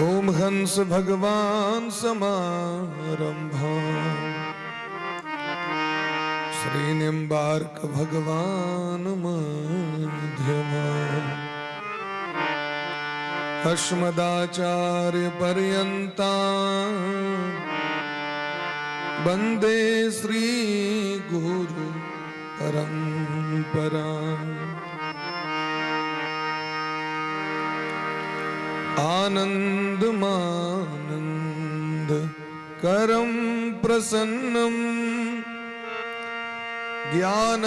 ओम हंस भगवान समारंभा श्रीनिम्बार्क भगवान मध्यमा अस्मदाचार्य पर्यंता वंदे श्री गुरु परंपरा। आनंद मानंद करम प्रसन्नम ज्ञान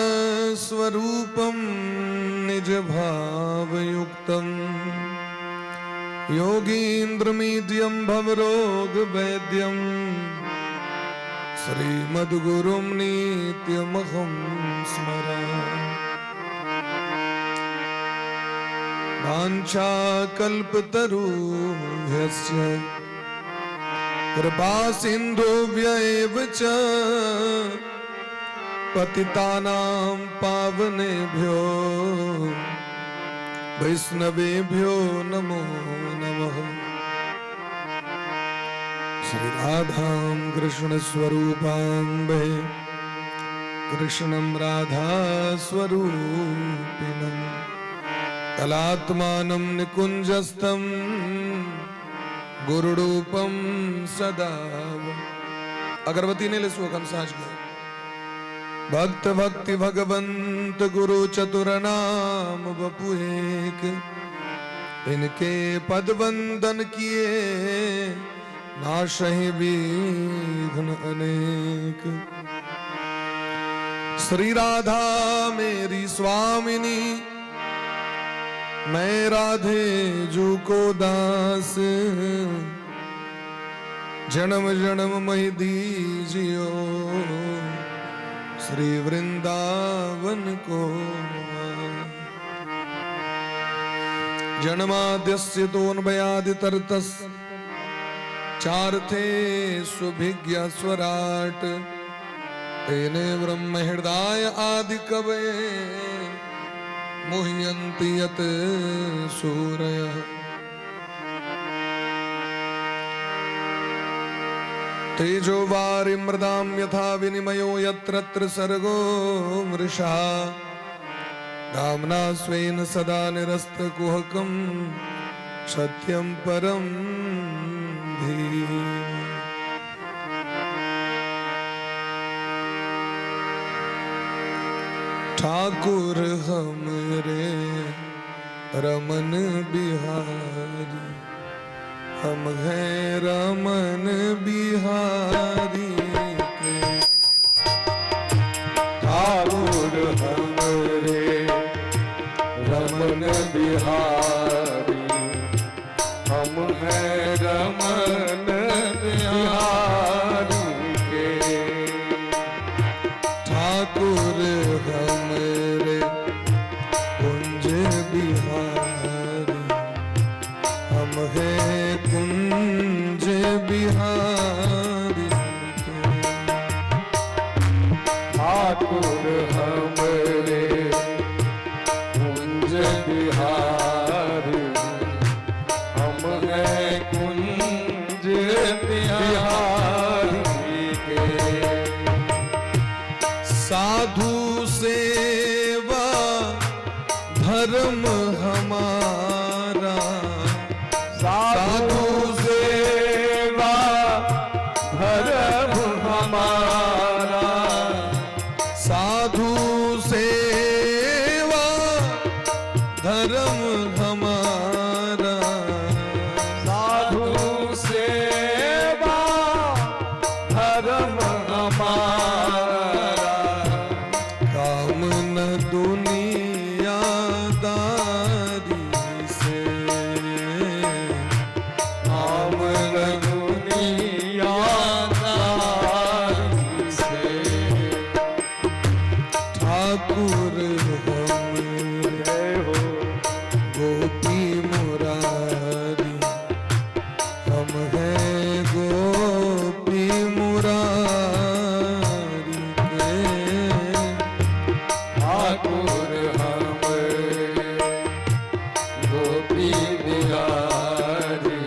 स्वरूपम निज भावयुक्तम योगीन्द्रमीड्यम भवरोग वैद्यम श्रीमद्गुरुं नित्यमहं स्मरामि। वाञ्छाकल्पतरुभ्यश्च कृपासिन्धुभ्य एव च पतितानां पावनेभ्यो वैष्णवेभ्यो नमो नमः। श्री राधां कृष्ण स्वरूपाम्बे कृष्णं राधा स्वरूपिणं कलात्मानं निकुञ्जस्थं गुरुरूपं सदा। अगरबत्ती ने ले सुखम साज गए। भक्त भक्ति भगवंत गुरु चतुर नाम बपु एक, इनके पद वंदन किए नाशहि विघ्न अनेक। श्री राधा मेरी स्वामिनी मैं राधे जू को दास, जन्म जन्म महि दीजियो श्री वृंदावन को। जन्माद्यस्य तोन्मयादितरतस्य चार्थे सुभिज्ञ स्वराट, तेने ब्रह्म हृदय आदि कवये मुह्यन्ति यत सूरयः। तेजो वारि मृदां यथा विनिमयो यत्र सर्गो मृषा, दाम्ना स्वेन सदा निरस्तकुहकं सत्यं परं धीमहि। ठाकुर हमरे रमन बिहारी, हम हैं रमन बिहारी के। ठाकुर हमरे रमन बिहारी, हम हैं रमन बिहारी के। ठाकुर हमरे कुंज बिहारी, हम हैं कुंज बिहारी के। ठाकुर हमरे कुंज बिहारी, हम हैं कुंज बिहारी के। साधु सेवा धर्म हमारा, साधु सेवा धर्म हमारा, साधु सेवा धर्म हमारा, साधु सेवा धर्म हमारा। काम न दुनियादारी से, काम न दुनियादारी से। ठाकुर हमरे हो गोपी मुरारी, हम हैं गोपी मुरारी के। ठाकुर हमरे गोपी बिहारी,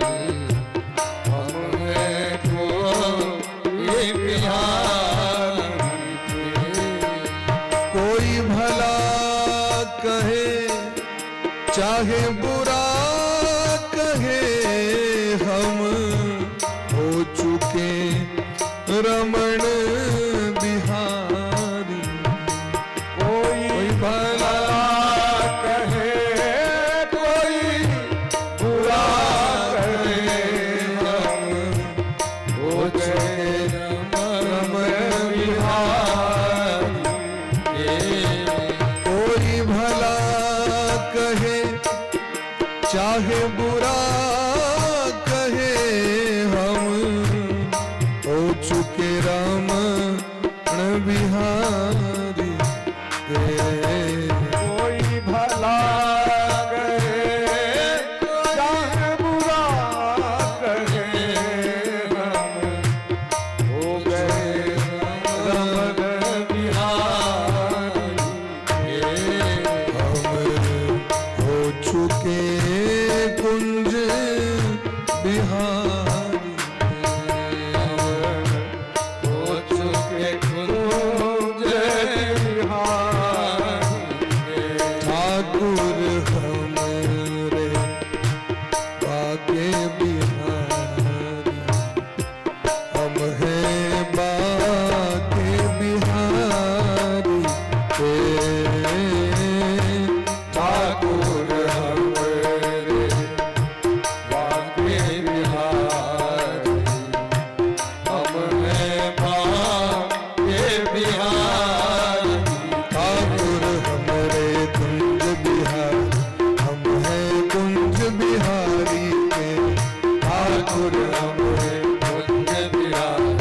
कोई भला कहे चाहे बुरा कहे, हम हो चुके रमण बिहारी। कोई भला कहे कोई बुरा कहे, हम हो गए रमण बिहारी। कोई भला कहे चाहे बुरा कहे, हम हो चुके रमण बिहारी। कोई भला कहे चाहे बुरा कहे, हम हो गए रमण बिहारी। हम हो चुके कुंज बिहारी। हो चुके कुंज बिहारी। ठाकुर हमरे बाके बिहारी, हम हैं बाके बिहारी। ठाकुर हमरे बाके बिहारी, हम हैं बाके बिहारी। ठाकुर हमरे कुंज बिहारी, हम हैं कुंज बिहारी के। ठाकुर हमरे कुंज बिहारी,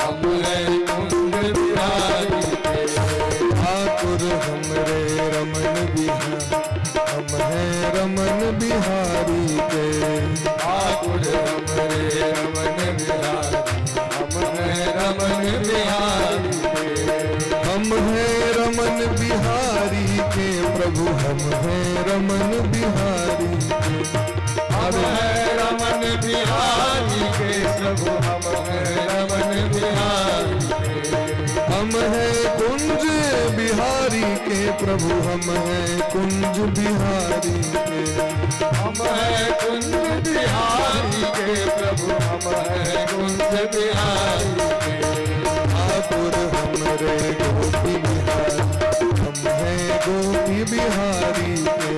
हम हैं कुंज बिहारी के। ठाकुर हमरे रमन बिहारी, हम हैं रमन बिहारी के। ठाकुर हमरे रमन बिहारी, हम हैं रमन बिहारी के। हम हैं रमन बिहारी के प्रभु, हम हैं रमन बिहारी के। हम हैं रमन बिहारी के प्रभु, हम हैं रमन बिहारी के। हम हैं कुंज बिहारी के प्रभु, हम हैं कुंज बिहारी के। हम हैं कुंज बिहारी के प्रभु, हम हैं कुंज बिहारी के। ठाकुर हमरे गोपी बिहारी, हम हैं गोपी बिहारी के।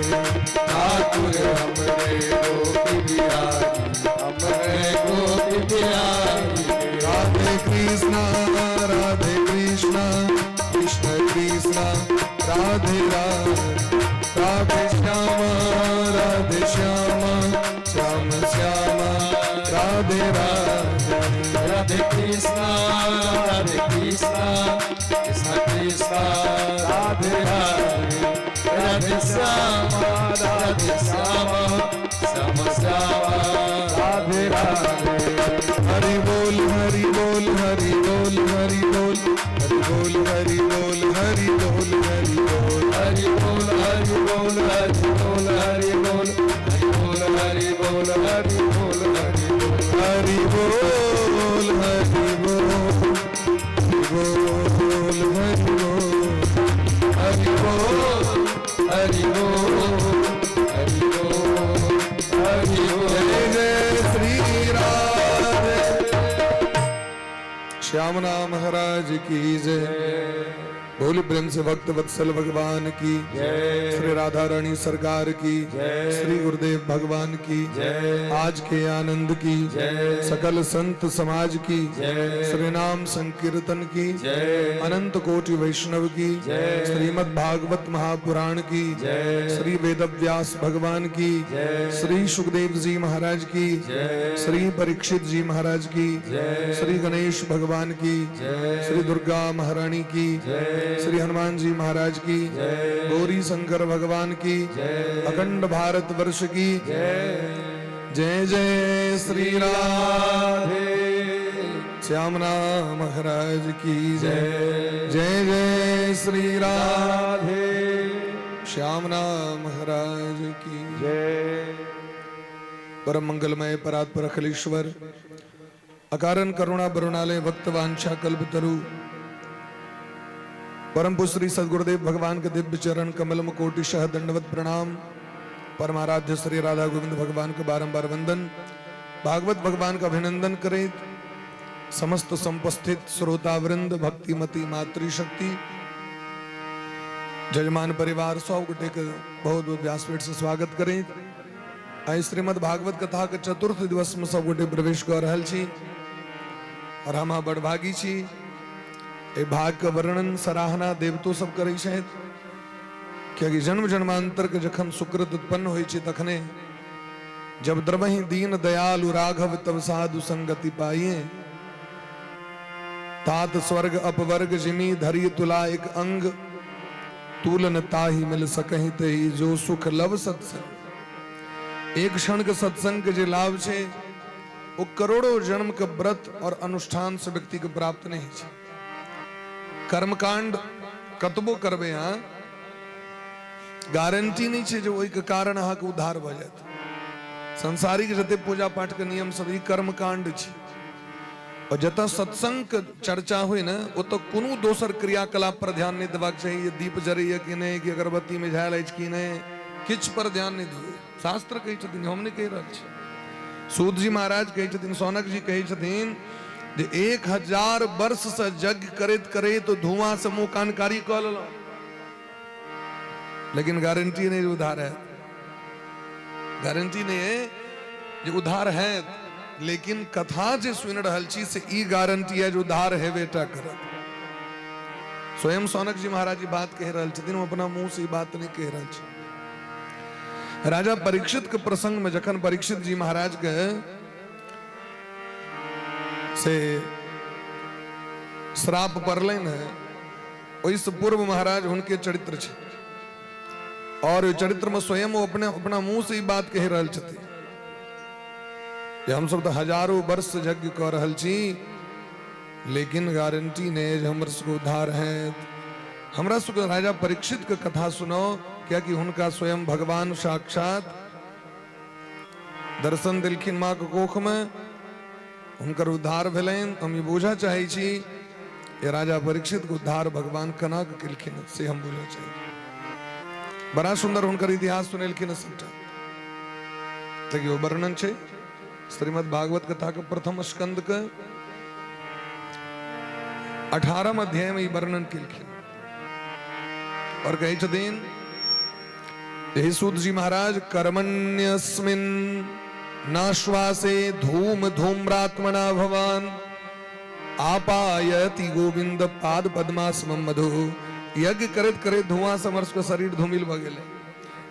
ठाकुर हमरे गोपी बिहारी, हम हैं गोपी बिहारी के। राधे कृष्णा राधे कृष्णा, कृष्ण कृष्णा राधे राधे। राधे श्यामा राधे श्यामा, श्याम श्यामा राधे राधे। राधे कृष्णा कृष्ण कृष्ण राधे राधे। राधे श्यामा श्याम श्याम राधे राधे। हरि बोल हरि बोल हरि बोल हरि बोल हरि बोल हरि बोल हरि बोल हरि बोल। हरि बोल हरि बोल हरि बोल हरि बोल हरि बोल हरि बोल हरि बोल हरि बोल हरि बोल हरि बोल हरि बोल हरि बोल हरि बोल। जय जय श्री राधे श्यामना महाराज की जय। बोल प्रेम से भक्त वत्सल भगवान की जय। श्री राधा रानी सरकार की जय। श्री गुरुदेव भगवान की जय। आज के आनंद की जय। सकल संत समाज की जय। श्री नाम संकीर्तन की जय। अनंत कोटि वैष्णव की जय। श्रीमद् भागवत महापुराण की जय। श्री वेद व्यास भगवान की जय। श्री सुखदेव जी महाराज की जय। श्री परीक्षित जी महाराज की जय। श्री गणेश भगवान की जय। श्री दुर्गा महारानी की जय। श्री हनुमान जी महाराज की जय। गौरी शंकर भगवान की जय। अखंड भारत वर्ष की जय। जय जय श्री राधे राधे श्यामना महाराज की जय। जय। जय जय श्री राधे राधे श्यामना महाराज की जय। परम मंगलमय परात्पर अखिलेश्वर अकारण करुणा बरुणालय भक्त वांछा कल्पतरु परम पूज्य श्री सदगुरुदेव भगवान के दिव्य चरण कमल कोटि शह दंडवत प्रणाम। परमाराध्य श्री राधा गोविंद भगवान का बारंबार वंदन। भागवत भगवान का अभिनंदन करें। समस्त संपस्थित श्रोतावृंद भक्तिमती मातृशक्ति जजमान परिवार 100 गुटे के बहुत बहुत व्यासपीठ से स्वागत करें। आई श्रीमद भागवत कथा के चतुर्थ दिवस में सब गुटे प्रवेश कर रहल छी और हम बड़भागी छी। ए भाग के वर्णन सराहना देवतो सब करे छथि, कियाकि जन्म जन्मांतर के जखन सुकृत उत्पन्न होइ छै तखने जब द्रवहि दीन दयालु राघव तब साधु संगति पाइए, तात स्वर्ग अपवर्ग जिमी धरि तुला एक अंग, तूलन ताहि मिल सकहि तेहि जो सुख लव सत्संग। एक क्षण के सत्संग के जे लाभ छे वो करोड़ों जन्म के व्रत और अनुष्ठान से व्यक्ति के प्राप्त नहीं छे। कर्मकांड कतबो करबे यहाँ गारंटी नहीं छे जो ओहि के कारण अहाँ के उद्धार भ जायत। संसारिक जते पूजा पाठ के नियम सब ई कर्मकांड छे और जतऽ सत्संग के चर्चा हुई ना ओतऽ कोनो दोसर क्रियाकलाप पर ध्यान नहीं देबाक चाहिए। ये दीप जरैया कि नहीं, कि अगरबत्ती में झायल अछि कि नहीं, किछ पर ध्यान नहीं दियो। शास्त्र कहै छथिन, हम नहीं कहि रहल छी। सूत जी महाराज कहै छथिन, सौनक जी कहै छथिन 1000 वर्ष से यज्ञ करैत करैत धुआं से मुंह कानकारी कऽ लेलहुं, लेकिन गारंटी नहीं उधार है। गारंटी नहीं है जो उधार है, लेकिन कथा जे सुनि रहल छी से ई गारंटी है जो उधार हेबे टा करत। स्वयं सौनक जी महाराज जी बात कह रहल छथिन, हम अपना मुंह से ई बात नहीं कह रहल छी। राजा परीक्षित के प्रसंग में जखन परीक्षित जी महाराज के से श्राप पड़लन है, ओहिसे पूर्व महाराज उनके चरित्र छे और चरित्र में स्वयं वो अपना मुंह से ही बात कह रहल छथिन कि हम सब तो हजारों वर्ष यज्ञ कर रहल छी, लेकिन गारंटी ने हमर सबको उद्धार है। हमरा सबके राजा परीक्षित के कथा सुनो, क्या कि हुनका स्वयं भगवान साक्षात दर्शन दिलखिन माँ के कोख में, हुनकर उद्धार भेलैन। हम ये बुझा चाहे छी ये राजा परीक्षित के उद्धार भगवान केना के केलखिन से हम बुझा चाहे। बड़ा सुंदर हुनकर इतिहास सुनेलखिन सबटा, देखियो वर्णन छे श्रीमद् भागवत कथा के प्रथम स्कंद के 18 अध्याय में वर्णन केलखिन और कहे छथिन, हे सूत जी महाराज, कर्मण्यस्मिन् नाश्वासे धूम धूम्रात्मना भवान आपायति गोविंद पाद पद्मास्मं मधु। यज्ञ करत करत धुआं से हमर सबके शरीर धूमिल भ गेलै,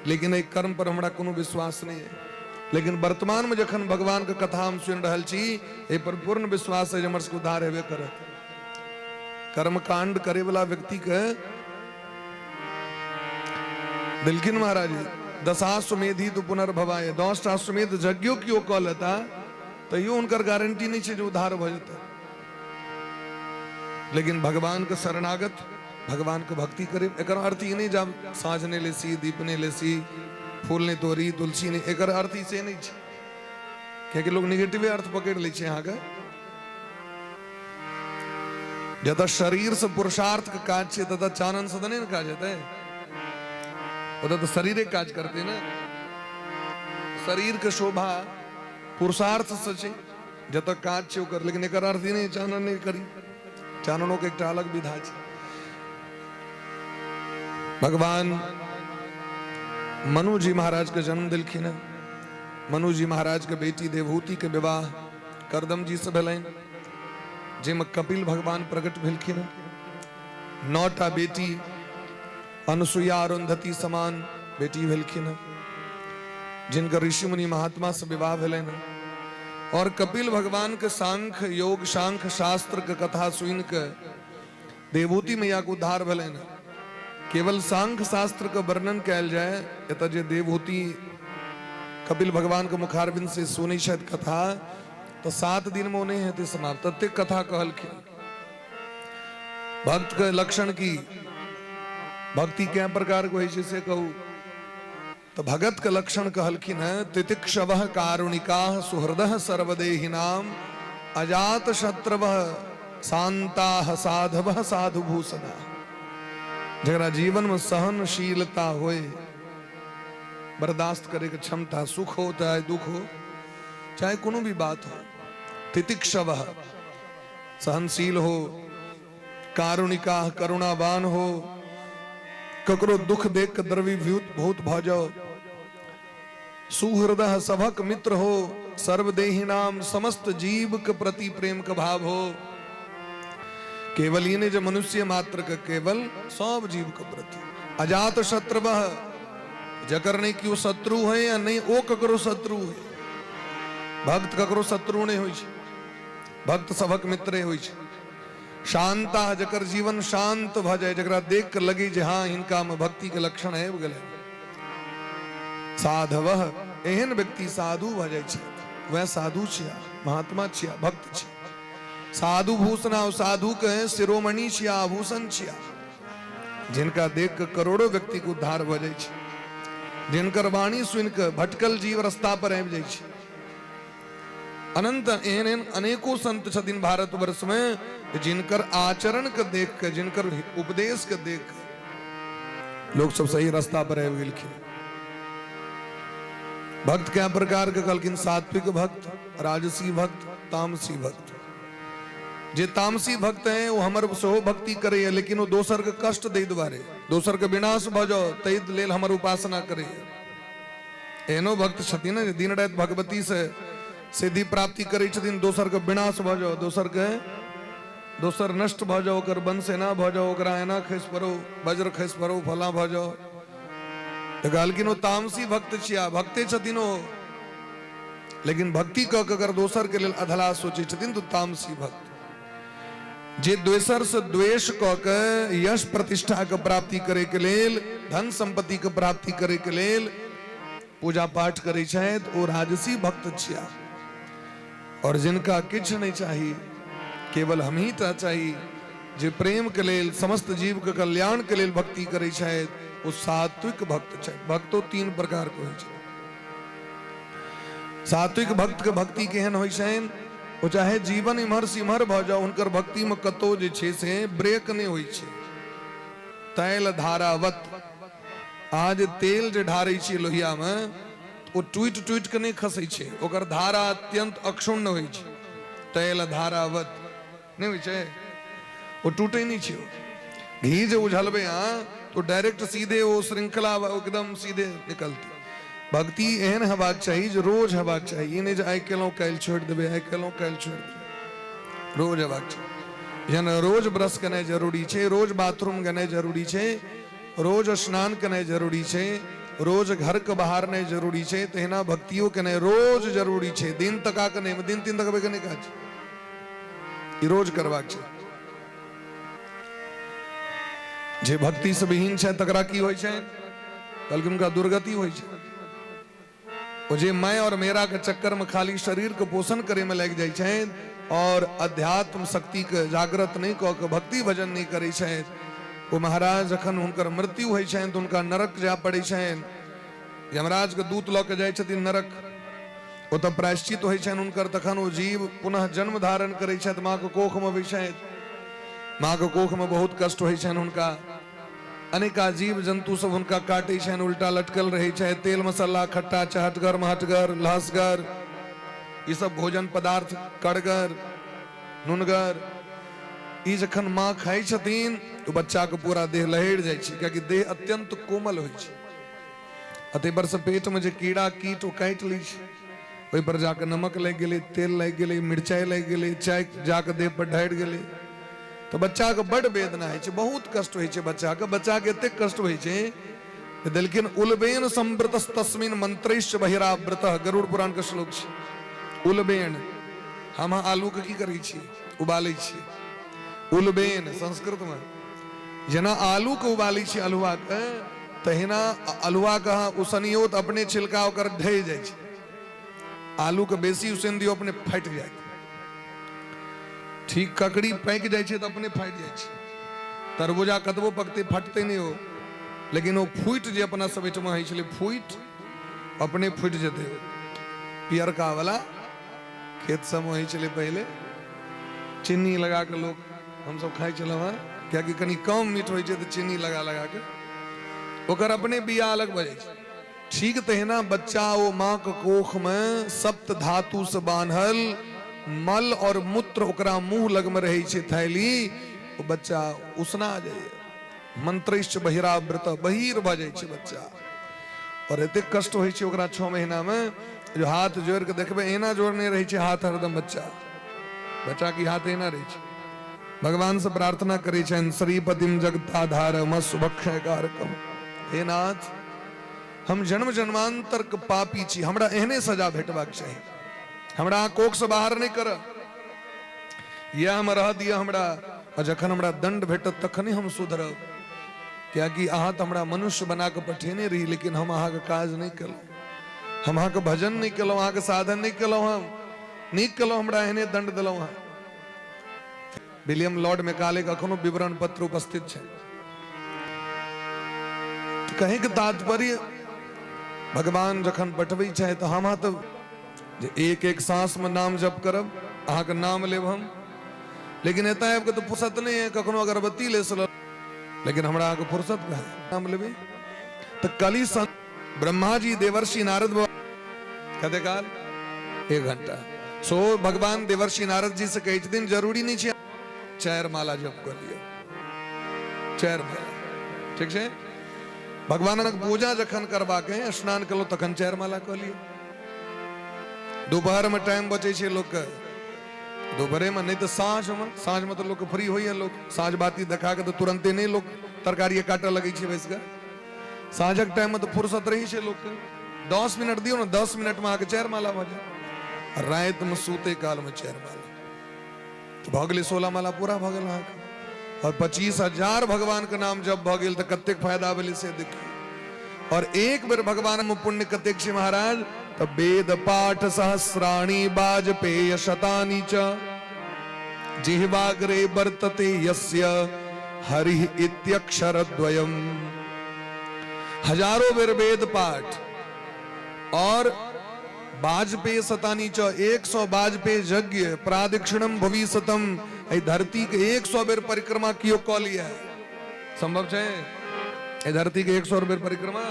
लेकिन एक कर्म पर हमरा कोनो विश्वास नहीं है। लेकिन वर्तमान में जखन भगवान के कथा हम सुनि रहल छी, एहि पर पूर्ण विश्वास है जे हमर सबके उद्धार हेबे करत। कर्म कांड करे वाला व्यक्ति के दिलखिन महाराज दशाश्वमेधी तो पुनर्भवाय, 10 अश्वमेध यज्ञों की ओ कह लेता तो यो उनकर गारंटी नहीं है जो उद्धार भ जाता। लेकिन भगवान के शरणागत भगवान के भक्ति करे, एक अर्थ ही नहीं जब साँझ ने लेसी, दीप ने लेसी, फूल ने तोड़ी, तुलसी ने, एक अर्थ ही से नहीं छे। क्योंकि लोग निगेटिव अर्थ पकड़ ले छे। यहाँ का जब शरीर से पुरुषार्थ का काज छे तथा चानन सदन ने काज है, वो तो शरीर काज करते ना। शरीर के शोभा पुरुषार्थ से छे, जब तक काज छे कर, लेकिन एक अर्थ ही नहीं चानन नहीं करी। चाननों के एक अलग विधा छे। भगवान मनु जी महाराज के जन्म दिलखिन है। मनु जी महाराज के बेटी देवहूति के विवाह करदम जी से भेलैन, जिम कपिल भगवान प्रकट भेलखिन। 9टा बेटी अनुसुईया अरुंधति समान बेटी भेलखिन, जिनका ऋषि मुनि महात्मा से विवाह भेलैन। और कपिल भगवान के सांख्य योग सांख्य शास्त्र के कथा सुन के देवहूति मैया के उद्धार भेलैन। केवल सांख्य शास्त्र का वर्णन कैल जाए, एत जे देवहूति कपिल भगवान के मुखारबिंद से सुनी शायद कथा तो 7 दिन में नहीं है समाप्त। तत्ते कथा कहलखिन। भक्त के लक्षण की भक्ति क्या प्रकार को है से कहू तो भगत के लक्षण कहलखिन है, तितिक्षवः कारुणिकाः सुहृदः सर्वदेहिनाम अजात शत्रवः शांताः साधवः साधुभूषणाः। जरा जीवन में सहनशीलता होए, बर्दाश्त करे की क्षमता, सुख हो चाहे दुख हो, चाहे कोनो भी बात हो, तितिक्षव सहनशील हो, कारुणिका करुणावान हो, ककरो दुख देख के द्रवीभूत बहुत भ जाओ, सुहृदय सभक मित्र हो, सर्वदेही नाम समस्त जीव के प्रति प्रेम का भाव हो। केवल ये नहीं जो मनुष्य मात्र का, केवल सब जीव के प्रति अजात शत्रु जकर नहीं कि वो शत्रु है या नहीं वो ककरो शत्रु है। भक्त ककरो शत्रु नहीं होई छे, भक्त सभक मित्र होई छे। शांता जकर जीवन शांत भ जाए, जकरा देख कर लगे जे हाँ इनका में भक्ति के लक्षण है वो गले। साधव एहन व्यक्ति साधु भ जाए छे, वह साधु छिया, महात्मा छिया, भक्त छिया। साधु भूषणा साधु कहे शिरोमणि छिया, आभूषण छिया, जिनका देख कर करोड़ों व्यक्ति को उद्धार भ जाए छे, जिनकर वाणी सुन के भटकल जीव रास्ता पर आबि जाए छे। अनंत एहन एहन अनेकों संत छथिन भारत वर्ष में, जिनकर आचरण के देख के, जिनकर उपदेश के देख के लोग सब सही रास्ता पर आबि गेलखिन। भक्त क्या प्रकार के कहलखिन? सात्विक भक्त, राजसी भक्त, तामसी भक्त। जे तामसी भक्त है वो हमर सेहो भक्ति करे, लेकिन वो दोसर के कष्ट दे दुआरे, दोसर के विनाश भ जाओ तै लेल हमर उपासना करे। एहनो भक्त छथिन जे दिन रात भगवती से सिद्धि प्राप्ति करे छथिन, दोसर के विनाश भ जाओ, दोसर नष्ट भ जाओ, ओकर वंश एना भ जाओ, ओकरा एना खसि पड़ो, वज्र खसि पड़ो, फला भ जाओ। तो कहलखिन वो तामसी भक्त छिया, भक्ते छथिन ओ, लेकिन भक्ति क के अगर दोसर के लेल अधला सोचे छथिन तो तामसी भक्त। जे द्वेषर से द्वेष क के यश प्रतिष्ठा के प्राप्ति करे के लेल, धन संपत्ति के प्राप्ति करे के लेल पूजा पाठ करे छथि, ओ राजसी भक्त छिया। और जिनका किछ नहीं चाहिए, केवल हम ही टा चाहिए, जे प्रेम के लेल, समस्त जीव के कल्याण के लेल भक्ति करे छथि, वो सात्विक भक्त छथि। भक्तो तीन प्रकार के होइ छै। सात्विक भक्त के भक्ति केहन होइ छनि? वो चाहे जीवन इम्हर सिम्हर भ जाओ, उनकर भक्ति में कतो जे छै से ब्रेक नहीं होइ छै। तैल धारावत, आज तेल जे ढारै छी लोहिया में, वो टूट टूट के नहीं खसै छै, ओकर धारा अत्यंत अक्षुण्ण होइ छै। तैल धारावत नहीं होइ छै, वो टूटे नहीं छै। घी जे उझलबे यहाँ तो डायरेक्ट सीधे वो श्रृंखला एकदम सीधे निकलती। भक्ति एहन हेबाक चाहिए जो रोज हेबाक चाहिए, नहीं जे आइ केलहुँ काल्हि छोड़ि देबै, आइ केलहुँ काल्हि छोड़ि देबै, रोज हेबाक चाहिए। जेना रोज ब्रश केनाइ जरूरी छै, रोज बाथरूम गेनाइ जरूरी छै, रोज स्नान केनाइ जरूरी छै, रोज घर के बहारनाइ जरूरी छै, तहिना भक्तियो केनाइ रोज जरूरी छै। दिन तका के नहीं, दिन तीन तकबे के नहीं काज, ई रोज करबाक छै। जे भक्ति से विहीन छै तकरा की होइ छै? बल्कि उनका दुर्गति होइ छै। वो जे मैं और मेरा के चक्कर में खाली शरीर के पोषण करे में लग जाए छै और अध्यात्म शक्ति के जागृत नहीं कऽ के भक्ति भजन नहीं करे छै, वो महाराज जखन हुनकर मृत्यु होइ छै तो उनका नरक जा पड़े छै। यमराज के दूत लऽ के जाइ छथिन नरक, वो तो प्रायश्चित होइ छनि हुनकर। तखन वो जीव पुनः जन्म धारण करे छथि, माँ के कोख में अबै छथि। माँ के कोख में बहुत कष्ट होइ छनि हुनका, अनेका जीव जंतु सब हुनका काटे छनि, उल्टा लटकल रहे छै। तेल मसाला खट्टा चहटगर महटगर लहसगर ई सब भोजन पदार्थ, कड़गर नुनगर, ई जखन माँ खाई छथिन तो बच्चा के पूरा देह लहर जाइ छै, कियाकि देह अत्यंत कोमल होइ छै। अतः पर से पेट में जे कीड़ा कीट ओ काटि लै छै, ओहि पर जाके नमक लग गेलै, तेल लग गेलै, मिर्चाई लग गेलै, चाय जाके देह पर ढारि गेलै, तो बच्चा के बड़ वेदना है, बहुत कष्ट होइ छै बच्चा के। बच्चा के एते कष्ट होइ छै, लेकिन उलबेन संवृत तस्मिन मंत्रैश्च बहिरावृत, गरुड़ पुराण के श्लोक छै। उलबेन, हम आलू के की करै छी? उबालै छी। उलबेन संस्कृत में जेना आलू के उबालै छी अल्हुआ के, तहिना अल्हुआ के उसनियो तो अपने छिलका ओकर ढहि जाइ छै। आलू के बेसी उसन दियो अपने फाटि जाए, ठीक ककड़ी पैक जाए छै तो अपने फाटि जाए छै। तरबूजा कतबो पकते फटते नहीं हो, लेकिन वो फूट जे अपना सब एठमा होइ छलै, फूट अपने फूट जेते। पियरका वाला खेत सब में होइ छलै पहले, चीनी लगा के लोग हम सब खाई छलहुँ। क्या कि कनी कम मीठ हो तो चीनी लगा लगा के ओकर अपने बिया अलग बजे ठीक तहिना बच्चा वो माँ के कोख में सप्त धातु से बांधल मल और मूत्र ओकरा मुंह लग में रही छे थैली वो बच्चा उसना जाए मंत्रिश्च बहिरावृत बहिर भ जाए छे बच्चा और एते कष्ट होई छे ओकरा 6 महीना में जो हाथ जोड़ के देखबे एना जोड़ने रही छे हाथ हरदम बच्चा की हाथ एना रही छे भगवान से प्रार्थना करे छन श्रीपतिम जगताधारम सुभक्षयकारकम हे नाथ हम जन्म जन्मांतर के पापी छी हमरा एहने सजा भेटबाक चाही हमरा कोख से बाहर नहीं कर या हम रह दिया हमरा और जखन हमरा दंड भेटत तखने हम सुधरब क्या कि अहाँ तो हमरा मनुष्य बना के पठेने रही लेकिन हम अहाँ के काज नहीं कलौ हम अहाँ के भजन नहीं कलौ अहाँ के साधन नहीं कलौ हम नीक कलौ हमरा एहने दंड दिलौ हाँ विलियम लॉर्ड मैकाले का अखनो विवरण पत्र उपस्थित है तो कहे के तात्पर्य भगवान जखन पठबै चाहे तो हम तो एक एक सांस में नाम जप करब अहाँ के नाम लेब हम लेकिन एता आबि के तो फुर्सत नहीं है कखनो अगरबत्ती ले सल लेकिन हमरा अहाँ के फुर्सत कहाँ नाम लेबे तो कली ब्रह्मा जी देवर्षि नारद कते काल 1 घंटा सो भगवान देवर्षि नारद जी से कही दिन जरूरी नहीं छे 4 माला जप कर लियो 4 माला ठीक है भगवान पूजा जखन करवा के स्नान करो तखन 4 माला कर लियो दोपहर में टाइम बचे छे लोग के दोपहरे में नहीं तो साँझ में तो लोग फ्री हो लोग साँझ बाती देखा के तो तुरंते नहीं लोग तरकारी काटे लगे छे बैस के साँझक टाइम में तो फुर्सत रही छे लोग के 10 मिनट दियो ना 10 मिनट में आके 4 माला बजे रात में सूते काल में 4 माला तो भगले 16 माला पूरा भगल अहाँ और 25,000 भगवान के नाम जब भगल तो कतेक फायदा भेल से देखिए और एक बेर भगवान में पुण्य कतेक छे महाराज तो वेद पाठ सहस्राणि वाजपेय शतानि च जिह्वाग्रे वर्तते यस्य हरिः इत्यक्षरद्वयम् हजारों बेर वेद पाठ और वाजपेय शतानि च 100 वाजपेय यज्ञ प्रादिक्षिणम भविष्यतम ए धरती के 100 बेर परिक्रमा कियो क लिया संभव छे ए धरती के 100 बेर परिक्रमा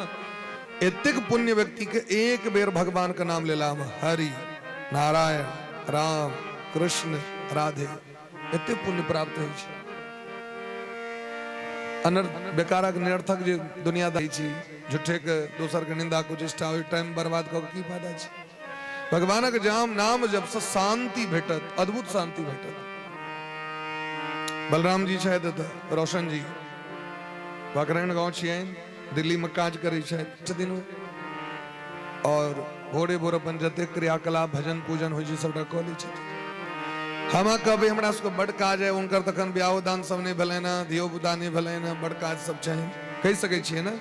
एतेक पुण्य व्यक्ति के एक बेर भगवान का नाम लेला हरि नारायण राम कृष्ण राधे एते पुण्य प्राप्त होइ छै अनर्थ बेकारा के निरर्थक जे दुनियादारी छी झूठे के दोसर के निंदा कुचेष्टा ओइ टाइम बर्बाद क की फायदा छै भगवान के जाम नाम जब से शांति भेटत अद्भुत शांति भेटत बलराम जी छथि रोशन जी वाकरण गांव छियै दिल्ली में काज करे दिन और भोरे भोर अपन जते क्रियाकलाप भजन पूजन हो सबटा कऽ लै छथिन हम कहबै हमरा सबके बड़ काज है उनकर तखन ब्याह दान सब नहीं भेलै ना धियो पुता नहीं भेलै ना बड़ काज सब छै कहि सकै छियै ना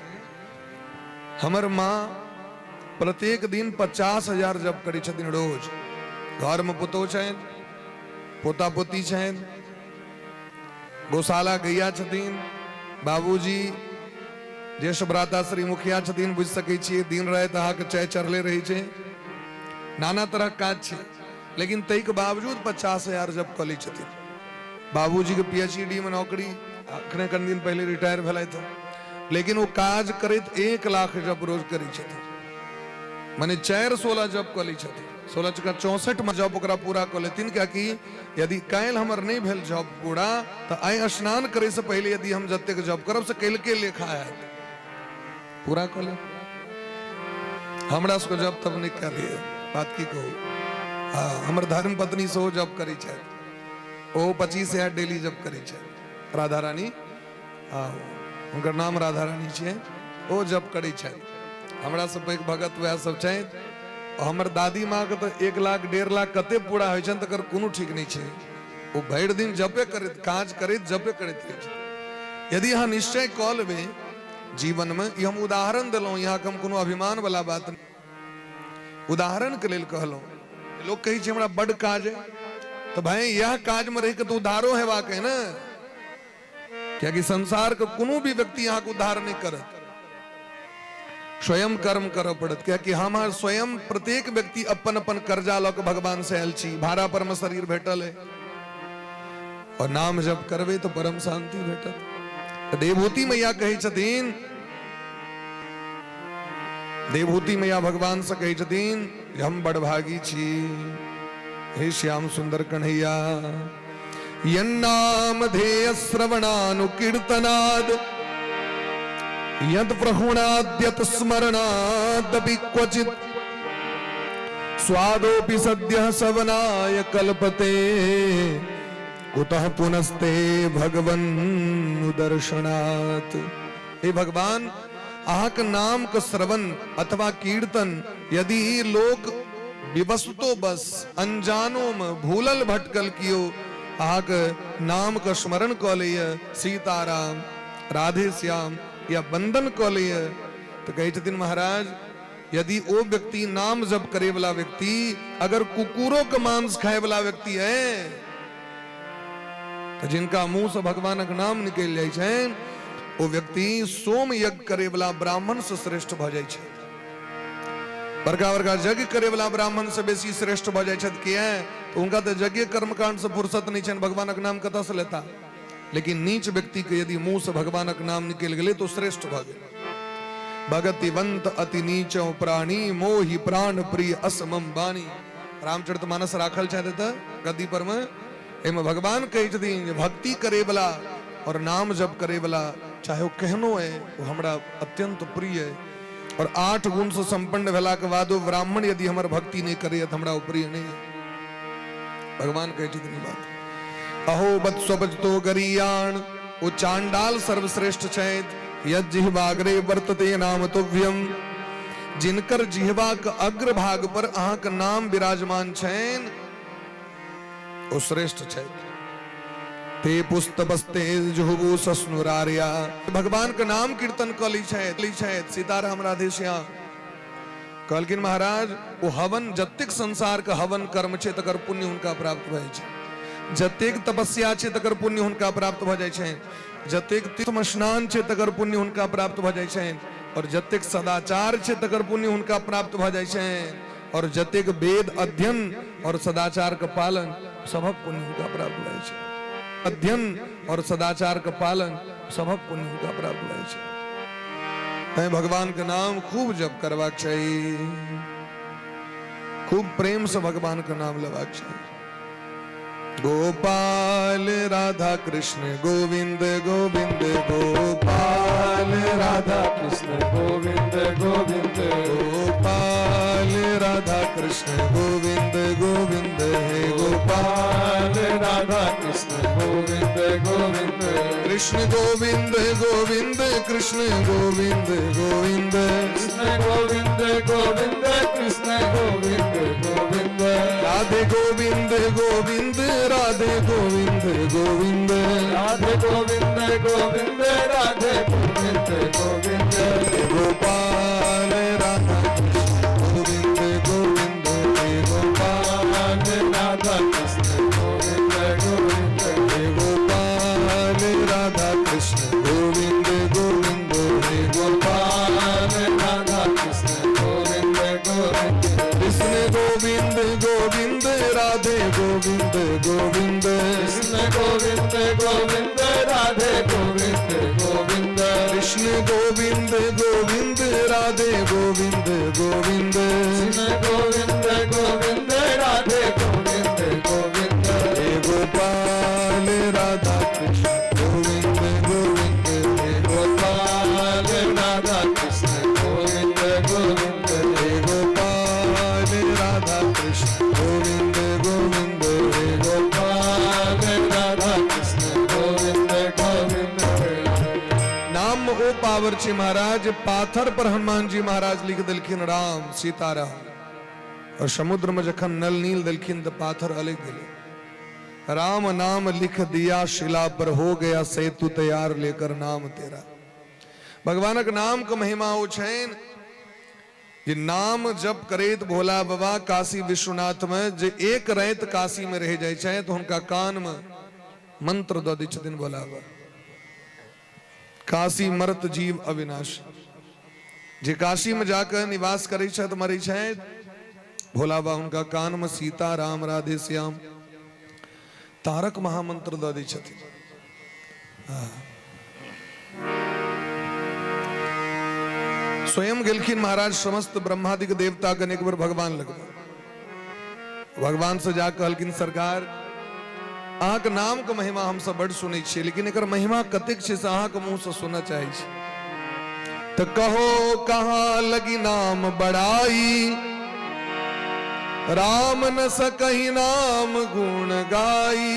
हमर माँ प्रत्येक दिन 50,000 जप करै छथिन रोज घर में पुतोह छनि पोता पोती छनि गौशाला गैया छथिन बाबूजी ज्येष्ठ भ्राता श्री मुखिया छथिन बुझ सकै छियै दिन रात अहाँ के चाय चढ़ले रही छै नाना तरह काज छै लेकिन तै के बावजूद 50,000 जब कऽ लै छथिन बाबूजी के PhD में नौकरी अखने कन दिन पहले रिटायर भेलै था लेकिन वो काज करैत 1 लाख जब रोज करै छथिन माने 4-16 जब कऽ लै छथिन 16 का 64 में जब ओकरा पूरा कऽ लेथिन कियाकि यदि काल्हि हमर नहीं भेल जब पूरा तो आइ स्नान करे से पहले यदि हम जतेक जब करब से कल के लेखा हैत पूरा कर ले हमरा सबको जब तब नहीं करिए बात की कहू हाँ हमर धर्म पत्नी से जब करी छै ओ 25,000 डेली जब करी छै राधा रानी हाँ उनकर नाम राधा रानी छै ओ जब करी छै हमरा सब एक भगत वह सब छै हमर दादी माँ के तो 1 लाख 1.5 लाख कते पूरा होइ छन तकर कोनो ठीक नहीं छै वो भरि दिन जपे करैत काज करैत जपे करैत रहै छै यदि अहाँ निश्चय कऽ लेबै जीवन में ई हम उदाहरण दिलौं यहाँ के हम कोनो अभिमान वाला बात नहीं उदाहरण के लेल कहलौं लोग कही छै हमरा बड़ काज है तो भाई यह काज में रह के तो उद्धारो हेबाक है ना क्योंकि संसार के कोनो भी व्यक्ति यहाँ के उद्धार नहीं करत स्वयं कर्म करऽ पड़त क्योंकि हमार स्वयं प्रत्येक व्यक्ति अपन अपन कर्जा लऽ के भगवान से आयल छी भाड़ा पर में शरीर भेटल है और नाम जप करवे तो परम शांति भेटत। देवहूति मैया कही छथिन, देवहूति मैया भगवान से कही छथिन हम बड़भागी छी, हे श्याम सुंदर कन्हैया। यन्नाम धेय श्रवणानुकीर्तनाद यद प्रहुणाद्यत स्मरणादपि क्वचित स्वादोपि सद्यः सवनाय कल्पते कुतः पुनस्ते भगवन् दर्शनात्। हे भगवान, आहक नाम का श्रवण अथवा कीर्तन यदि लोग विवसतो बस अनजानो में भूलल भटकल कियो आहक नाम का स्मरण क लिय, सीताराम राधे श्याम या बंदन क लिय, तो कहे छथिन महाराज यदि वो व्यक्ति नाम जप करे वाला व्यक्ति अगर कुकुरों का मांस खाए वाला व्यक्ति है तो जिनका मुंह से भगवान का नाम निकल जाए छे वो व्यक्ति सोम यज्ञ करे वाला ब्राह्मण से श्रेष्ठ भ जाए छे। बड़का बड़का यज्ञ करे वाला ब्राह्मण से बेसी श्रेष्ठ भ जाए छे किया तो उनका तो यज्ञ कर्मकांड से फुर्सत नहीं छे, भगवान का नाम कतऽ से लेता। लेकिन नीच व्यक्ति के यदि मुंह से भगवान का नाम निकल गए तो श्रेष्ठ भ गए। भगतिवंत अति नीचो प्राणी मोहि प्राण प्रिय असमम बानी। रामचरितमानस राखल चाहते थे गद्दी पर में एम भगवान कही छथिन भक्ति करे वाला और नाम जप करे वाला चाहे वो कहनो है वो हमरा अत्यंत प्रिय है। और 8 गुण से संपन्न भेला के बाद ब्राह्मण यदि हमार भक्ति नहीं करे तो हमरा प्रिय नहीं है। भगवान कहे छथिन बात। अहो बत्स्वपजतो गरीयान वो चांडाल सर्वश्रेष्ठ छैत यद जिह्वाग्रे वर्तते नाम तुभ्यम। जिनकर जिह्वा के अग्र भाग पर अहाँ का नाम विराजमान छैन वो श्रेष्ठ छैत। ते पुस्तबस्ते जुहु सस्नुरार्या। भगवान का नाम कीर्तन कली छैत सीताराम राधे श्याम। कहलखिन महाराज वो हवन जतेक संसार का हवन कर्म छे तकर पुण्य उनका प्राप्त भय छै, जतेक तपस्या छे तकर पुण्य उनका प्राप्त भ जाय छै, जतेक तीर्थ स्नान छे तकर पुण्य उनका प्राप्त भ जाय छै, और जतेक सदाचार छे तकर पुण्य उनका प्राप्त भ जाय छै, और जतेक वेद अध्ययन और सदाचार का पालन सबक पुण्य उनका प्राप्त भ जाय छै। अध्ययन और सदाचार का पालन सबक पुण्य उनका प्राप्त भ जाय छै। भगवान का नाम खूब जप करवाक चाहिए, खूब प्रेम से भगवान का नाम लेवाक चाहिए। गोपाल राधा कृष्ण गोविंद गोविंद गोपाल राधा कृष्ण गोविंद गोविंद गोपाल राधा कृष्ण गोविंद गोविंद हे गोपाल राधा कृष्ण गोविंद गोविंद कृष्ण गोविंद गोविंद कृष्ण गोविंद गोविंद कृष्ण गोविंद गोविंद कृष्ण गोविंद गोविंद राधे गोविंद गोविंद राधे गोविंद गोविंद राधे गोविंद गोविंद राधे गोविंद गोविंद गोपाल राधा गोविंद गोविंद गोपाल राधा कृष्ण गोविंद गोविंद गोपाल राधा कृष्ण गोविंद गोविंद गोपाल राधा कृष्ण गोविंद गोविंद कृष्ण गोविंद गोविंद राधे गोविंद गोविंद कृष्ण गोविंद गोविंद राधे गोविंद गोविंद कृष्ण गोविंद गोविंद राधे गोविंद गोविंद कृष्ण गोविंद गोविंद राधे गोविंद गोविंद हे गोपाल राधा कृष्ण गोविंद गोविंद हे गोपाल राधा कृष्ण गोविंद गोविंद हे गोपाल राधा कृष्ण गोविंद गोविंद हे गोपाल राधा कृष्ण गोविंद गोविंद। नाम ओ पावर छे महाराज पाथर पर हनुमान जी महाराज लिख दिलखिन राम सीताराम, और समुद्र में जखन नल नील दिलखिन तो पाथर अलग गए। राम नाम लिख दिया शिला पर हो गया सेतु तैयार लेकर नाम तेरा। भगवान के नाम का महिमा हो छैन ये नाम जब करेत भोला बाबा काशी विश्वनाथ में जे एक रैत काशी में रह जाए चाहे तो उनका कान में मंत्र द दी छथिन भोला बाबा। काशी मरत जीव अविनाश जे काशी में जाकर निवास करे छत मरे छत भोला बाबा उनका कान में सीता राम राधे श्याम तारक महामंत्र द दै छथिन। स्वयं गेलखिन महाराज समस्त ब्रह्मादिक देवता गण एक बार भगवान लगवा, भगवान से जा कहलखिन सरकार अहाँ के नाम के महिमा हम सब बड़ सुनै छियै, लेकिन एकर महिमा कतेक छै से अहाँ के मुंह से सुनना चाहै छी। तो कहो कहाँ लगी नाम बड़ाई, राम न सकहि नाम गुण गाई।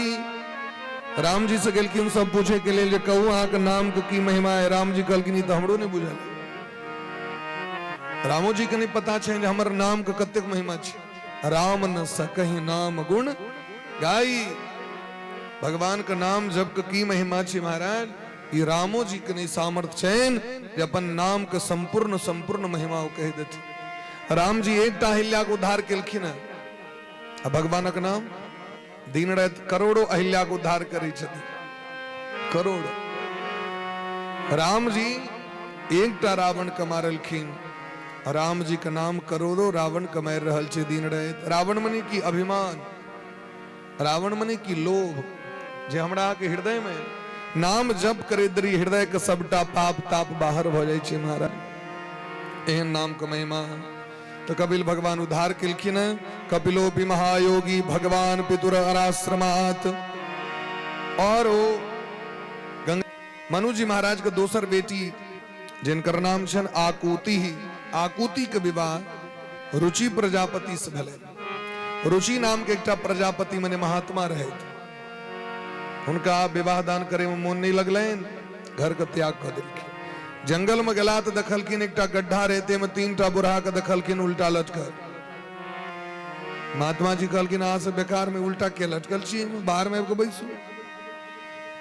राम जी से गेलखिन सब पूछे के लिए कहू अहाँ के नाम के की महिमा है। राम जी कहलखिन ई तो हमरो नहीं बुझल। रामो जी के नहीं पता छै जे हमर नाम के कतेक महिमा छै। राम न सकहि नाम गुण गाई, भगवान का नाम जब के की महिमा छै महाराज, ये रामो जी के नहीं सामर्थ्य छैन जे अपन नाम के संपूर्ण संपूर्ण महिमा कह देती। राम जी एक अहिल्या को उद्धार केलखिन है, आ भगवान का नाम दिन रात करोड़ों अहिल्या को उद्धार करे छथिन, करोड़ों। राम जी एक रावण के मारलखिन, राम जी का नाम करोड़ों रावण के मार रहल छै दिन रात। रावण मने की अभिमान, रावण मने की लोभ, जे हमरा के हृदय में नाम जप करे दरी हृदय के सबटा पाप ताप बाहर हो जाए छै महाराज। एहन नाम के महिमा तो कपिल भगवान उद्धार केलखिन। कपिलोपि महायोगी भगवान पितुर आश्रमात। और वो मनु जी महाराज के दोसर बेटी जिनकर नाम छन आकुति, आकुति के विवाह रुचि प्रजापति से भेलै। रुचि नाम के एकटा प्रजापति मने महात्मा रहे, उनका विवाह दान करे में मोन नहीं लगलैन, घर के त्याग कर दिलखिन। जंगल में गला तो देखलखिन एकटा गड्ढा रहते में 3टा बुढ़ा के देखलखिन उल्टा लटकल। महात्मा जी कहलखिन अहाँ से बेकार में उल्टा के लटकल छी, बाहर में बैसू।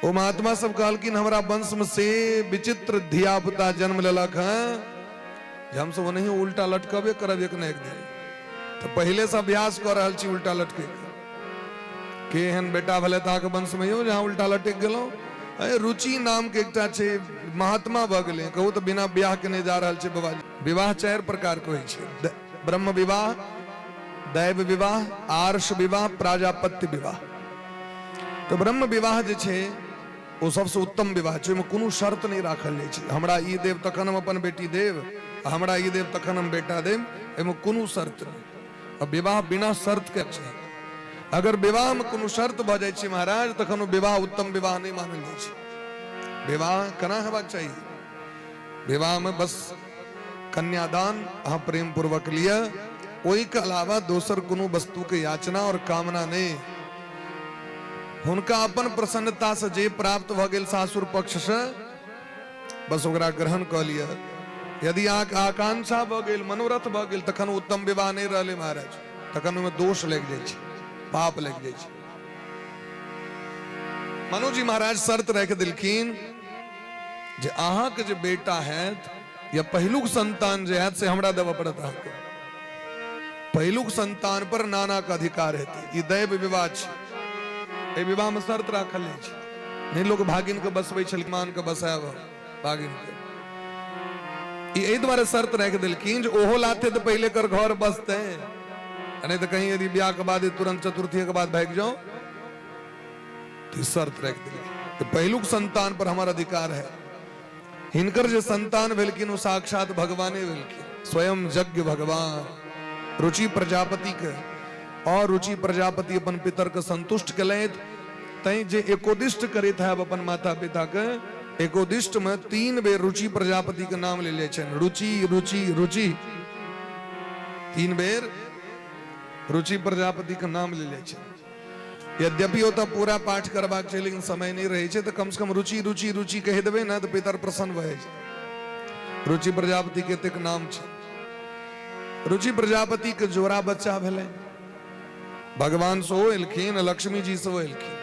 वो महात्मा सब कहलखिन हमरा वंश में से विचित्र धिया पुता जन्म लेलक हैं, हम सब नहीं उल्टा लटकबे करब एक न एक दिन। तो पहले से अभ्यास कर रहल छी उल्टा लटके के एहन बेटा भले ताके वंश में हो जहाँ उल्टा लटक गेलो। रुचि नाम के एकटा छै महात्मा भ गेलै, कहू तो बिना ब्याह के नहीं जा रहल छै बाबाजी। विवाह 4 प्रकार के होइ छै, ब्रह्म विवाह, दैव विवाह, आर्ष विवाह, प्राजापत्य विवाह। तो ब्रह्म विवाह जे छै वो सबसे उत्तम विवाह छै, ओहिमे कोनो शर्त नहीं राखल जाइ छै। हमरा ई देव तखन हम अपन बेटी देव, हमरा ई देव तखन हम बेटा देव, एहिमे कोनो शर्त नहीं। अब विवाह बिना शर्त के छै। अगर विवाह में कोनो शर्त भ जाय छै महाराज तखन विवाह उत्तम विवाह नहीं मानल जाय छै। विवाह केना हेबाक चाहिए, विवाह में बस कन्यादान अहाँ प्रेम पूर्वक लिया, ओहि के अलावा दोसर कोनो वस्तु के याचना और कामना नहीं। हुनका अपन प्रसन्नता से जे प्राप्त भ गेल सासुर पक्ष से बस ओकरा ग्रहण क लिया। यदि अहाँके आकांक्षा भ गेल, मनोरथ भ गेल, तखन उत्तम विवाह नहीं रहले महाराज, तखन ओहिमे दोष लग जाय छै, पाप लग जाय छै। मनु जी महाराज शर्त रख दिलखिन जे अहाँ के जे बेटा हैत या पहिलुक संतान जे हैत से हमरा देव पड़त। अहाँके पहिलुक संतान पर नाना का अधिकार हेतै, ई दैव विवाह छै। ए विवाह में शर्त राखल छै, नहीं लोग भागिन के बसबै छल, मान के बसाब भागिन के। ई एहि दुआरे शर्त रख दिलखिन जे ओहो लाथे तो पहले कर घर बसते, नहीं तो कहीं यदि ब्याह के बाद तुरंत चतुर्थी के बाद भाग जाओ, तो शर्त रख दिली पहिलुक संतान पर हमारा अधिकार है। हिनकर जो संतान भेलखिन वो साक्षात भगवाने भेलखिन, स्वयं यज्ञ भगवान रुचि प्रजापति के। और रुचि प्रजापति अपन पितर के संतुष्ट कलैत, तै जे एकोदिष्ट करैत है अपन माता पिता के, एकोदिष्ट में 3 बेर रुचि प्रजापति के नाम ले ले छन, रुचि रुचि रुचि, 3 बेर रुचि प्रजापति का नाम ले ले छन। यद्यपि होता पूरा पाठ करबाक छै, लेकिन समय नहीं रहे छै, तो कम से कम रुचि रुचि रुचि कह देबै ना तो पितर प्रसन्न भए छै। रुचि प्रजापति के एतेक नाम छै। रुचि प्रजापति के जोड़ा बच्चा भेलै, भगवान से एलखिन, लक्ष्मी जी से एलखिन।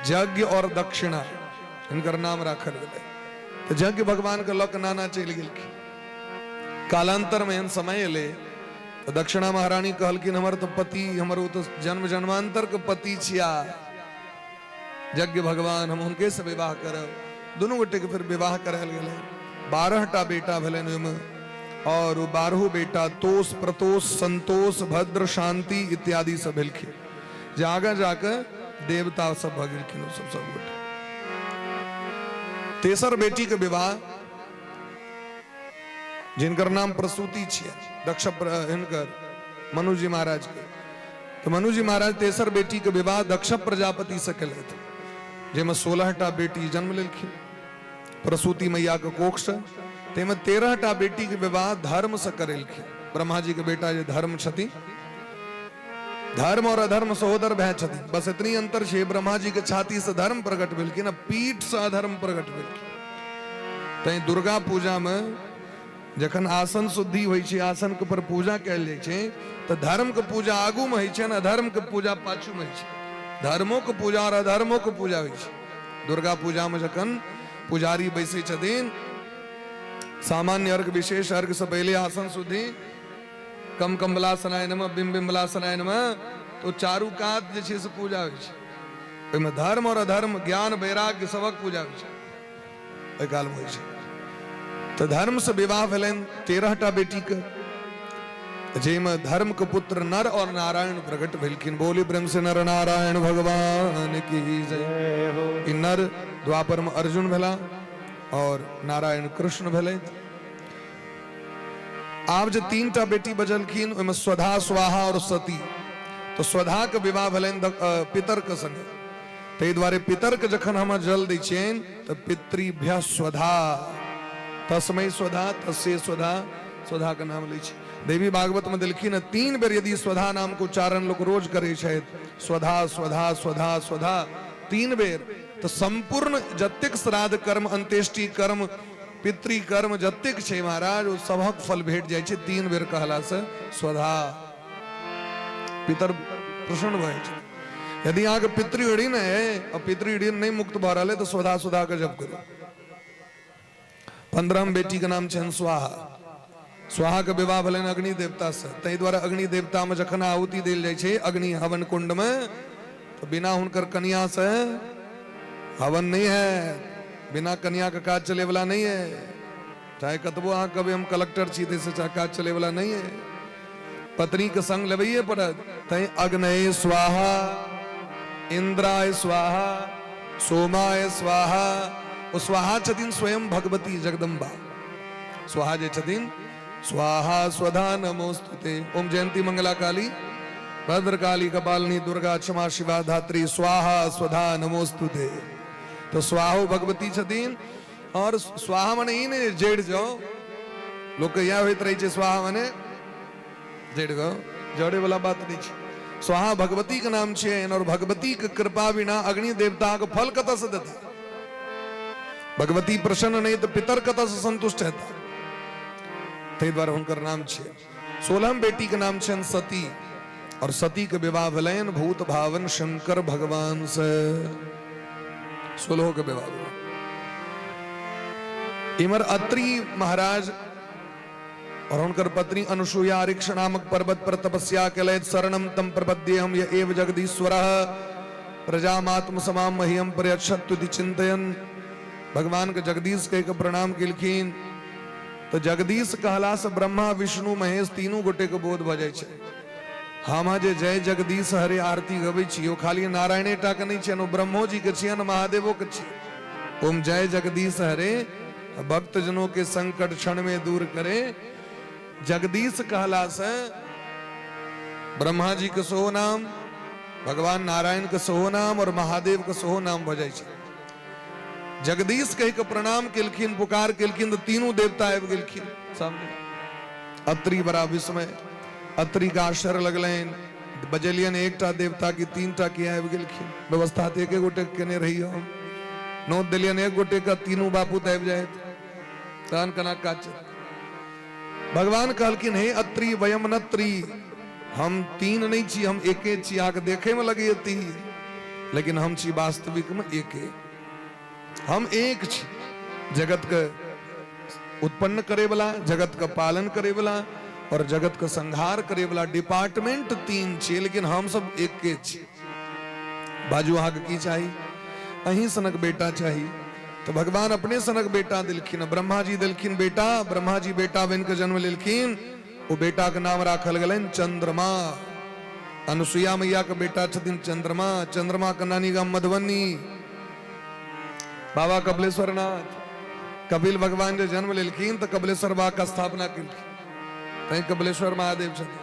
यज्ञ और दक्षिणा हिनकर नाम राखल गेलै। तो यज्ञ भगवान के लक नाना चलि गेलखिन। कालांतर में एहन समय एलै तो दक्षिणा महारानी कहलखिन हमर तो पति, हमर तो जन्म जन्मांतर के पति छिया यज्ञ भगवान, हम उनके से विवाह करब। दोनों गोटे के फिर विवाह करल गेलै। 12टा बेटा भेलन ओहिमे, और 12 बेटा तोष, प्रतोष, संतोष, भद्र, शांति इत्यादि सब भेलखिन। जे आगा जाके देवता सब भगिलखिन सब गोटे। तेसर बेटी के विवाह जिनकर नाम प्रसूति छियै, दक्ष हिनकर मनु जी महाराज के। तो मनु जी महाराज तेसर बेटी के विवाह दक्ष प्रजापति से केलथि, जेमे 16टा बेटी जन्म लेलखिन प्रसूति मैया के कोख से। तेमे 13टा बेटी के विवाह धर्म से करेलखिन। ब्रह्मा जी के बेटा जे धर्म छथि, धर्म और अधर्म सहोदर भय छथि, बस इतनी अंतर छे। ब्रह्मा जी के छाती से धर्म प्रकट भेलखिन, पीठ से अधर्म प्रकट भेलखिन। तैं दुर्गा पूजा में जखन आसन शुद्धि होइ छै, आसन के पर पूजा कैल जाइ छै, तो धर्म के पूजा आगू में होइ छै, अधर्म के पूजा पाछू में होइ छै। धर्मों के पूजा और अधर्मों के पूजा होइ छै। दुर्गा पूजा में जखन पुजारी बैसे छथिन, सामान्य अर्घ विशेष अर्घ से पहले आसन शुद्धि, कम कमलासनाय नमः, बिम बिमलासनाय नमः, तो चारू कात जे छै से पूजा होइ छै। ओहिमे धर्म और अधर्म, ज्ञान वैराग्य सबक पूजा होइ छै, ओहि काल में होइ छै। तो धर्म से विवाह भेलनि 13टा बेटी के, जेमे धर्म के पुत्र नर और नारायण प्रकट भेलखिन। बोली ब्रह्म से नर नारायण भगवान की जय। नर द्वापर में अर्जुन भेला और नारायण कृष्ण भेले। आब जे 3टा बेटी बजलखिन, ओहिमे स्वधा, स्वाहा और सती। तो स्वधा के विवाह भेलनि पितर के संगे। ताहि दुआरे पितर के जखन हम जल दै छियनि तो पितृभ्य स्वधा, तस्मै स्वधा, तस्यै स्वधा, स्वधा के नाम लै छी। देवी भागवत में देलखिन 3 बेर यदि स्वधा नाम के उच्चारण लोग रोज करे छथि, स्वधा स्वधा स्वधा स्वधा 3 बेर, तो संपूर्ण जतेक श्राद्ध कर्म, अंत्येष्टि कर्म, पितृ कर्म जतेक छै महाराज, ओ सबक फल भेट जाइ छै 3 बेर कहला से स्वधा। पितर प्रसन्न भए छै। यदि अहाँ के पितृ ऋण है और पितृ ऋण नहीं मुक्त भ रहल है, तो स्वधा स्वधा के जप करू। 15म बेटी के नाम छनि स्वाहा। स्वाहा के विवाह भेलनि अग्नि देवता से। ताहि द्वारे अग्नि देवता में जखन आहुति देल जाइ छै अग्नि हवन कुंड में, तो बिना हुनकर कन्या से हवन नहीं है, बिना कन्या का काज चले वाला नहीं है। चाहे कतबो अहाँ कभी हम कलेक्टर छी, से काज चले वाला नहीं है। पत्नी के संग लेबैये पड़त। तैं अग्नये स्वाहा, इंद्राय स्वाहा, सोमाय स्वाहा। ओ स्वाहा छथिन स्वयं भगवती जगदम्बा। स्वाहा जे छथिन, स्वाहा स्वधा नमोस्तुते। ओम जयंती मंगला काली भद्रकाली कपालिनी दुर्गा क्षमा शिवा धात्री स्वाहा स्वधा नमोस्तुते। तो स्वाहो भगवती छथिन। और स्वाहा माने ई ने जेड़ जाओ, लोग के यह होइत रही छै स्वाहा माने जेड़ गो, जड़े वाला बात नहीं छै। स्वाहा भगवती के नाम छै, और भगवती के कृपा बिना अग्नि देवता के फल कतऽ से देता। भगवती प्रसन्न नहीं तो पितर कतऽ से संतुष्ट हेता। ताहि द्वारे हुनकर नाम छै। 16म बेटी के नाम छनि सती, और सती के विवाह भेलनि भूत भावन शंकर भगवान से। 16 के विवाह हुआ। इमर अत्रि महाराज और उनकर पत्नी अनुसूया ऋक्ष नामक पर्वत पर तपस्या केलथि। शरणम तम प्रपद्येहम य एव जगदीश्वरः प्रजामात्म समाम मह्यम पर्यच्छत्तु इति चिन्तयन्। भगवान के जगदीश के प्रणाम केलखिन। तो जगदीश कहला से ब्रह्मा विष्णु महेश तीनों गोटे के बोध भ जाय छै। हम जे जय जगदीश हरे आरती गबै छी, ओ खाली नारायणे टा के नहीं छियन, ओ ब्रह्मो जी के छियन, महादेवो के छियन। ओम जय जगदीश हरे, भक्त जनों के संकट क्षण में दूर करे। जगदीश कहला से ब्रह्मा जी के सोहो नाम, भगवान नारायण के सोहो नाम और महादेव के सोहो नाम भ जाय छै। जगदीश कह के प्रणाम केलखिन, पुकार केलखिन, तो तीनों देवता आबि गेलखिन सामने। अत्रि बड़ा विस्मय, अत्रि का आश्चर्य लगलैन। बजलियन एकटा देवता की 3टा किया आबि गेलखिन। व्यवस्था तो एक गोटे केने रही हम, नोत दिलियन एक गोटे का, तीनों बापू आबि जाए तहन कना काज। भगवान कहलखिन हे अत्रि वयम नत्रि, हम 3 नहीं छी, हम एके छी। अहाँके देखे में लगे 3, लेकिन हम छी वास्तविक में एके। हम एक छी, जगत के उत्पन्न करे वाला, जगत का पालन करे वाला और जगत का संहार करे वाला डिपार्टमेंट 3 छी, लेकिन हम सब एक के छी। बाजू अहाँ के की चाही? अहीं सनक बेटा चाही। तो भगवान अपने सनक बेटा दिलखिन। ब्रह्मा जी दिलखिन बेटा, ब्रह्मा जी बेटा बन के जन्म लेलखिन। वो बेटा के नाम राखल गेलनि चंद्रमा। अनुसुईया मैया का बेटा छथिन चंद्रमा, चंद्रमा का नानी गाम मधुबनी। बाबा कपिलेश्वर नाथ कपिल भगवान जो जन्म लेलखिन तो कपिलेश्वर बा का स्थापना केलखिन, तई कपिलेश्वर महादेव छथिन।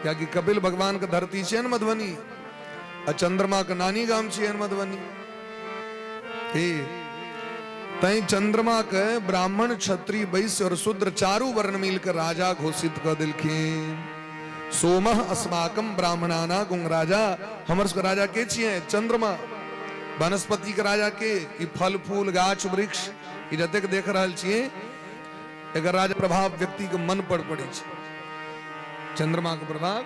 क्या कि कपिल भगवान का धरती छियन मधुबनी और चंद्रमा का नानी गाम छियन मधुबनी। तई चंद्रमा के ब्राह्मण क्षत्रिय वैश्य और शूद्र चारू वर्ण मिलकर राजा घोषित कर दिलखिन। सोमह अस्माकम ब्राह्मणाना गुंग राजा, हमर के राजा के छिए चंद्रमा, वनस्पति के राजा के ई फल फूल गाछ वृक्ष ई जतेक देख रहल छिए एकर राज प्रभाव व्यक्ति के मन पर पड़े छै। चंद्रमा के प्रभाव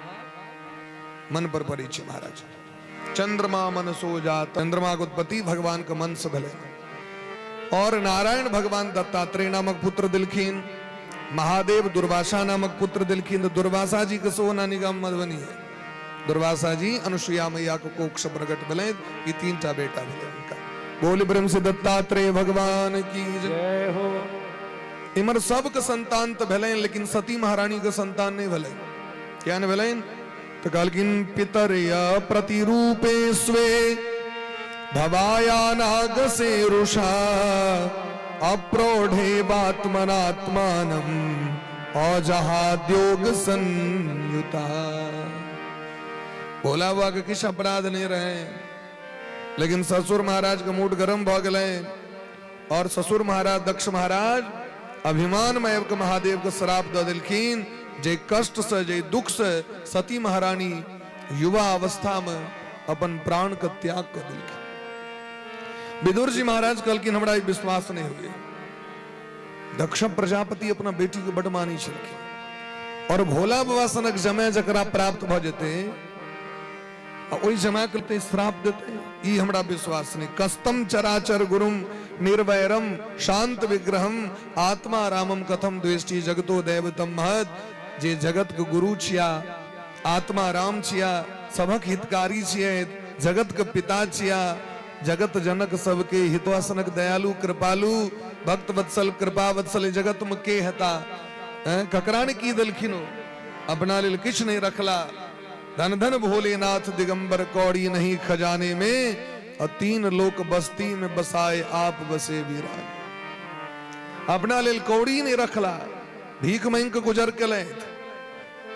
मन पर पड़े छै महाराज। चंद्रमा मन सो जात, चंद्रमा के उत्पत्ति भगवान के मन से भले। और नारायण भगवान दत्तात्रेय नामक पुत्र दिलखिन, महादेव दुर्वासा नामक पुत्र दिलखिन। तो दुर्वासा जी के सोना निगम मधुबनी है। दुर्वासा जी अनुसुईया मैया को कोक्ष प्रकट भले, ये 3टा बेटा भले उनका। बोल ब्रह्म से दत्तात्रेय भगवान की जय हो। इमर सब के संतान तो भले, लेकिन सती महारानी के संतान नहीं भले। क्या नहीं भले? तो कहलकिन पितरया प्रतिरूपे स्वे भवाया नाग से रुषा अप्रौढ़े बात्मनात्मानम औजहाद्योग संयुता। भोला हुआ के किस अपराध नहीं रहे, लेकिन ससुर महाराज का मूड गर्म भ गए और ससुर महाराज दक्ष महाराज अभिमान में के महादेव के श्राप द दिलखिन। जे कष्ट से जे दुख से सती महारानी युवा अवस्था में अपन प्राण का त्याग कर दिलखिन। विदुर जी महाराज कहलकिन हमरा विश्वास नहीं हुए। दक्ष प्रजापति अपना बेटी के बड़ मानी छलखिन और भोला बाबा सनक जमे जकरा प्राप्त भ जेते ओई जमा करते श्राप देते, ई हमरा विश्वास नहीं। कस्तम चराचर गुरुम निर्वैरम शांत विग्रहम आत्मा रामम कथम द्वेष्टि जगतो दैवतम महत। जे जगत के गुरु छिया, आत्मा राम छिया, सबक हितकारी छिया, जगत के पिता छिया, जगत जनक सबके हितवासनक दयालु कृपालु भक्त वत्सल कृपा वत्सल जगत में के हता। ककरा ने की दलखिनो अपना लेल किछ नहीं रखला। धन धन भोलेनाथ दिगंबर कौड़ी नहीं खजाने में, और 3 लोक बस्ती में बसाए आप बसे विराज। अपना लेल कौड़ी नहीं रखला, भीख मांग के गुजर के ले,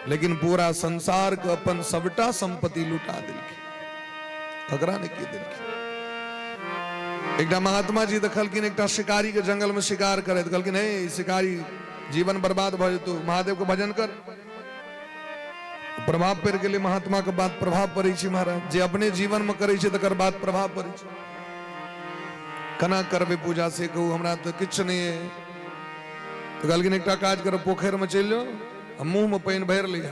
लेकिन पूरा संसार को अपन सबटा संपत्ति लुटा दिलखिन। ककरा ने की दिलखिन? एकटा महात्मा जी देखलखिन एकटा शिकारी के जंगल में शिकार करे, कहलखिन हे शिकारी जीवन बर्बाद भ जेतौ, महादेव के भजन कर। प्रभाव पड़ गेलै महात्मा के बात प्रभाव पड़े छै महाराज। जे अपने जीवन में करे छै तकर बात प्रभाव पड़े छै। कना करबे पूजा से कहू हमरा तो किछ नहीं है। तो कहलखिन एकटा काज कर, पोखर में चल जाओ, मुंह में पानी भर लिया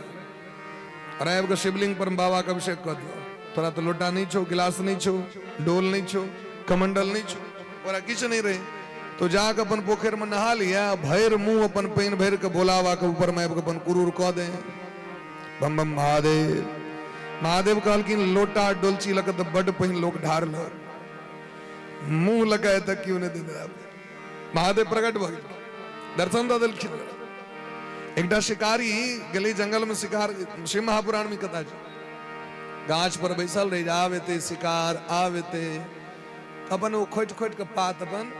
और आबि के शिवलिंग पर बाबा के अभिषेक कर दियो। तोरा तो लोटा नहीं छो, गिलास नहीं छो, डोल नहीं छो, कमंडल नहीं छो, और किछ नहीं रहे। तो जाके अपन पोखर में नहा लिया, भैर मुंह अपन पानी भर के भोला बाबा के ऊपर में अपन कुरूर कह दे। बम बम महादेव। महादेव कहलकिन लोटा डोलची लग तो बड़ पहिन लोग ढार लो, मुंह लगाए तक क्यों नहीं दे। महादेव प्रकट भ गेल, दर्शन द देलखिन। एकटा शिकारी गेलै जंगल में शिकार, शिव महापुराण में कथा छै। गाछ पर बैसल रही, आवेते शिकार आवेते अपन वो खोट खोट के पात अपन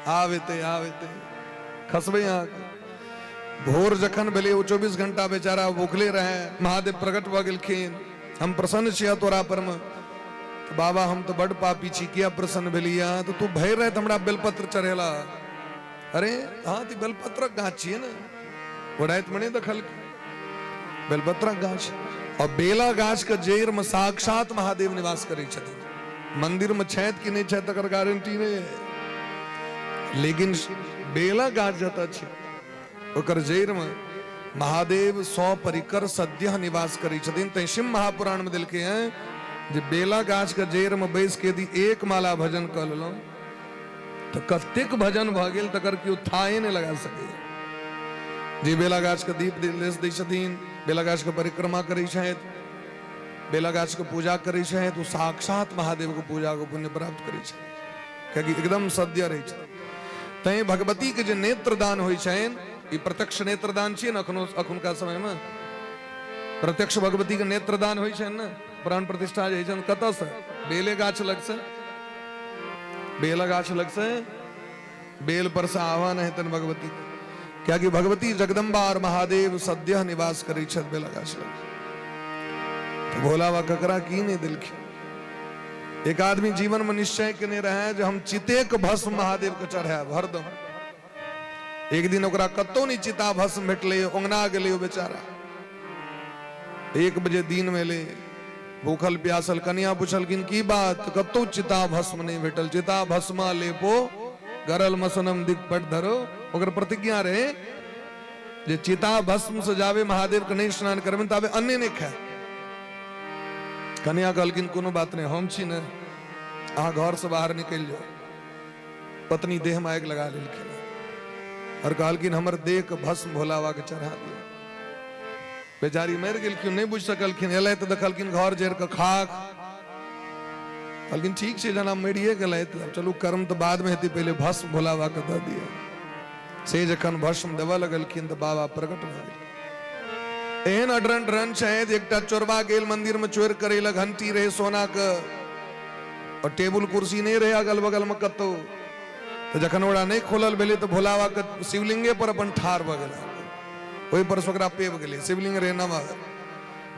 आवेते आवेते खसबे यहाँ। भोर जखन भेलै वो 24 घंटा बेचारा भूखले रहे। महादेव प्रकट भ गेलखिन, हम प्रसन्न छिया तोरा पर में। तो बाबा हम तो बड़ पापी छी, किया प्रसन्न भेलिया? तो तू भैर रहे हमरा बेलपत्र चढ़ेला। अरे हाँ ती बेलपत्रक गाछ छिए ना, वो रात में नहीं देखल बेलपत्रक गाछ। और बेला गाछ के जड़ में साक्षात महादेव निवास करे छथिन। मंदिर में छैत कि नहीं छैत तकर गारंटी नहीं है, लेकिन बेला गाछ जतऽ छै ओकर जड़ में महादेव 100 परिकर सद्य निवास करै छथिन। तै शिव महापुराण में देलकै हैं जे बेला गाछ के जड़ में बैस के यदि एक माला भजन कर लेलहुं तो कतेक भजन भ गेल तकर केओ थाहे नहीं लगा सके। जे बेला गाछ के दीप लेस दै छथिन, बेला गाछ के परिक्रमा करै छथि, बेला गाछ के पूजा करै छथि, तो साक्षात महादेव के पूजा को पुण्य प्राप्त करै छथि, कियाकि एकदम सद्य रहै छथि। तै भगवती के जे नेत्रदान होइ छनि, ई प्रत्यक्ष नेत्रदान छियै ने। अखुनका समय में प्रत्यक्ष भगवती के नेत्रदान होइ छै ने, प्राण प्रतिष्ठा जे छै कतऽ से? बेले गाछ लग से, बेल गाछ लग से, बेल पर से आह्वान हेतन भगवती। क्या कि भगवती जगदम्बा और महादेव सद्य निवास करै छथि बेल गाछ लग। तो भोला बाबा ककरा की नहीं दिलखिन। एक आदमी जीवन में निश्चय केने रहे जो हम चिते के भस्म महादेव के चढ़ाएब हरदम। एक दिन ओकरा कतौ नहीं चिता भस्म भेटले, ओंगना गेले बेचारा। 1 बजे दिन में ले भूखल प्यासल, कन्या पूछलखिन की बात? कतौ चिता भस्म नहीं भेटल। चिता भस्मा लेपो गरल मसनम दिग्पट धरो। ओकर प्रतिज्ञा रहे जे चिता भस्म से जावे महादेव के नहीं स्नान करबे ताबे अन्य नहीं खाए। कन्या कहलखिन कोनो बात नहीं, हम छी ने, अहाँ घर से बाहर निकल जाओ। पत्नी देह में आग लगा लेलखिन और कहलखिन हमर देह के भस्म भोला बाबा के चढ़ा दियो। बेचारी मर गेलखिन, नहीं बुझ सकलखिन। एलै तो देखलखिन घर जर के खाक। कहलखिन ठीक छै, जना मरिए गेलै तो चलू कर्म तो बाद में हेतै, पहले भस्म भोला बाबा के दऽ दियो। से जखन भस्म देवा लगलखिन तो बाबा प्रकट भ गेल। एहन अडरन रन छै। एकटा चोरबा गेल मंदिर में चोर करे लग, घंटी रहे सोना के और टेबुल कुर्सी नहीं रहे अगल बगल में कतौ। तो जखन ओकरा नहीं खोलल भेलै तो भोला बाबा के शिवलिंगे पर अपन ठाढ़ भ गेल, ओहि पर से ओकरा पेब गेलै। शिवलिंग रहे नमक।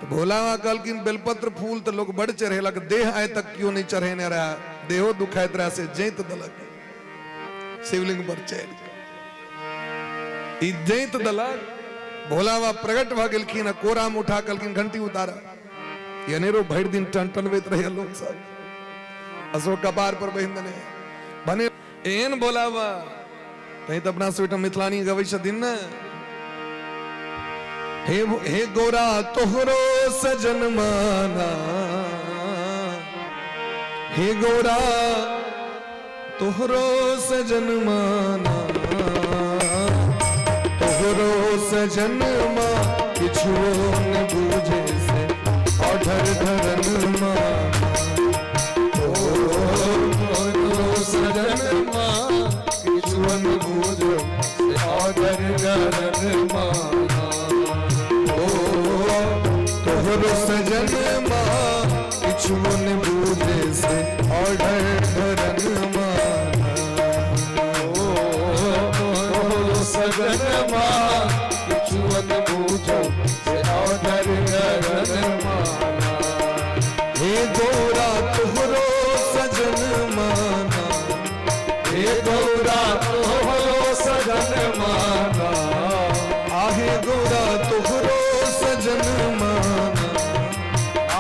तो भोला बाबा कहलखिन बेलपत्र फूल तो लोग बड़ चढ़ेलक, देह आय तक क्यों नहीं चढ़ेने रहा? देहो दुखाइत रहा से जैत दलक शिवलिंग पर चढ़। जैत दलक भोला बाबा प्रकट भ गेलखिन, कोरा में उठा कहलखिन घंटी उतारा। ये नेरो भरि दिन टनटनबैत रहे लोग सब, अशोक कपार पर बहिन देने भने एहन भोला बाबा। कहीं तो अपना से मिथिलानी गबै छथिन ने, हे गोरा तोहरो सजन माना, हे गोरा तोहरो सजन माना, तोहरो सजन मां किछु न बूझे से ऑर्डर धरन माना। तोहरो सजन मां किछु न बूझे से ऑर्डर धरन माना। तोहरो सजन मां किछु न बूझे से ऑर्डर धरन माना। तोहरो सजन मां किछु न बूझो से ऑर्डर धरन माना। हे गौरा तोहरो सजन माना, हे गौरा तोहरो सजन माना, आहे गौरा तोहरो सजन माना,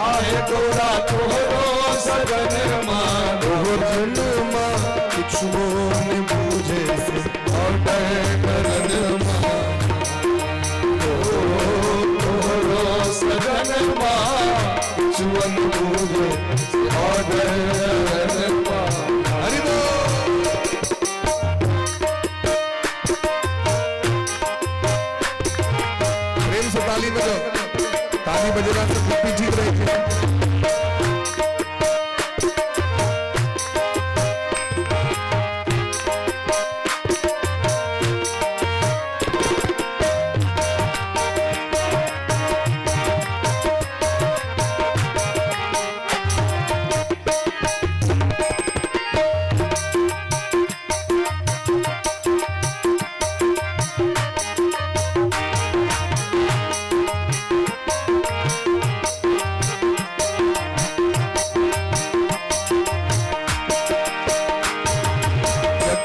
आहे गौरा तोहरो सजन माना। तोहर जनमा किछु न बूझे से ऑर्डर धरन माना। तोहरो सजन मां किछु न बूझे से ऑर्डर धरन माना। हरि बोल। प्रेम से ताली बजाओ, ताली बजेला से बुद्धि ठीक रही थी।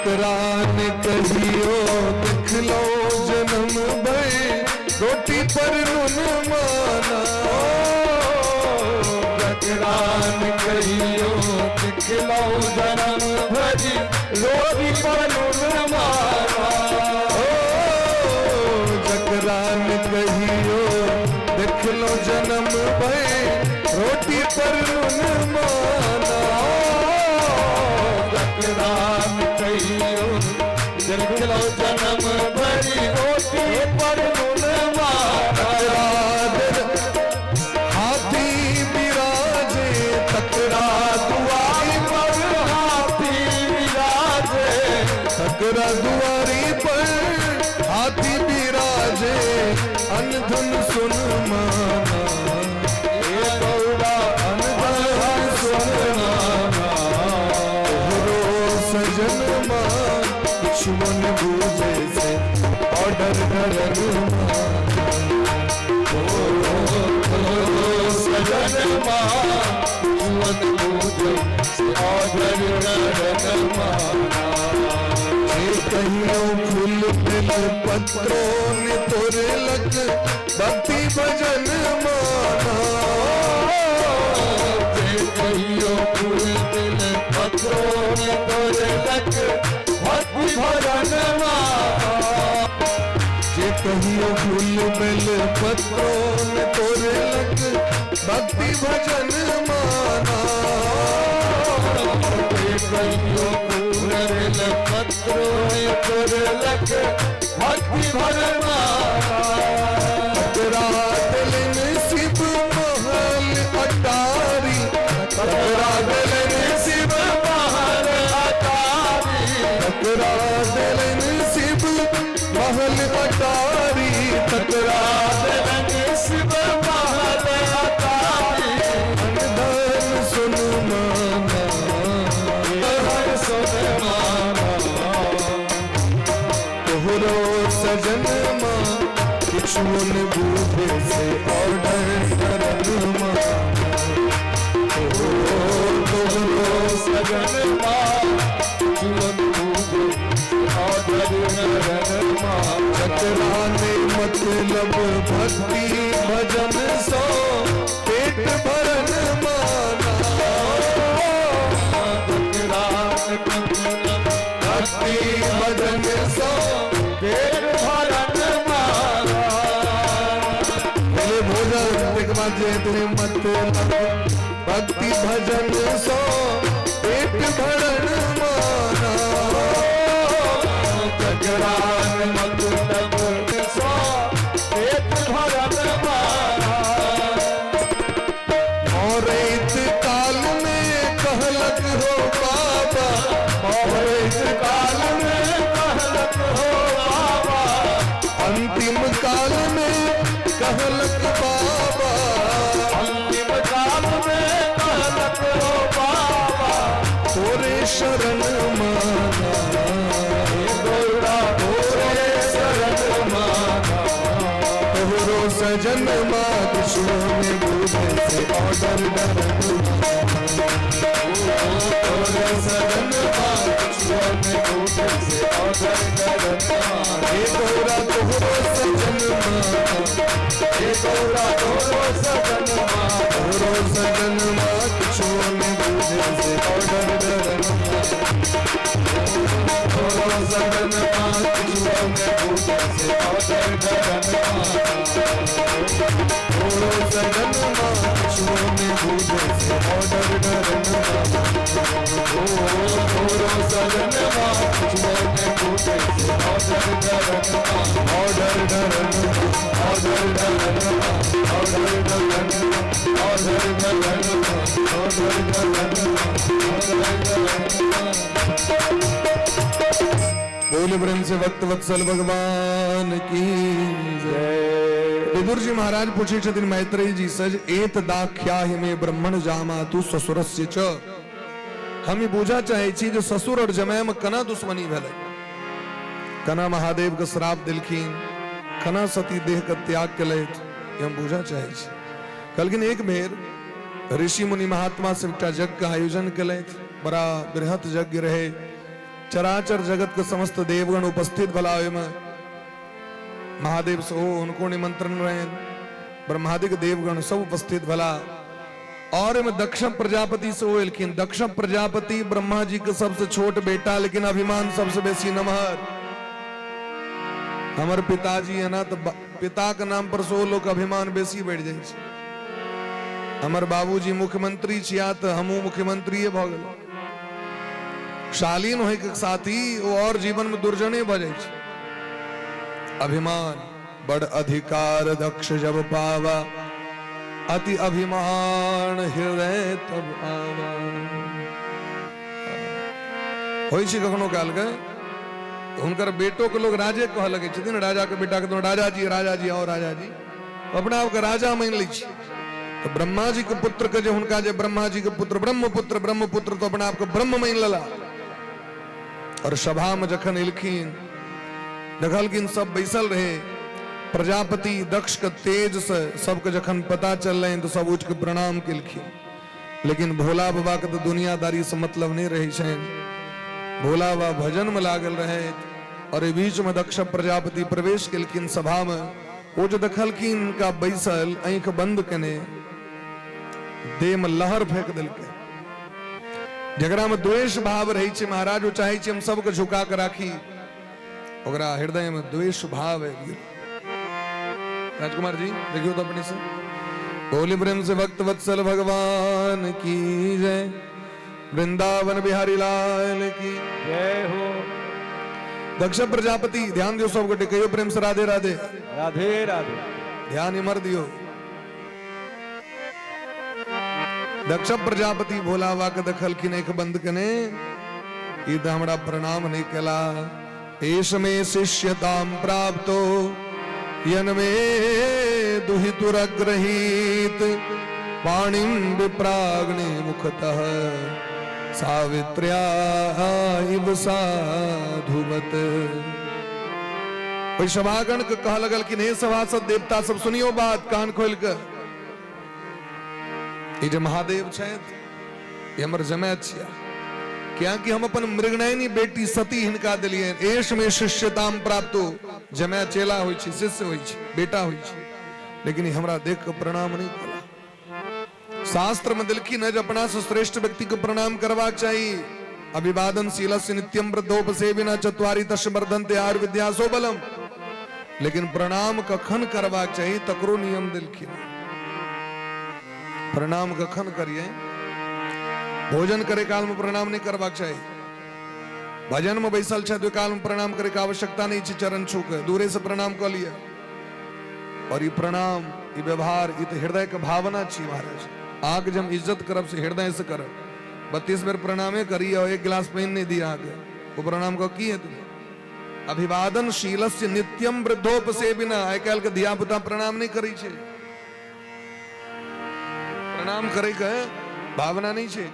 चकरान कहियो देख लो जन्म भर, रोटी पर नून माना। चकरान कहियो देख लो जन्म भर, रोटी पर नून माना। चकरान कहियो देख लो जन्म भर, रोटी पर नून माना। चकरान कहियो देख लो जन्म भरी, रोटी पर नून माना। हाथी बिराजे तकरा दुआरी पर, हाथी बिराजे तकरा दुआरी पर, हाथी बिराजे अनधुन सुन माना। ऑर्डर करन सजन जुअन पूजन से ऑर्डर करन जे कहियो फूल बिल पत्रों ने तोरे लग भक्ति भजन माना कहियो फूल दिल पत्रों ने तोरे लग भक्ति भजन जे कहियो फूल बिल पत्रों ने तोरे लग भक्ति भजन माना कहियो फूल दिल पत्रों ने तोरे लग भक्ति भजन तेरा दिल नसीब महल अटारी तेरा दिल नसीब महल अटारी तेरा दिल नसीब महल अटारी तकरा दिल नसीब महल अटारी धन सुन माना धन सुन माना तोहरो सजन मां किछुन बूझे से ऑर्डर करन मां तोहरो सजन जुअन पूजन ऑर्डर करन चतराने मतलब भक्ति भजन सो पेट भरन माना भक्ति भजन सो पेट भरन बोले भोजन एक बात जे तुम मतलब भक्ति भजन सो पेट भरन माना जगरान मतलब सो पेट भरन और इत काल में कहलक हो बाबा और इस काल में कहलक हो बाबा अंतिम काल में कहलक बाबा अंतिम काल में कहलक हो बाबा तोरे शरण माना गौरा तोरे शरण माना तोहरो सजन मां किशोर ने बूझे से ऑर्डर करन तोरे सजन किशोर ने बूझे से ऑर्डर करन हे गौरा तोहरो सजन मां हे गौरा तोरो सजन तोहरो सजन मां किशोर ने बूझे से ऑर्डर करन तोरो सजन किशोर ने बूझे से ऑर्डर करन तोहरो सजन मां किशोर ने बूझे से ऑर्डर करन तोरो सजन किशोर ने बूझे से ऑर्डर करन ऑर्डर करन ऑर्डर करन ऑर्डर करन ऑर्डर करन ऑर्डर बोल ब्रह्म से भक्त वत्सल भगवान की जय। विदुर जी महाराज पूछे छथिन मैत्रेयी जी सज एत दाख्या में ब्रह्मण जामा तू ससुरस्य च हम ही पूछा चाहे छी जो ससुर और जमाय में कना दुश्मनी भेलै कना महादेव के श्राप दिलखिन कना सती देह के त्याग केलैथ हम पूछा चाहे छी कहलखिन एक बेर ऋषि मुनि महात्मा से एकटा यज्ञ के आयोजन केलैथ बड़ा बृहत यज्ञ रहे चराचर जगत के समस्त देवगण उपस्थित भला में महादेव से उनको निमंत्रण रहे ब्रह्मादिक देवगण सब उपस्थित भला और में दक्ष प्रजापति से एलखिन दक्ष प्रजापति ब्रह्मा जी के सबसे छोट बेटा लेकिन अभिमान सबसे बेसी नमहर हमर पिताजी है ना तो पिता के नाम पर सो लोग अभिमान बेसी बढ़ जाए हमर बाबूजी मुख्यमंत्री छिया तो हमू मुख्यमंत्री भ गेल शालीन होय के साथी वो और जीवन में दुर्जने भ जाए अभिमान बड़ अधिकार दक्ष जब पावा अति अभिमान हृदय तब आवा होय छै कखनो काल के हुनकर बेटो के लोग राजे कह लगे छथिन राजा के बेटा के राजा जी और राजा जी अपना आप के राजा मान लै छी तो ब्रह्मा जी के पुत्र के जे हुनका जे ब्रह्मा जी के पुत्र ब्रह्मपुत्र तो अपना आप के ब्रह्म मान लेला और सभा में जखन एलखिन देखल कि सब बैसल रहे, प्रजापति दक्ष के तेज से सबके जखन पता चल रहे तो सब उठ के प्रणाम केलखिन। लेकिन भोला बाबा के तो दुनियादारी से मतलब नहीं रही छन। भोला बाबा भजन में लागल रहे और ए बीच में दक्ष प्रजापति प्रवेश केलखिन सभा में। वो जो देखलखिन इनका बैसल आंख बंद कने देह में लहर फेंक दिलके, जकरा में द्वेष भाव रही छे। महाराज वो चाहे छे हम सबके झुका के राखी, ओकरा हृदय में द्वेष भाव है। राजकुमार जी देखियो तो अपने से। बोली प्रेम से भक्त वत्सल भगवान की जय, वृंदावन बिहारी लाल की जय हो। दक्ष प्रजापति ध्यान दियो सब गटे, कहियो प्रेम से राधे राधे। राधे राधे। ध्यान इमर दियो। दक्ष प्रजापति भोला बाबा के दखल की नेक बंद कने, ई तो हमरा प्रणाम नहीं कला। एष में शिष्यताम प्राप्तो यन में दुहितुरग्रहीत, पाणिं विप्राग्ने मुखतः सावित्र्या इव साधुवत। कोई सभागण के कह लगल कि नहीं सभासद देवता सब सुनियो बात कान खोल कर। ये जो महादेव छथि ये हमर जमाय छिया, क्या कि हम अपन मृगनयनी बेटी सती हिनका दिलिए। एष में शिष्यताम प्राप्तो, जमाय चेला होई छी, शिष्य होई छी, बेटा होई छी। लेकिन ये हमरा देख के प्रणाम नहीं कला। शास्त्र में दिलखी न अपना से श्रेष्ठ व्यक्ति को प्रणाम करवा चाहिए। अभिवादन शीलस्य नित्यम वृद्धोपसेविना चत्वारि तस्य वर्धन्ते आयुर्विद्यासो बलम। लेकिन प्रणाम कखन करवा चाहिए तकरो नियम दिलखी। प्रणाम कखन करिए, भोजन करे काल में प्रणाम नहीं करवा चाहिए। भजन में बैसल छे तो काल में प्रणाम करे की आवश्यकता नहीं, चरण छू के दूरे से प्रणाम कर लिया। और ये प्रणाम ये व्यवहार ये तो हृदय के भावना छी महाराज। आग जब इज्जत करब से हृदय से करब। 32 बार प्रणामे करी और 1 गिलास पानी नहीं दिया आगे, वो प्रणाम को की है तुम्हें। अभिवादन शीलस्य नित्यम वृद्धोपसेविना, आइ काल के धिया पुता प्रणाम नहीं करी छे। प्रणाम करे के भावना नहीं छे।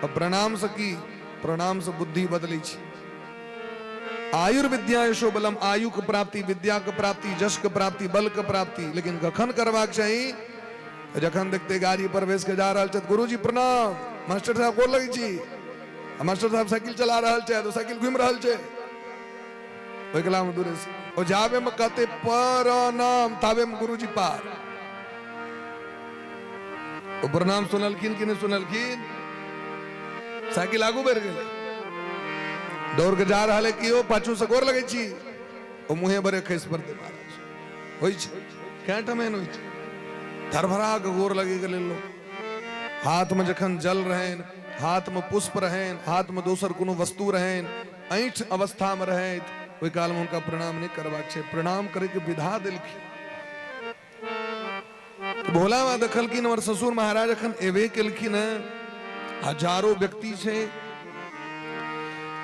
अब प्रणाम से की, प्रणाम से बुद्धि बदली छे। आयुर्विद्या यशो बलम, आयु के प्राप्ति, विद्या के प्राप्ति, जश के प्राप्ति, बल के प्राप्ति। लेकिन कखन करवाक चाहिए जखन देखते गाड़ी प्रवेश के जा रहा है, गुरुजी प्रणाम, मास्टर साहब गोर लगे छी। मास्टर साहब साइकिल चला रहा है तो साइकिल घूम रहा है, ओइ कला में दूरे से ओ जावे में कहते प्रणाम, तावे में गुरुजी पार। ओ प्रणाम सुनलखिन कि नहीं सुनलखिन, साइकिल आगू बढ़ गए, दौड़ के जा रहा है कि ओ पाछू से गोर लगे छी, ओ मुहे बरे खैस पर दे महाराज होई छी। क्या ठमेन होई छी, धरभरा के गोर लगे गले लोग। हाथ में जखन जल रहेन, हाथ में पुष्प रहेन, हाथ में दोसर कोनो वस्तु रहेन, ऐठ अवस्था में रहे, ओइ काल में उनका प्रणाम नहीं करबाक छै। प्रणाम करे के विधा दिलखिन। तो भोला बाबा देखलखिन हमर ससुर महाराज अखन एबे केलखिन, हजारों व्यक्ति छे,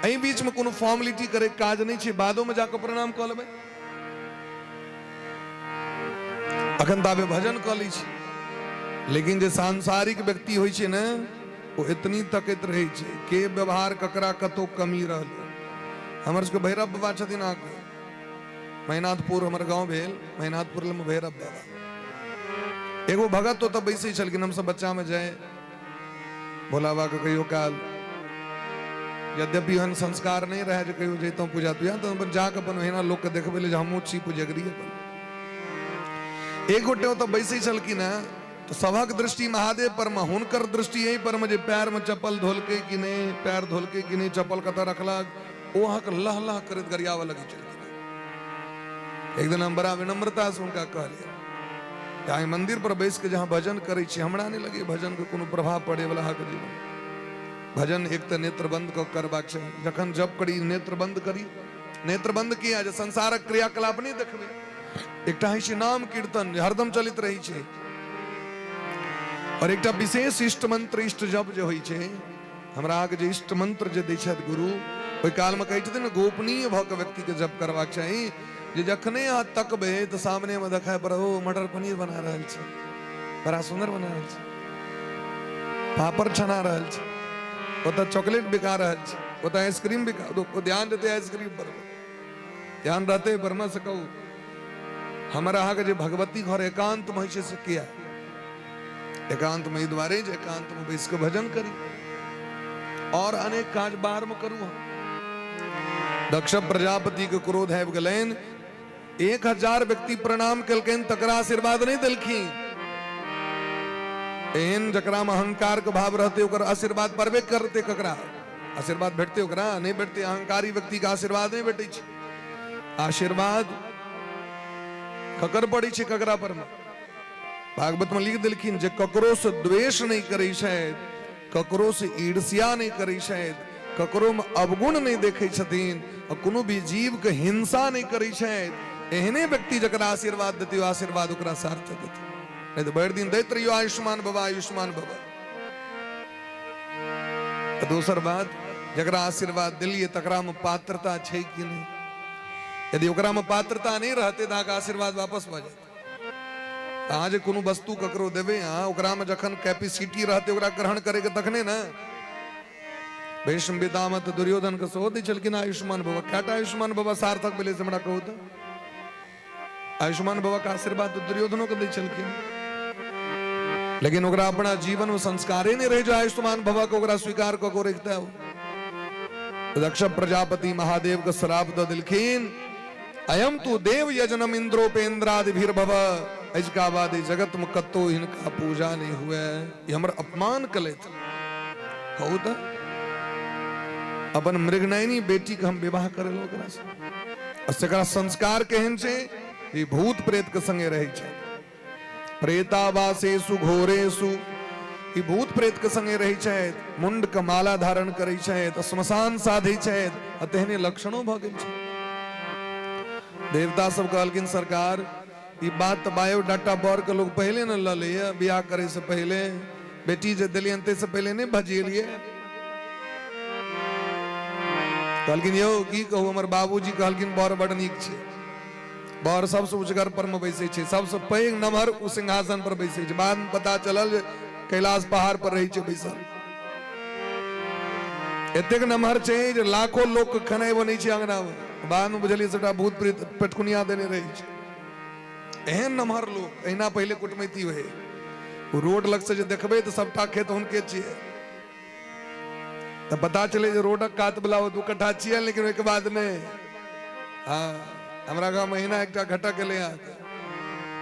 एहि बीच में कोनो फॉर्मेलिटी करे काज नहीं छे, बादो में जाकर प्रणाम क लेबै। अखन ताबे भजन क ली छी। लेकिन जे सांसारिक व्यक्ति होय छे ने, वो इतनी तकैत रहे छे के व्यवहार ककरा कतो कमी रहल। हमर सबके भैरव बाबा छथिन आके महिनाथपुर, हमर गांव भेल महिनाथपुर में भैरव बाबा। एगो भगत तो तब बैसे छलखिन, हम सब बच्चा में जाए भोला बाबा के कहियो काल, यद्यपि हन संस्कार नहीं रहे जो कहियो जैतों पूजा तुया तो अपन जाके अपन ओहिना लोग के देखबे ले हमहु छी पूजगरी अपन। एक गोटे तो बैसे छलखिन है तो सभक दृष्टि महादेव पर में, हुनकर दृष्टि यही पर में जे पैर में चप्पल धोलके कि नहीं, पैर धोलके कि नहीं, चप्पल कतऽ रखलक, ओ हक लह लह करत गरियावा लगी छलखिन। एक दिन हम बड़ा विनम्रता से उनका कहलिए, यहाँ मंदिर पर बैस के जहाँ भजन करे छी, हमरा नहीं लगे भजन के कोनो प्रभाव पड़े वाला हक जीवन। भजन एक तो नेत्र बंद को करबाक चाहिए, जखन जब करी नेत्र बंद करी, नेत्र बंद किया जे संसारक क्रियाकलाप नहीं देखबे। एकटा है छै नाम कीर्तन हरदम चलित रही छै, और एकटा विशेष इष्ट मंत्र इष्ट जप जे होई छै। हमरा के जे इष्ट मंत्र जे दै छथि गुरु, ओइ काल में कहै छथिन गोपनीय भ के व्यक्ति के जप करबाक चाही। जे जखने अहाँ तकबे तो सामने में देखाय पर ओ मटर पनीर बना रहल छै, बड़ा सुंदर बना रहल छै, पापड़ छना रहल छै, ओतऽ चॉकलेट बिका रहल छै, ओतऽ आइसक्रीम बिका, ध्यान देते आइसक्रीम पर। ध्यान रहते ब्रह्मा से कहू हमारा यहाँ के भगवती घर एकांत में से किया एकांत में द्वारे जे एकांत में बैस के भजन करी और अनेक काज बाहर में करू हम। दक्ष प्रजापति के क्रोध है गलैन 1000 व्यक्ति प्रणाम कलकैन तकरा आशीर्वाद नहीं दिलखी एहन जकरा में अहंकार के भाव रहते ओकर आशीर्वाद परबे करते ककरा आशीर्वाद भेटते ओकरा नहीं भेटते अहंकारी व्यक्ति का आशीर्वाद नहीं भेटे आशीर्वाद ककर पड़ी छे ककरा पर में भागवत में लिख दिलखिन जे ककरो से द्वेष नहीं करी शायद ककरो से ईर्ष्या नहीं करी शायद ककरो में अवगुण नहीं देखे छथिन और कोनो भी जीव के हिंसा नहीं करी शायद एहने व्यक्ति जकरा आशीर्वाद देते हो आशीर्वाद ओकरा सार्थक देते नहीं तो बड़ दिन दैत रहियो आयुष्मान बाबा आयुष्मान बाबा। दोसर बात जकरा आशीर्वाद दिलिए तकरा में पात्रता छे कि नहीं यदि ओकरा में पात्रता नहीं रहते तो आगे आशीर्वाद वापस भ जाते आज कोनो वस्तु ककरो देवे हाँ ओकरा में जखन कैपेसिटी रहते ओकरा ग्रहण करे के तखने ना भीष्म पितामह दुर्योधन के सो दी चलकिन आयुष्मान बाबा क्या आयुष्मान बाबा सार्थक मिले से हमरा कहू तो आयुष्मान बाबा का आशीर्वाद तो दुर्योधनों को दी चलकिन लेकिन ओकरा अपना जीवन में संस्कारे नहीं रहे जो आयुष्मान बाबा को ओकरा स्वीकार को रखता हो। दक्ष प्रजापति महादेव का श्राप दो दिलखीन अयम तू देव यजनम इंद्रोपेन्द्रादि भीर्भव इसका बाद जगत में कत्तो इनका पूजा नहीं हुआ ये हमारा अपमान कले कहू तो अपन मृगनयनी बेटी का हम विवाह करे लोग संस्कार केहन छे ये भूत प्रेत के संगे रहे छे प्रेतावासेषु घोरेषु ये भूत प्रेत के संगे रही छे मुंड का माला धारण करे छे श्मशान साधे छे अतहने लक्षणों भ गेल छे। देवता सब कहलकिन सरकार ये बात बायोडाटा बर के लोग पहले न ल लिए ब्याह करे से पहले बेटी जे दिलियन ते से पहले नहीं भजिए कहलकिन यो की कहू हमर बाबूजी कहलकिन बर बड़ नीक छे बर सबसे उजगर पर में बैसे छे सबसे पैघ नमहर उ सिंहासन पर बैसे छे बाद में पता चलल कैलाश पहाड़ पर रही छे बैसल एतेक नमहर छे जे लाखों लोग के खनाई बनै छे अंगना में बाद में बुझलिए सबटा भूत प्रेत पेटकुनिया देने रही छे एहन नमहर लोग एना पहले कुटमैती होए रोड लग से जे देखबे तो सबटा खेत हुनके छिए तो पता चले जे रोडक कात बला 2 कट्ठा छिए लेकिन एक बाद में हाँ हमरा गांव महीना एक घटक ले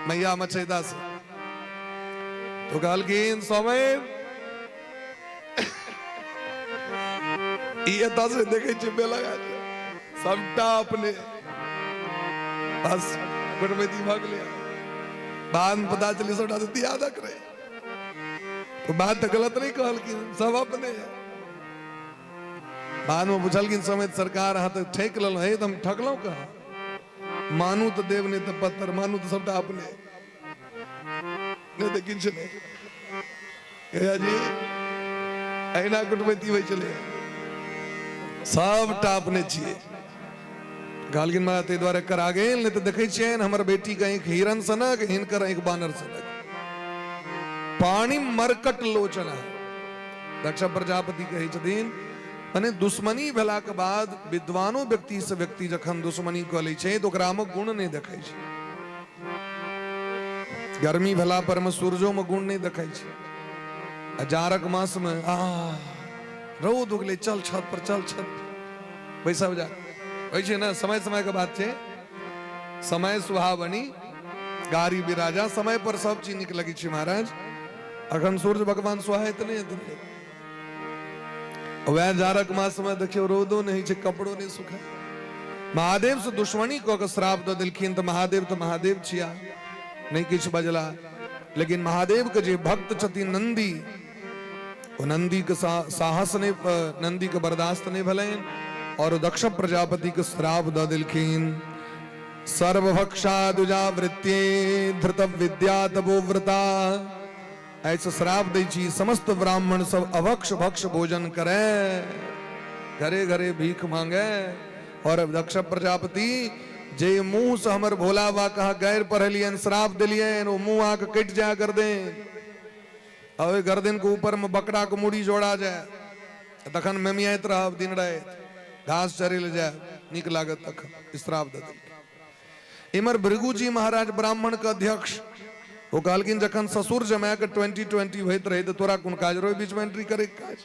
मैया मछैदा से तो कहलकिन समय ये से देखे चिपे लगा सबटा अपने बस गुरमती भाग लिया बाद में पता चली सबटा तो याद करे तो बात तो गलत नहीं कहलकिन सब अपने बाद में पूछलकिन समेत सरकार हाँ तो ठेक लो है तो हम ठकलो कहा मानू तो देव ने तो पत्थर मानू तो सबटा अपने नहीं तो किंच नहीं जी ऐना कुटमैती वही चले सबटा अपने छिए गालगिन मारा ते द्वारा करा गेल नहीं तो देखे छिए हमर बेटी का एक हिरन सनक हिनकर एक बानर सनक पानी मरकट लोचना दक्ष प्रजापति कहे छथिन अने दुश्मनी भेला के बाद विद्वानो व्यक्ति से व्यक्ति जखन दुश्मनी क लै छै तो ओकरा में गुण नहीं देखै छै गर्मी भेला पर में सूरजो में गुण नहीं देखै छै जाड़क मास में रौद उगले चल छत पर चल छत बैसा जा होइ छै ना समय समय के बात छै समय सुहावनी गाड़ी बिराजा समय पर सब चीज नीक लगी छै महाराज अखन सूर्य भगवान सुहाइत नहीं वह जाड़क मास में देखियो रौदो नहीं छे कपड़ो नहीं सुखाय महादेव से दुश्मनी को श्राप दो दिलखिन तो महादेव छिया नहीं किछ बजला लेकिन महादेव के जे भक्त छथिन नंदी वो नंदी के साहस ने नंदी के बर्दाश्त नहीं भलेन और दक्ष प्रजापति के श्राप दो दिलखिन सर्वभक्षा दुजावृत्ये धृत विद्या तपोव्रता ऐसा श्राप दै छी समस्त ब्राह्मण सब अभक्ष भक्ष भोजन करे घरे घरे भीख मांगे और दक्ष प्रजापति जे मुंह से हमर भोला बा कहा गैर पढ़लियन श्राप दिलियन वो मुंह आके कट जा कर दे और गर्दन के ऊपर में बकरा को मुड़ी जोड़ा जाए तखन मेमियात रह दिन रात घास चरे ले जाए नीक लागत तक श्राप दे देलकै। इमर भृगु जी महाराज ब्राह्मण के अध्यक्ष वो कहलखिन जखन ससुर जमाय के 2020 होइत रहे तो तोरा कोन काज रहो बीच में एंट्री करे के काज,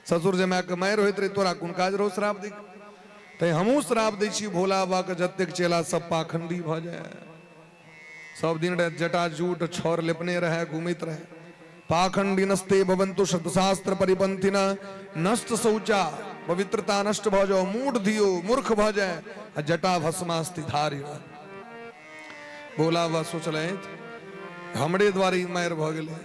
ससुर जमाय के मारि होइत रहे तोरा कोन काज रहो श्राप दे। ते हमहू श्राप दै छी भोला बाबा के जतेक चेला सब पाखंडी भ जाए, सब दिन जटा जूट छौर लेपने रहे घूमित रहे। पाखंडी नस्ते भवन्तु शतशास्त्र परिपंथिना, नष्ट शौचा पवित्रता नष्ट भ जाओ, मूढ़ धियो मूर्ख भ जाए, जटा भस्मास्ति धारी। भोला बाबा सोचले हमरे द्वारा ही मायर भ गेले,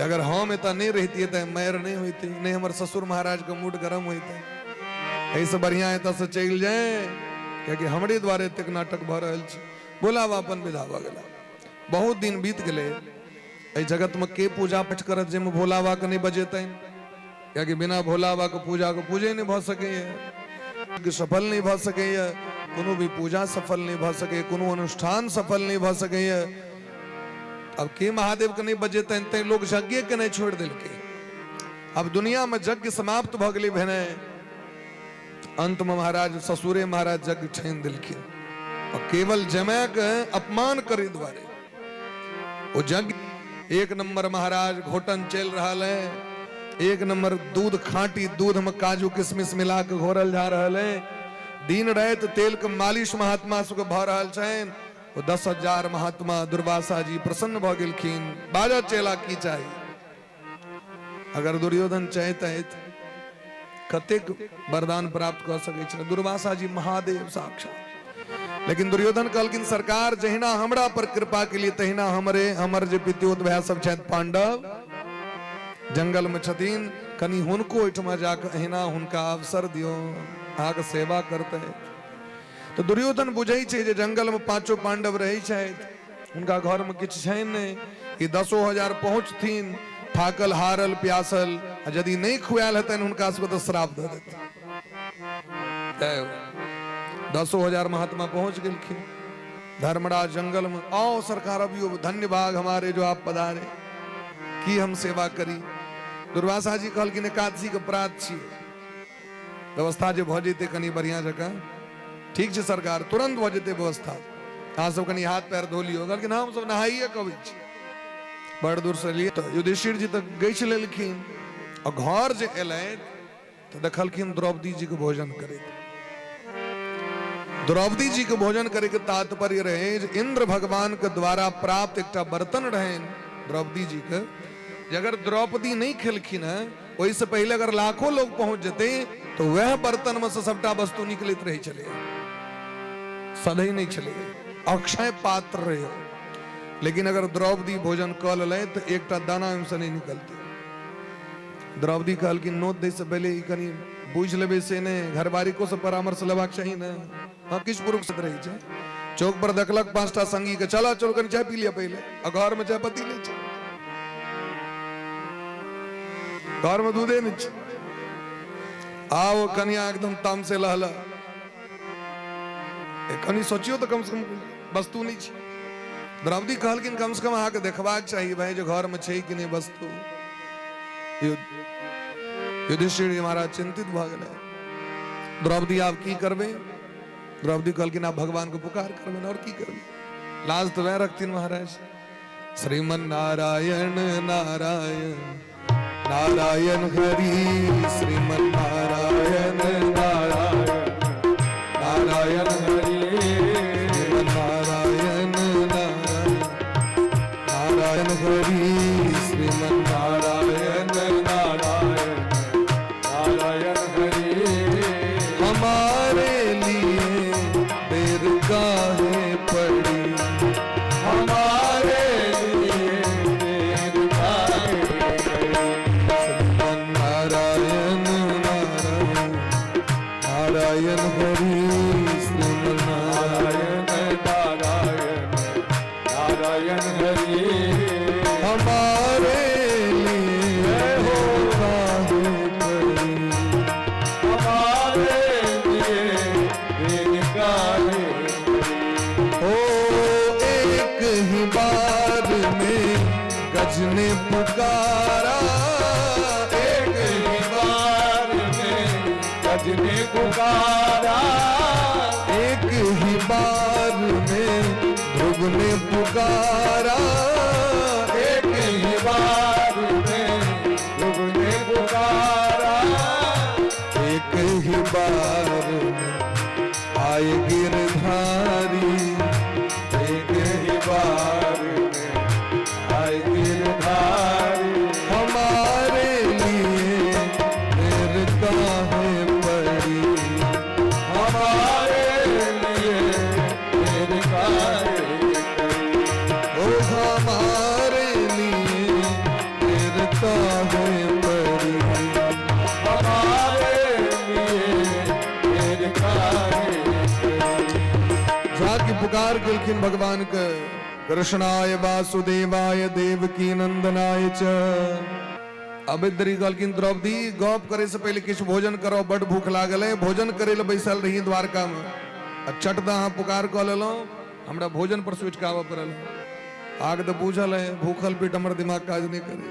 अगर हम एता नहीं रहती तो मायर नहीं होती, नहीं हमर ससुर महाराज के मूड गरम होते, ऐसे बढ़िया एता से चल जाए क्योंकि हमरे द्वारे एतेक नाटक भ रहल छै। भोला बाबा अपन विदा भ गेला। बहुत दिन बीत गेले, एहि जगत में के पूजा पाठ करत जे में भोला बाबा के नहीं बजेतन, क्योंकि बिना भोला बाबा के पूजा को पूजे नहीं भ सकैए, सफल नहीं भ सकैए, कोनो भी पूजा सफल नहीं भ सके, कोनो अनुष्ठान सफल नहीं भ सकैए। अब के महादेव के नहीं बजेतन ते लोग यज्ञ के नहीं छोड़ देलके। अब दुनिया में यज्ञ समाप्त भ गेलै भेने, अंत में महाराज ससुरे महाराज यज्ञ छीन दिलखिन और केवल जमाय के अपमान करे द्वारे वो यज्ञ। एक नंबर महाराज घोटन चल रहा है, एक नंबर दूध खाटी दूध में काजू किशमिश मिला के घोरल जा रहा है, दिन रात तेल के मालिश महात्मा सब भ रहल छन। 10,000 महात्मा दुर्वासा जी प्रसन्न भ गेलखिन, बाजा चेला की चाहिए। अगर दुर्योधन चाहते कतेक वरदान प्राप्त कर सके छे, दुर्वासा जी महादेव साक्षात। लेकिन दुर्योधन कहलखिन सरकार जहिना हमरा पर कृपा के लिए तहिना हमर जे पित्योत भाई सब छथि पांडव जंगल में छथिन, कनी हुनको ओहिठमा जाके अहिना हुनका अवसर दियो, अहाँके सेवा करते। तो दुर्योधन बुझे छे जे जंगल में 5 पांडव रहे छथि, उनका घर में किछ छै नहीं, ई 10,000 पहुंचथिन थाकल हारल प्यासल, यदि नहीं खुआल हेतन हुनका सबके तो श्राप दे देते। 10,000 महात्मा पहुंच गेलखिन धर्मराज जंगल में। आओ सरकार अभियो धन्य भाग हमारे जो आप पधारे, की हम सेवा करी। दुर्वासा जी कहलखिन एकादशी के प्रात छी, व्यवस्था जे भ जेते कनी बढ़िया जगह, ठीक छै सरकार तुरंत भ जेते व्यवस्था, अहाँ सब कनी हाथ पैर धो लियो। कहलखिन हम सब नहाइए कबै छी, बड़ दूर से लिए। तो युधिष्ठिर जी तक गैछ लेलखिन और घर जे एलै तो देखलखिन द्रौपदी जी के भोजन करे। द्रौपदी जी के भोजन करे के तात्पर्य रहे इंद्र भगवान के द्वारा प्राप्त एकटा बर्तन रहे द्रौपदी जी के, अगर द्रौपदी नहीं खेलखिन है वही से पहले अगर लाखों लोग पहुंच जाते तो वह बर्तन में से सबटा वस्तु निकलत रही चले, सधई नहीं चले, अक्षय पात्र रहे। लेकिन अगर द्रौपदी भोजन कल ले तो एकटा दाना से नहीं निकलते। द्रौपदी कहल कि नोत दे से पहले कनी बुझ लेबे से ने घर बारी को से परामर्श लेबाक चाहिए ना। हाँ किस पुरुष से रही छे, चौक पर देखलक 5टा संगी के चला चल कनी चाय पी लिया पहले, और घर में चाय पत्ती नहीं छे, घर में दूधे नहीं छे। आओ कन्या एकदम ताम से लहला, कनी सोचियो तो कम से कम वस्तु नहीं छे। द्रौपदी कहलखिन कम से कम अहाँ के देखबाक चाहिए भाई जो घर में छै कि नहीं वस्तु। युधिष्ठिर जी महाराज चिंतित भ गेलै, द्रौपदी आप की करबे। द्रौपदी कहलखिन आप भगवान को पुकार करबे और की करबे, लाज तो वह रखतीन महाराज। श्रीमन नारायण नारायण नारायण हरि, श्रीमन नारायण नारायण नारायण हरि, नारायण नारायण नारायण हरि, श्रीमन नारायण नारायण नारायण हरि। हमारे लिए देर काहे पड़ी, हमारे लिए देर काहे पड़ी। श्रीमन नारायण नारायण नारायण हरि, श्रीमन नारायण नारायण नारायण हरि। हमारे लिए हो काहे पड़ी, हमारे लिए काहे पड़ी। हो एक ही बार में गज ने पुकारा, एक ही बार में गज ने पुकारा। पुकारा, एक ही बार में प्रभु ने पुकारा, एक ही बार में आए गिरधारी, एक ही बार में आए गिरधारी, हमारे लिए देर काहे पड़ी, हमारे लिए देर काहे पड़ी, ओ हमारे लिए देर काहे पड़ी। हमारे लिए देर काहे पड़ी। जाकी पुकार किलखिन भगवान के कृष्णाय वासुदेवाय देवकी नंदनाय च। अब इधर कहलखिन द्रौपदी गौप करे से पहले किछ भोजन करो, बड़ भूख लागल है, भोजन करे ले बैसल रही द्वारका में, चटदा हाँ पुकार कह लेलो, हमरा भोजन पर स्विच कावा पड़ल, आग तो बूझल है, भूखल पेट हमर दिमाग काज नहीं करे,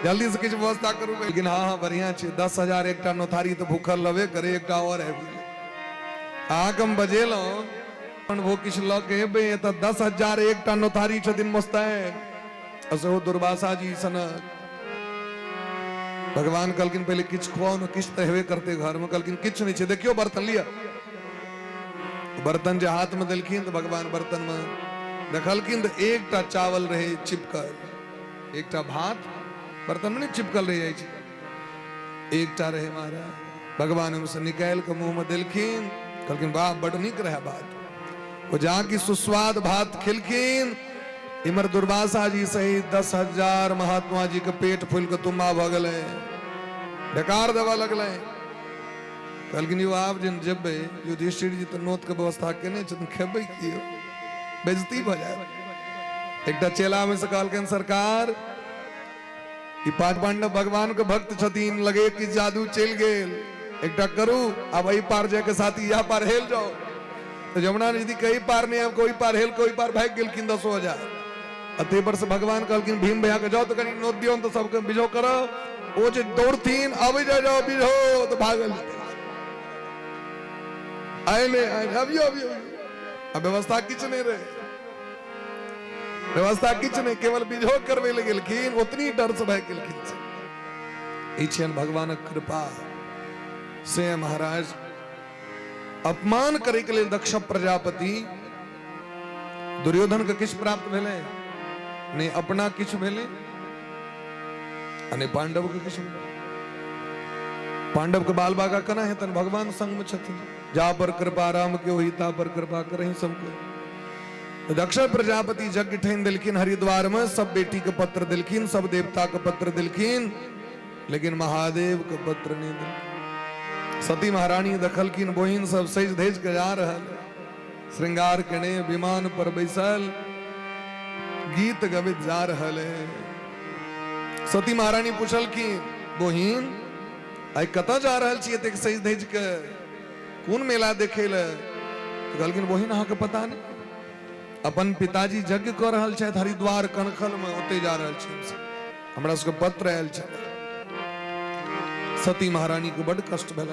जल्दी से किछ व्यवस्था करू। लेकिन हाँ हाँ बढ़िया छे, 10,000 एकटा नोथारी तो भूखल लवे करे, एकटा और है आग हम बजेलो वो किछ ल के हेबे त 10,000 एकटा नोथारी छथिन मुस्तैद। असो दुर्वासा जी सन भगवान कहलखिन पहले किछ खुआओ न, किछ तो हेबे करते घर में, कहलखिन किछ नहीं छे, देखियो बर्तन लिया, बर्तन जे हाथ में देलखिन तो भगवान बर्तन में देखलखिन तो एकटा चावल रहे चिपकल, एकटा भात बर्तन में नहीं चिपकल रही जाय छै, एकटा रहे महाराज। भगवान हमसे निकाल के मुंह में देलखिन, कहलखिन वाह बड़ नीक रहे बात, वो जाके सुस्वाद भात खिलखिन। इमर दुर्वासा जी सहित 10,000 महात्मा जी के पेट फूल के तुम्बा भ गए, बेकार देवा लगल। कहलखिन यौ आब जिन जेबे युधिष्ठिर जी तो नोत के व्यवस्था केने छथिन, खेबै की बेइज्जती भ जाए। एकटा चेला में से कहलखिन सरकार ई 5 पांडव भगवान के भक्त छथिन, लगे कि जादू चल गेल, एकटा करू अब एहि पार जाके साथी यहाँ पार हेल जाओ। तो जमुना नदी कई पार नहीं, अब कोई पार हेल कोई पार भाग गेलखिन 10,000। अते पर से भगवान कहलखिन भीम भैया के जाओ तो कहीं नोत दियो तो सबके बिजो करो, वो जे दौड़थिन आबे जाओ बिजो तो भागल आइले अबियो अबियो। अब व्यवस्था किछ नहीं रहे, व्यवस्था किछ नहीं, केवल बिजो करवे ले गेलखिन, उतनी डर से भाग गेलखिन। ई छन भगवानक कृपा से महाराज अपमान करे के लिए दक्ष प्रजापति दुर्योधन के किछ प्राप्त भेले नहीं, अपना किछ भेले अने पांडव के किछ भेले। पांडव के बाल बागा कना है तन भगवान संग में छथिन, जा पर कृपा राम के वही ता पर कृपा करहि सबके। दक्ष प्रजापति यज्ञ ठन दिलखिन हरिद्वार में, सब बेटी के पत्र दिलखिन, सब देवता के पत्र दिलखिन, लेकिन महादेव के पत्र नहीं दिलखिन। सती महारानी दखलखिन बोहिन सब सज धज के जा रहल, श्रृंगार कने विमान पर बैसल गीत गवित जा रहल है। सती महारानी पूछलखिन बोहिन आई कत जा रहल छी, एतेक सज धज के कोन मेला देखे ले? तो कहलखिन बोहिन अहाँ के पता नहीं, अपन पिताजी यज्ञ कर रहल छथि हरिद्वार कनखल में, ओते जा रहल छी, हमरा सबके पत्र आयल छल। सती महारानी के बड़ कष्ट भेल,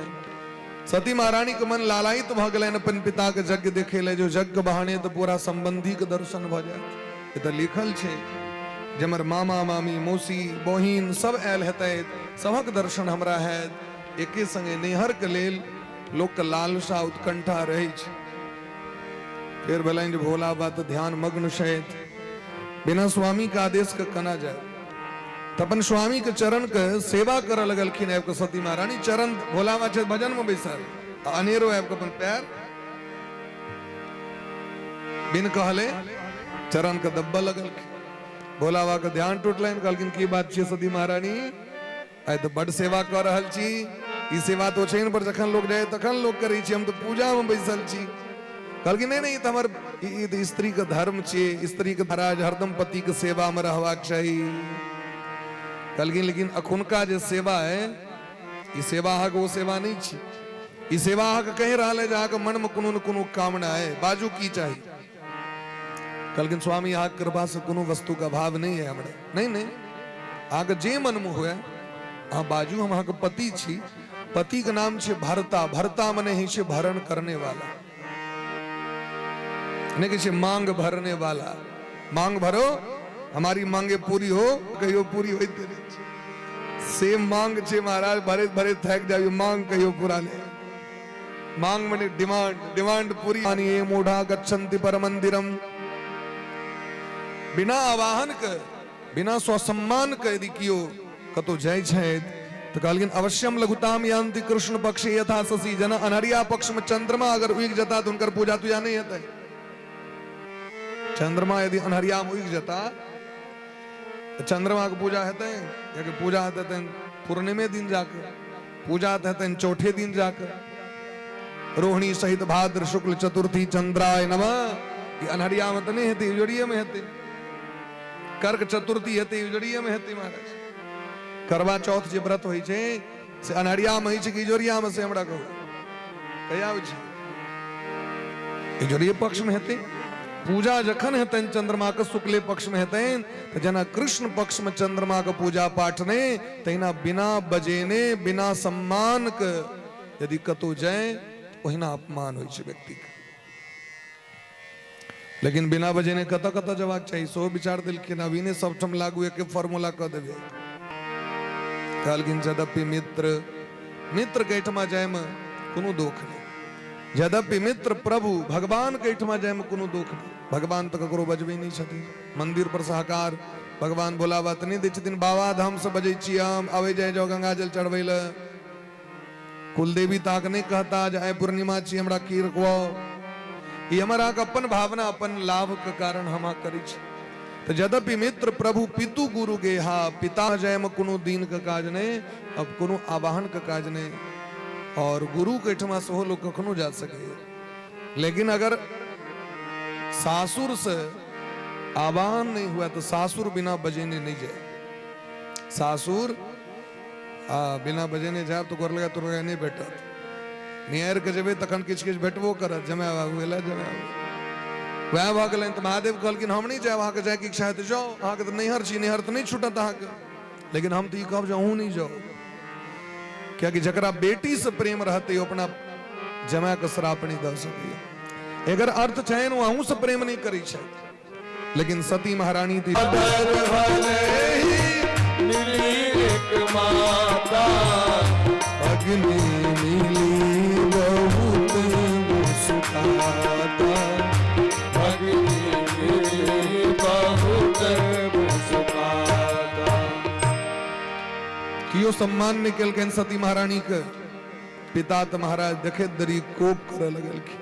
सती महारानी के मन लालायित भ गेलनि अपन पिता के यज्ञ देखे ले, जो यज्ञ बहाने तो पूरा संबंधी के दर्शन भ जायत। ये तो लिखल छै जमर मामा मामी मौसी बहिन सब आयल हेतै, सबक दर्शन हमरा हैत, एके संगे नेहर के लेल लोक के लालसा उत्कंठा रहै छै। फिर भेलनि जे भोला बात ध्यान मग्न छथि, बिना स्वामी के आदेश के कना जाय, तो अपन स्वामी के चरण के सेवा कर लगलखिन। आबि के सती महारानी चरण भोला बाबा भजन में बैसल, अनेरो आबि के अपन पैर बिन कहले चरण के दब्बा लगलखिन। भोला बाबा के ध्यान टूटलनि, कहलखिन की बात छियै सती महारानी, आइ तो बड़ सेवा कर रहल छी, ई सेवा तो छै पर जखन लोग जाए तखन लोग करै छी, हम तो पूजा में बैसल छी। कहलखिन नहीं नहीं, हमर ई स्त्री के धर्म छियै, स्त्री के महाराज हरदम पति के सेवा में रहबाक चाही। कहलखिन लेकिन अखुनका जे सेवा है, ई सेवा अहाँ के वो सेवा नहीं छी, ई सेवा अहाँ के कहि रहल है जे अहाँ के मन में कोनो न कोनो कामना है, बाजू की चाही। कहलखिन स्वामी अहाँ के कृपा से कोनो वस्तु का अभाव नहीं है हमरा। नहीं नहीं, अहाँ के जे मन में हुए अहाँ बाजू, हम अहाँ के पति छी, पति के नाम छै भरता, भरता मने ही छै भरण करने वाला। ने किसी मांग भरने वाला, मांग भरो हमारी मांगे पूरी हो, कहियो पूरी होती नहीं। सेम मांग छे महाराज, भरे भरे थक जाओ, मांग कहियो पूरा नहीं। मांग मने डिमांड, डिमांड पूरी आनी है। मूढ़ा गच्छन्ति पर मंदिरम, बिना आवाहन के, बिना स्वसम्मान के यदि कियो कतो जय छै तो कहलिन अवश्यम लघुताम यान्ति कृष्ण पक्षे यथा शशि जन। अनहरिया पक्ष में चंद्रमा अगर उग जाता तो उनकर पूजा तुजा नहीं होता। चंद्रमा यदि अनहरिया में उग जाता तो चंद्रमा की पूजा होते या कि पूजा होते हैं पूर्णिमे दिन जाकर, पूजा होते हैं चौथे दिन जाकर। रोहिणी सहित भाद्र शुक्ल चतुर्थी चंद्राय नमः। ये अनहरिया में तो नहीं होती, उजड़िए में होती। कर्क चतुर्थी होती, उजड़िए में होती महाराज। करवा चौथ जे व्रत होई छे से अनहरिया में छे कि इजोरिया में से हमरा कहू कया होई छे? इजोरिये पक्ष में हेते। पूजा जखन हेतन चंद्रमा के शुक्ले पक्ष में हेतन तो जना कृष्ण पक्ष में चंद्रमा का पूजा पाठ ने तहिना बिना बजेने बिना सम्मान के यदि कतो जाए ओहिना अपमान होई छे व्यक्ति के। लेकिन बिना बजेने कत कत जवाब चाहिए सो विचार दिलखिन। अभी ने सबठम लागू एक फॉर्मूला क देबे। कहलखिन यद्यपि मित्र, मित्र कैठमा जाय में कोनो दोख नहीं। यद्यपि मित्र प्रभु भगवान कैठमा जाय में कोनो दोख नहीं। भगवान तो ककरो बजबे नहीं छथिन। मंदिर पर सहकार भगवान बोलावा त नहीं दै छथिन। बाबा धाम से बजै छी हम, आवे जाय जाओ गंगा जल चढ़बै ल। कुलदेवी ताक नहीं कहता जाए पूर्णिमा छी हमरा की रखवाओ। ये हमारा अपन भावना अपन लाभ के कारण हम करी छी। तो यद्यपि मित्र प्रभु पितु गुरु गेहा, पिता जय में कोनो दीन का काज नहीं, अब कोनो आवाहन का काज नहीं। और गुरु के ठमा से हो लोग कखनो जा सके। लेकिन अगर सासुर से आवाहन नहीं हुआ तो सासुर बिना बजेने नहीं जाए। सासुर बिना बजेने जाए तो कर लगा तो नहीं बैठत। नियर के जेबे तखन किछ किछ भेटबो करत। जमाए बाबू एला जमाए वह भ गेलन तो महादेव कहलखिन हम नहीं जाए वहां के जाए की इच्छा है तो जाओ। अहाँ के तो नैहर छी, नैहर तो नहीं छूटत अहाँ के। लेकिन हम तो ई कहब जाऊं नहीं जाओ। क्या कि जकरा बेटी से प्रेम रहते अपना जमाए के श्राप नहीं द सके। अगर अर्थ छन वहू से प्रेम नहीं करी छै। लेकिन सती महारानी थी मिली एक माता, अग्नि मिली बहुत मुस्काता। कियो सम्मान निकल के सती महारानी के पिता त महाराज देखे दरी कोप करे लगल की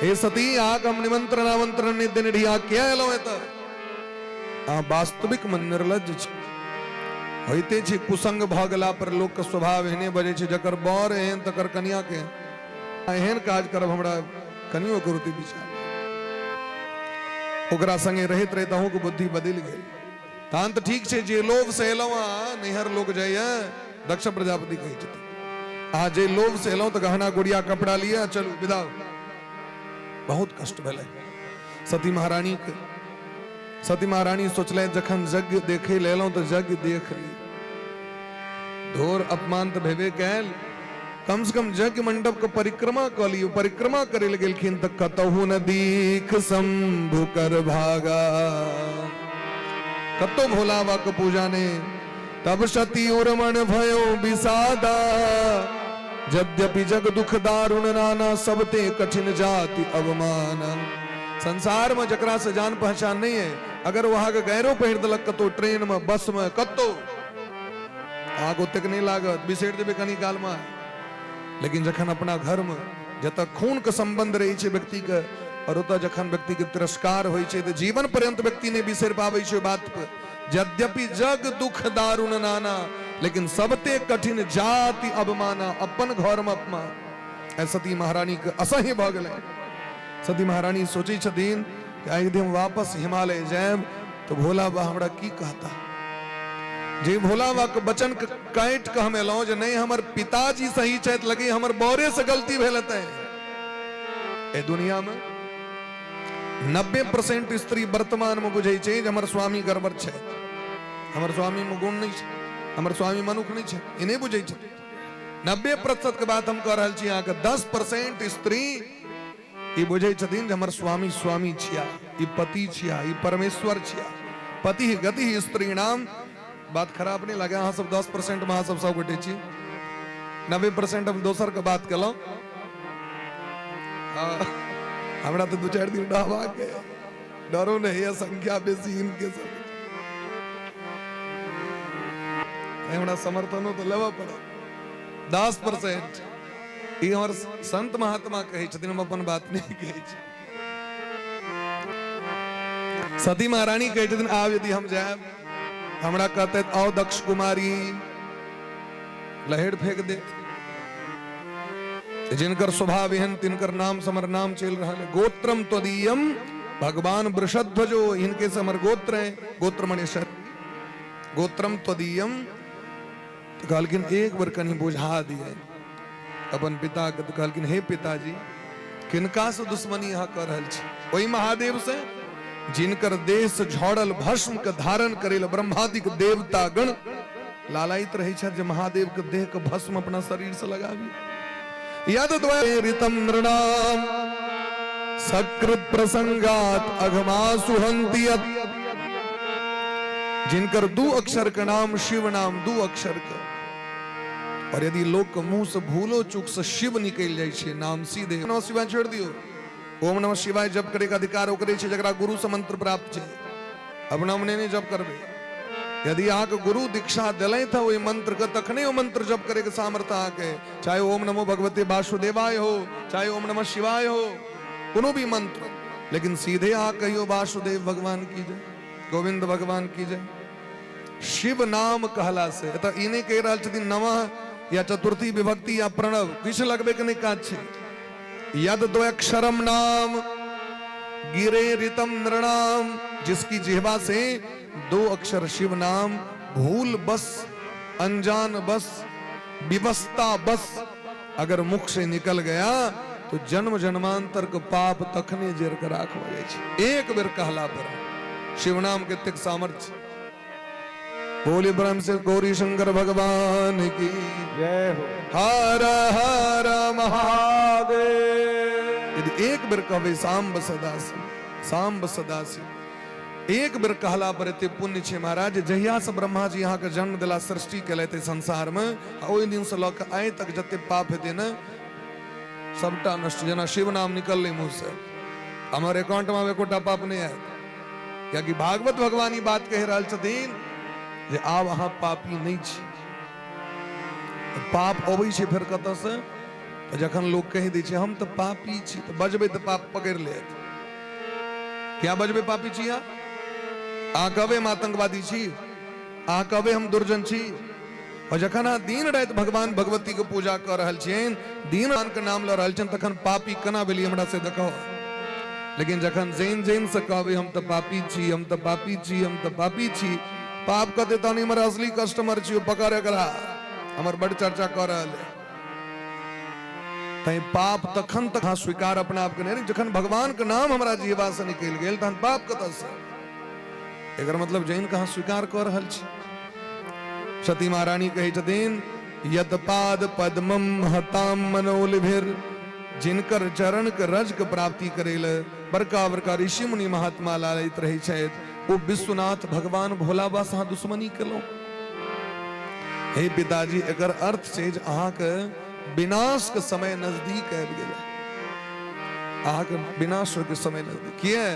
हे सती आग हम निमंत्रण आमंत्रण ने दिन ढिया क्या एलो है त आ वास्तविक मन निर्लज्ज छ होइते छै। कुसंग भ गेला पर लोक के स्वभाव एहने बजे छै जकर बर एहन तकर कन्या के एहन काज करब हमरा कनियो करुति विचार। ओकरा संगे रहत रहत अहूँ के बुद्धि बदल गेल। तहन तो ठीक छै जे लोभ से एलौ नैहर लोग जाइए दक्ष प्रजापति कही छथिन आ जे लोभ से एलौ तो गहना गुड़िया कपड़ा लिया चलू विदा। बहुत कष्ट भेलै सती महारानी के। सती महारानी सोचले जखन यज्ञ देखे लेलौ तो यज्ञ देख ली। घोर अपमान तो भेबे कैल। कम से कम यज्ञ मंडप के परिक्रमा क लियो। परिक्रमा करे ले गेलखिन त कतहु न दीख शंभु कर भागा। कतो भोला बा के पूजा ने तब सती उर्मण भयो विषादा। यद्यपि जग दुख दारुण नाना सबते कठिन जाति अवमाना। संसार में जकरा से जान पहचान नहीं है अगर वहां के गैरो पहिर दलक कतो ट्रेन में बस में कतो आगो तक नहीं लागत बिसेड़ देबे कनी काल में। लेकिन जखन अपना घर में जत खून के संबंध रही छे व्यक्ति के और उत जखन व्यक्ति के तिरस्कार होई छे तो जीवन पर्यंत व्यक्ति ने बिसर पावे छे बात पर। यद्यपि जग दुख दारुण नाना लेकिन सबते कठिन जाति अवमाना। अपन घर में अपमान सती महारानी के असह्य भ गेलै। सती महारानी सोची छथिन कि आइ दिन वापस हिमालय जाएब तो भोला बा हमरा की कहता। जे भोला बा के बचन के काट के हम एलौ जे नहीं हमर पिताजी सही छथि लगे हमर बौरे से गलती भेल है। ए दुनिया में 90% स्त्री वर्तमान में बुझे छे जे हमर स्वामी गड़बड़ छै, हमर स्वामी में गुण नहीं छै, हमर स्वामी मनुख नहीं छै। ई नहीं बुझे छे। 90% के बात हम कह रहल छी। अहाँ के 10% स्त्री ये बुझे छथिन जे हमर स्वामी स्वामी छिया, ये पति छिया, ये परमेश्वर छिया। पति गति स्त्री नाम बात खराब नहीं लगे। अहाँ सब 10% में अहाँ सब गोटे छी, 90% हम दोसर के बात कलौ। हमरा तो 2-4 दिन डहवा के डरो नहीं है, संख्या बेसी इनके सब हमरा समर्थनो तो लेवा पड़ा 10%। ये और संत महात्मा कहे छथिन, हम अपन बात नहीं कहे छी। सती महारानी कहे छथिन आब यदि हम जाए, हमरा कहते आओ दक्ष कुमारी लहेड़ फेंक दे। जिनकर स्वभाव एहन तिनकर नाम समर नाम चल रहा है। गोत्रम त्वदीयम भगवान वृषध्वजो, इनके समर गोत्र है। गोत्र मणि गोत्रम त्वदीयम। तो कहलकिन एक बार कहीं बुझा दिए अपन पिता के। तो कहलकिन हे पिताजी किनका से दुश्मनी यहाँ कर रहल छी? वही महादेव से जिनकर देह से झड़ल भस्म के धारण करेल ब्रह्मादिक देवता गण लालायित रहे छथि जे महादेव के देह के भस्म अपना शरीर से लगावी। यद द्वैरितम नृणाम सकृत प्रसंगात अघमासु हन्ति यत्। जिनकर 2 अक्षर का नाम शिव नाम, 2 अक्षर के, और यदि लोग के मुंह से भूलो चूक से शिव निकल जाए छे नाम सीधे नमः शिवाय छोड़ दियो। ओम नमः शिवाय जप करे का अधिकार ओकरे छे जकरा गुरु से मंत्र प्राप्त छे। अब नाम ने जप करबे। यदि आक गुरु दीक्षा दिले था वही मंत्र के, तखने वो मंत्र जप करे के सामर्थ्य आके, चाहे ओम नमो भगवते वासुदेवाय हो, चाहे ओम नमः शिवाय हो, कोनो भी मंत्र। लेकिन सीधे आ कहियो वासुदेव भगवान की जय, गोविंद भगवान की जय। शिव नाम कहला से तो इने कह रहल छथिन नमः या चतुर्थी विभक्ति या प्रणव किछ लगबे के नहीं काज छे। यद 2 अक्षरम नाम गिरे रितम नृणाम। जिसकी जिह्वा से 2 अक्षर शिव नाम भूल बस, अनजान बस, विवस्ता बस अगर मुख से निकल गया तो जन्म जन्मांतर के पाप तखने जर कर राख हो जाए छे। एक बेर कहला पर शिव नाम के तिक सामर्थ्य। बोली ब्रह्म से गौरी शंकर भगवान की जय हो। हर हर महादेव। यदि एक बेर कहबे सांब सदाशिव, सांब सदाशिव, एक बेर कहला पर एते पुण्य छे महाराज। जहिया से ब्रह्मा जी यहाँ के जन्म दिला सृष्टि केलते संसार में, ओहि दिन से लऽ के आइ तक जते पाप हेते न सबटा नष्ट। जेना शिव नाम निकलले मुंह से, हमारे अकाउंट में एकोटा पाप नहीं आयत। कियाकि भागवत भगवान ई बात कह रहल छथिन जे आब अहाँ पापी नहीं छी। पाप अबै छै फेर कतऽ से? जखन लोग कहि दै छै हम तऽ पापी छी, तऽ बजबै तऽ पाप पकड़ि लेत। क्या बजबै पापी छी? अहाँ कहबै हम आतंकवादी छी, अहाँ कहबै हम दुर्जन छी। और जखन अहाँ दिन राति भगवान भगवती के पूजा कर रहल छियनि, दिन भगवान के नाम लऽ रहल छियनि, तखन पापी केना भेलियै हमरा से देखाओ। लेकिन जखन जैन जैन से कहबै हम तऽ पापी छी, हम तऽ पापी छी, हम तऽ पापी छी, पाप कहते तहन हमर असली कस्टमर छी, पकड़ एकरा, हमर बड़ चर्चा कर रहल है। तै पाप तखन तक स्वीकार अपना आप के नहीं, जखन भगवान के नाम हमरा जीवा से निकल गेल तहन पाप कतऽ से? एकर मतलब जैन कहाँ स्वीकार कर रहल छी। सती महारानी कहे छथिन यत पाद पद्मम हताम मनोलिभिर। जिनकर चरण के रज के प्राप्ति करेल बड़का बड़का ऋषि मुनि महात्मा लालित रहे छथि, वो विश्वनाथ भगवान भोला बाबा से दुश्मनी केलो। हे पिताजी एकर अर्थ छै जे अहाँ के विनाश के समय नजदीक आबि गेल। अहाँ के विनाश के समय नजदीक किए?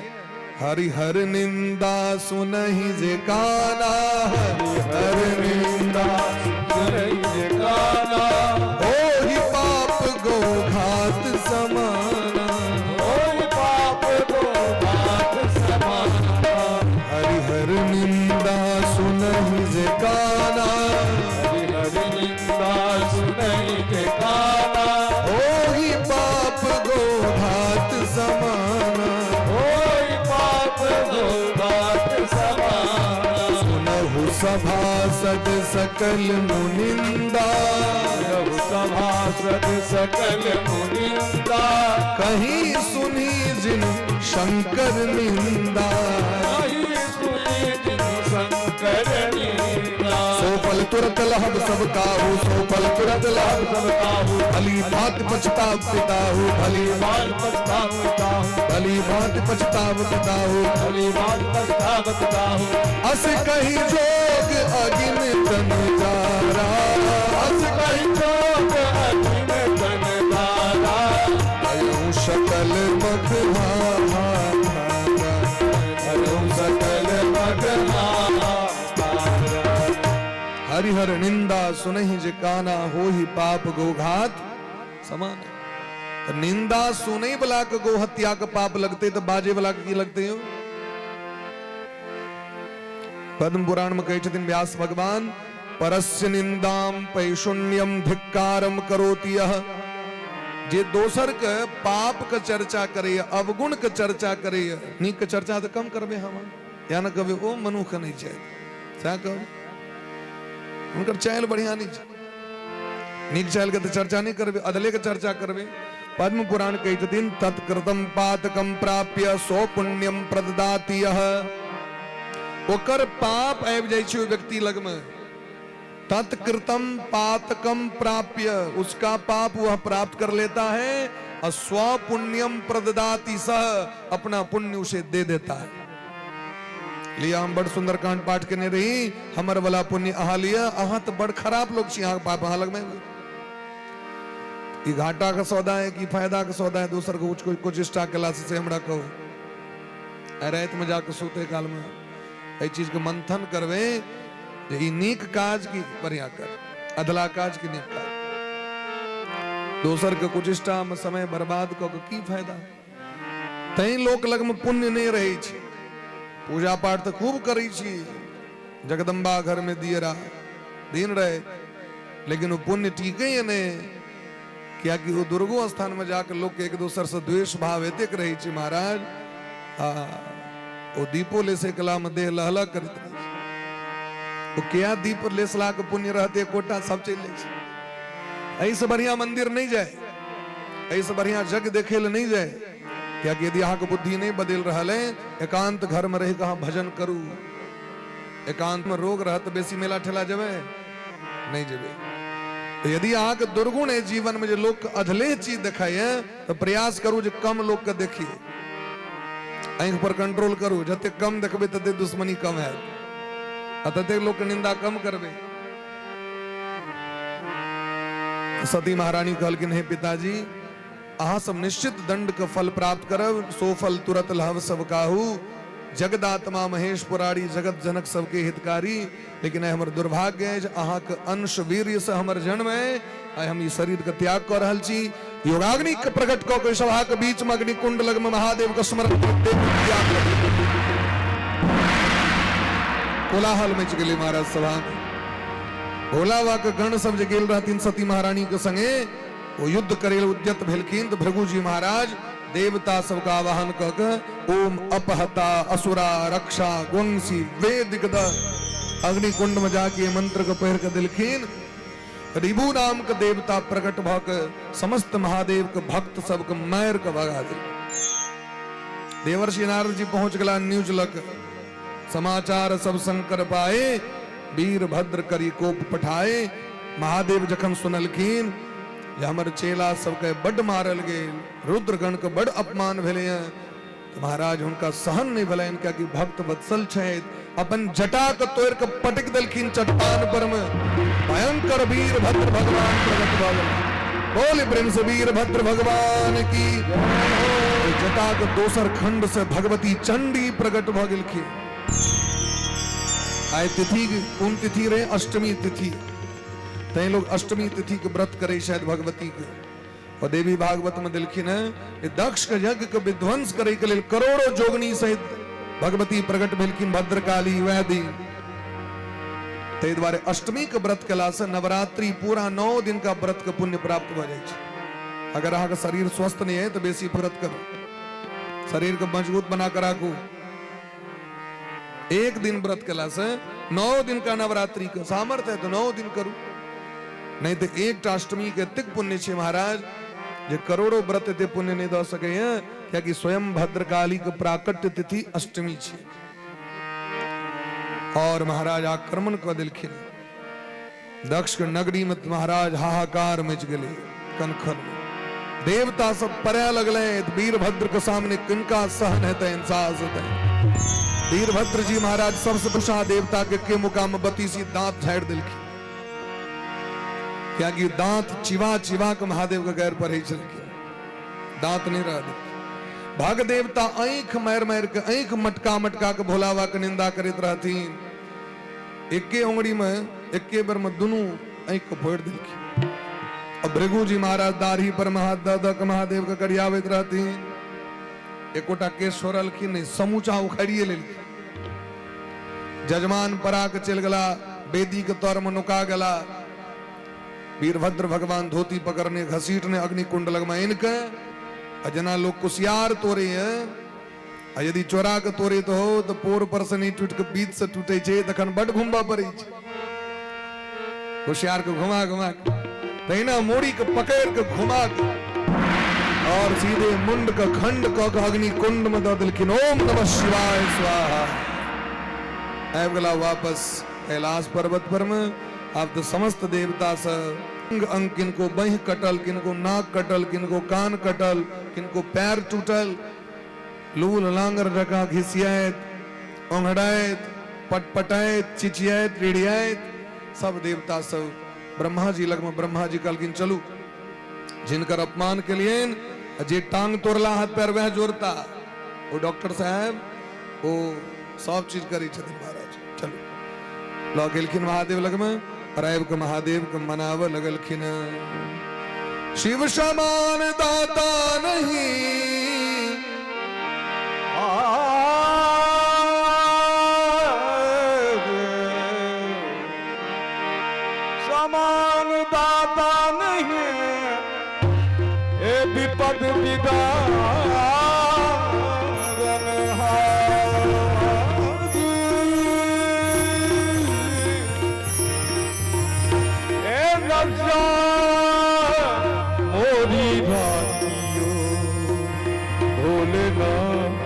हरि हर निंदा सुनहि जे काना, हरि हर निंदा सुनहि जे काना, ओहि पाप गो घात समाना, ओहि पाप गो घात समाना। हरि हर निंदा सुनहि जे काना, हरि हर निंदा सुनहि जे काना, ओहि पाप गो घात समाना, ओहि पाप गो घात समाना। सुनहु सभासद सकल मुनिंदा, सुनहु सभासद सकल मुनिंदा, कहीं सुनी जिन शंकर निंदा, कहीं सुनी जिन शंकर निंदा। सो पल तुरत लहब सब काहू, सो फल तुरत लाभ सब काहू। भली भांत पछताव पिताहू, भली बाल पछताव पिताहू, भली भांत पछताव पिताहू। भली बाल पछताव पिताहू। अस कही जोग अगिन तन जारा, अस कही जोग अगिन तन जारा। अयो सकल मग हरिहर निंदा सुनहि जे काना, हो ही पाप गोघात समान। तो निंदा सुनई वाला के गो हत्या के पाप लगते, तो बाजे वाला के की लगते हो। पद्म पुराण में कहे छथिन व्यास भगवान, परस्य निंदाम पैशुन्यम धिक्कारम करोति यह। जे दोसर के पाप के चर्चा करे, अवगुण के चर्चा करे, नीक के चर्चा तो कम करबे हम, या न कहे ओ मनुख नहीं चाहिए क्या कहो, उनकर चैल बढ़िया नहीं चाहिए, नीक चैल के तो चर्चा नहीं करबे, अदले के चर्चा करबे। पद्म पुराण कही छथिन, तत्कृतम पातकम प्राप्य सो पुण्यम प्रददाति यह। ओकर पाप आबि जाइ छै व्यक्ति लग में, तत्कृतम पातकम प्राप्य, उसका पाप वह प्राप्त कर लेता है, और स्व पुण्यम प्रददाति सह, अपना पुण्य उसे दे देता है। लिया हम बड़ सुंदर कांड पाठ करने रही, हमर वाला पुण्य अहा लिया, अहा तो बड़ खराब लोग छी, पाप अहा लग में। ई घाटा का सौदा है कि फायदा का सौदा है, दूसर को कुछ इष्टा कला से हमरा कहो, रात में जाकर सोते काल में ये चीज के मंथन करवे, ई नीक काज की बढ़िया कर, अधला काज की नीक काज। दोसर के कुछ इष्टा में समय बर्बाद को की फायदा। तई लोक लग में पुण्य नहीं रही छी, पूजा पाठ तो खूब करी छी, जगदम्बा घर में दियरा दिन रहे, लेकिन वो पुण्य टीके ही नहीं, क्या कि वो दुर्गो स्थान में जाकर लोग के एक दूसर से द्वेष भाव एतेक रही छी महाराज। वो दीपो ले से कला में देह लहला करते रहे, वो क्या दीप लेसला के पुण्य रहते कोटा सब चल जाए। ऐसे बढ़िया मंदिर नहीं जाए, ऐसे बढ़िया जग देखे ले नहीं जाए, क्या कि यदि यहाँ के बुद्धि नहीं बदल रहा है, एकांत घर में रह कहा भजन करू, एकांत में रोग रह तो बेसी मेला ठेला जबे नहीं जबे। तो यदि यहाँ के दुर्गुण है जीवन में, जो लोग अधले चीज दिखाए, तो प्रयास करू जो कम लोग का देखिए, आंख पर कंट्रोल करू, जते कम देखबे तते दुश्मनी कम है, तते लोग के निंदा कम करबे। सती महारानी कहलकिन, हे पिताजी अहा सब निश्चित दंड का फल प्राप्त करब, सो फल तुरत लहब सब काहू। जगदात्मा महेश पुरारी, जगत जनक सबके हितकारी, लेकिन हमर दुर्भाग्य है अहा के अंश वीर्य से हमर जन्म है, हम ई शरीर के त्याग कर रहल छी। योगाग्नि के प्रकट कऽ के सभा के बीच में अग्नि कुंड लग में महादेव के स्मरण कोलाहल मच गेलै महाराज सभा में। भोला बाबा के गण सब जे गेल रहथिन सती महारानी के संगे, वो युद्ध करे उद्यत भेलखिन, तो भृगु जी महाराज देवता सबका आवाहन क के ओम अपहता असुरा रक्षा गुंसी वेदिकद अग्नि कुंड में जाके मंत्र को पढ़ के दिलखिन। रिबू नाम के देवता प्रकट भ के समस्त महादेव के भक्त सबके मार के भगा दिल। देवर्षि नारद जी पहुंच गला न्यूज लक, समाचार सब शंकर पाए, वीरभद्र करी कोप पठाए। महादेव जखन सुनलखिन जे हमर चेला सबके बड मारल गेल, रुद्रगण के बड अपमान भेले हैं, तो महाराज उनका सहन नहीं भलन, क्या कि भक्त वत्सल छथि। अपन जटा के तोड़ के पटक देलखिन चट्टान पर में, भयंकर वीरभद्र भगवान प्रकट भ गेल। बोले प्रेम से वीरभद्र भगवान की। जटा के दोसर खंड से भगवती चंडी प्रकट भ गेलखिन। आय तिथि कौन तिथि रहे? अष्टमी तिथि। तय लोग अष्टमी तिथि के व्रत करे शायद भगवती के। और देवी भागवत में दिलखिन है दक्ष के यज्ञ के विध्वंस करे के लिए करोड़ों जोगनी सहित भगवती प्रकट भेलखिन भद्रकाली वह दिन। तै द्वारे अष्टमी के व्रत कला से नवरात्रि पूरा 9 दिन का व्रत के पुण्य प्राप्त हो जाए। अगर अहाँ का शरीर स्वस्थ नहीं है तो बेसी व्रत करो, शरीर को मजबूत बना कर रखो। एक दिन व्रत कला से 9 दिन का नवरात्रि का सामर्थ्य है तो 9 दिन करो, नहीं तो एक अष्टमी के तिक पुण्य छे महाराज, जे करोड़ों व्रत ते पुण्य नहीं दे सके हैं, क्या कि स्वयं भद्रकाली के प्राकट्य तिथि अष्टमी छे। और महाराज आक्रमण कर दिलखिन। दक्ष के नगरी में महाराज हाहाकार मच गए कनखर में। देवता सब पर्या लगले वीरभद्र के सामने किनका सहन है इंसास है। वीरभद्र जी महाराज सबसे पूछा देवता के मुकाम बतीसी दांत झाड़ दिल की, क्या कि दांत चिवा चिवा के महादेव का गैर पर ही चल गया, दांत नहीं रहा दिल। भाग देवता ऐख मैर मैर के ऐख मटका मटका के भोलावा के निंदा करित रहती। एके उंगली में एके बार में दोनों ऐख को फोड़ दिल की। अब भृगु जी महाराज दाढ़ी पर महादेव महादेव का करियावित रहती। एकोटा केस छोड़ल की नहीं समूचा उखड़िए ले ली। जजमान पराक चल गला, बेदी के तौर में नुका गला। वीरभद्र भगवान धोती पकड़ने घसीटने अग्नि कुंड लगमा इनके अजना लोग कुशियार तोरे है। यदि चोरा के तोरे तो हो तो पोर पर से नहीं टूट के बीच से टूटे छे तखन बड़ घुमबा पड़े छे। कुशियार को घुमा घुमा तैना मोड़ी के पकड़ के घुमा के और सीधे मुंड का खंड क अग्नि कुंड में दो दिलखिन। ओम नमः शिवाय स्वाहा। आब गला वापस कैलाश पर्वत पर में। अब तो समस्त देवता से अंग किनको बह कटल, किनको नाक कटल, किनको कान कटल, किनको पैर टूटल, लूल लांगर रखा घिसियात, ओंघड़ायत, पटपटायत, चिचियात, रिड़ियात, सब देवता सब ब्रह्मा जी लग में। ब्रह्मा जी कलकिन चलू जिनकर अपमान के लिए जे टांग तोड़ला हाथ पैर वह जोड़ता, वो डॉक्टर साहब वो सब चीज करी छथिन महाराज। चलो लौ गेलखिन महादेव लग में। रायब के महादेव के मनाव लगलखिन। शिव समान दाता नहीं, समान दाता नहीं, ए विपद विदारन मोरी भातियो भोलेनाथ।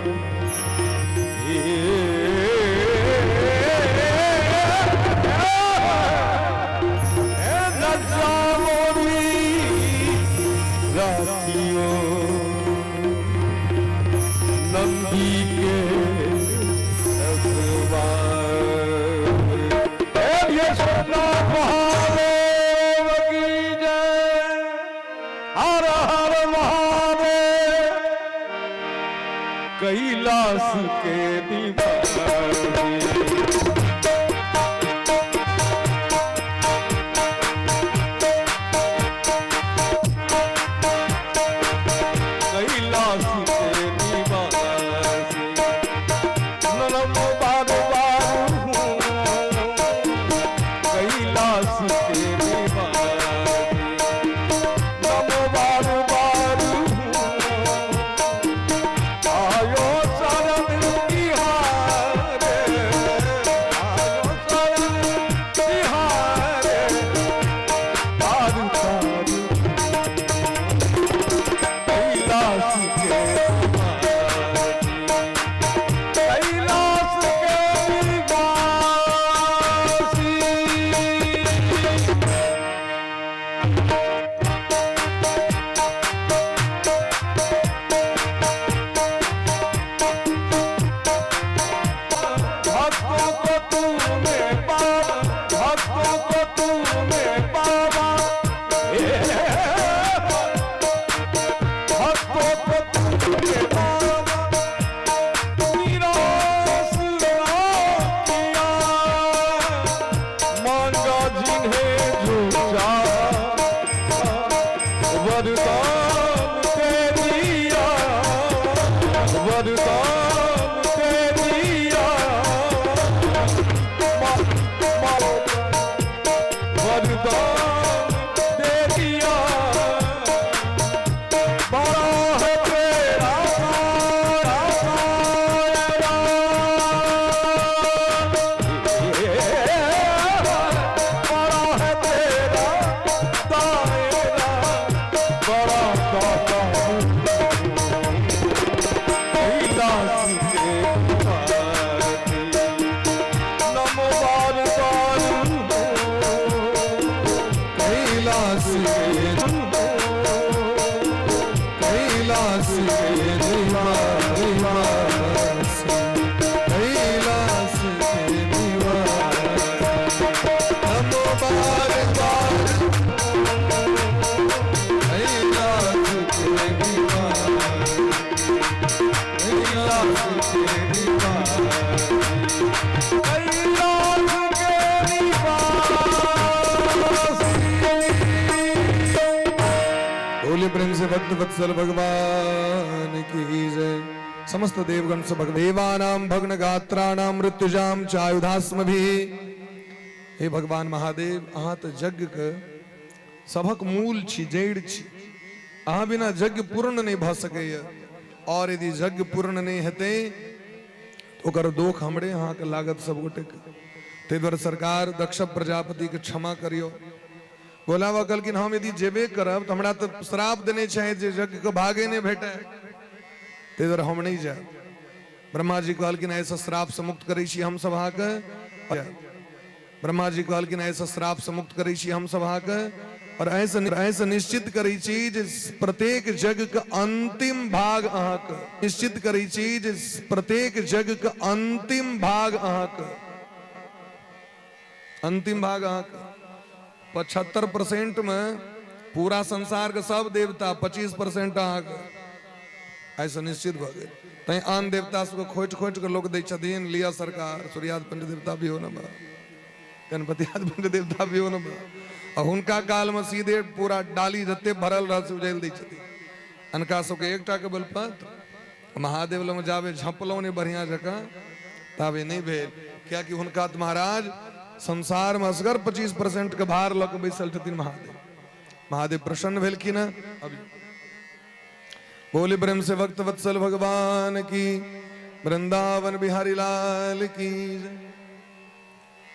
कैलाश के निवास, कैलाश के निवास, नमो बार बार कैलाश के निवास, कैलाश के निवास, कैलाश के निवास। बोले प्रेम से भक्त वत्सल भगवान की जय। समस्त देवगण से देवानाम भग्न गात्राणाम मृत्युजाम चायुधास्म भी। हे भगवान महादेव, अहाँ तो यज्ञ के सभक मूल छी, जड़ छी। अहाँ बिना यज्ञ पूर्ण नहीं भ सकैया, और यदि यज्ञ पूर्ण नहीं हेते तो ओकर दोख हमरे अहाँ के लागत सब गोटे के। ताहि दुआरे सरकार दक्ष प्रजापति के क्षमा करियो। बोलावा कहलखिन हम यदि जेबे करब तो हमरा तो श्राप देने चाहे जे यज्ञ के भागे नहीं भेटे, ताहि दुआरे हम नहीं जाए। ब्रह्मा जी कहलखिन ऐसा श्राप से मुक्त करै छी हम सब अहाँके। ब्रह्मा जी कहलखिन ऐसा श्राप से मुक्त करै छी हम सब अहाँके, और ऐसा निश्चित करै छी जे प्रत्येक यज्ञ के अंतिम भाग अहाँके, निश्चित करै छी जे प्रत्येक यज्ञ के अंतिम भाग अहाँके, अंतिम भाग अहाँके। 75% में पूरा संसार के सब देवता, 25% अहाँके। ऐसा निश्चित भ गेल। तैं आन देवता सबके खोट खोट के लोग दै छथिन, लिया सरकार सूर्यादि पंडित देवता भी हो न, गणपति आदि पंडित देवता भी हो न, और हुनका काल में सीधे पूरा डाली जते भरल रह से उजैल दै छथिन। अनका सबके एकटा के बलपत महादेव लग जाबे झपलौ ने बढ़िया जकाँ ताबे नहीं भेल, कियाकि हुनका तो महाराज संसार में असगर 25% के भार लग के बैसल छथिन महादेव। महादेव प्रसन्न भेलखिन। अभी बोले प्रेम से भक्त वत्सल भगवान की, वृंदावन बिहारी लाल की जय।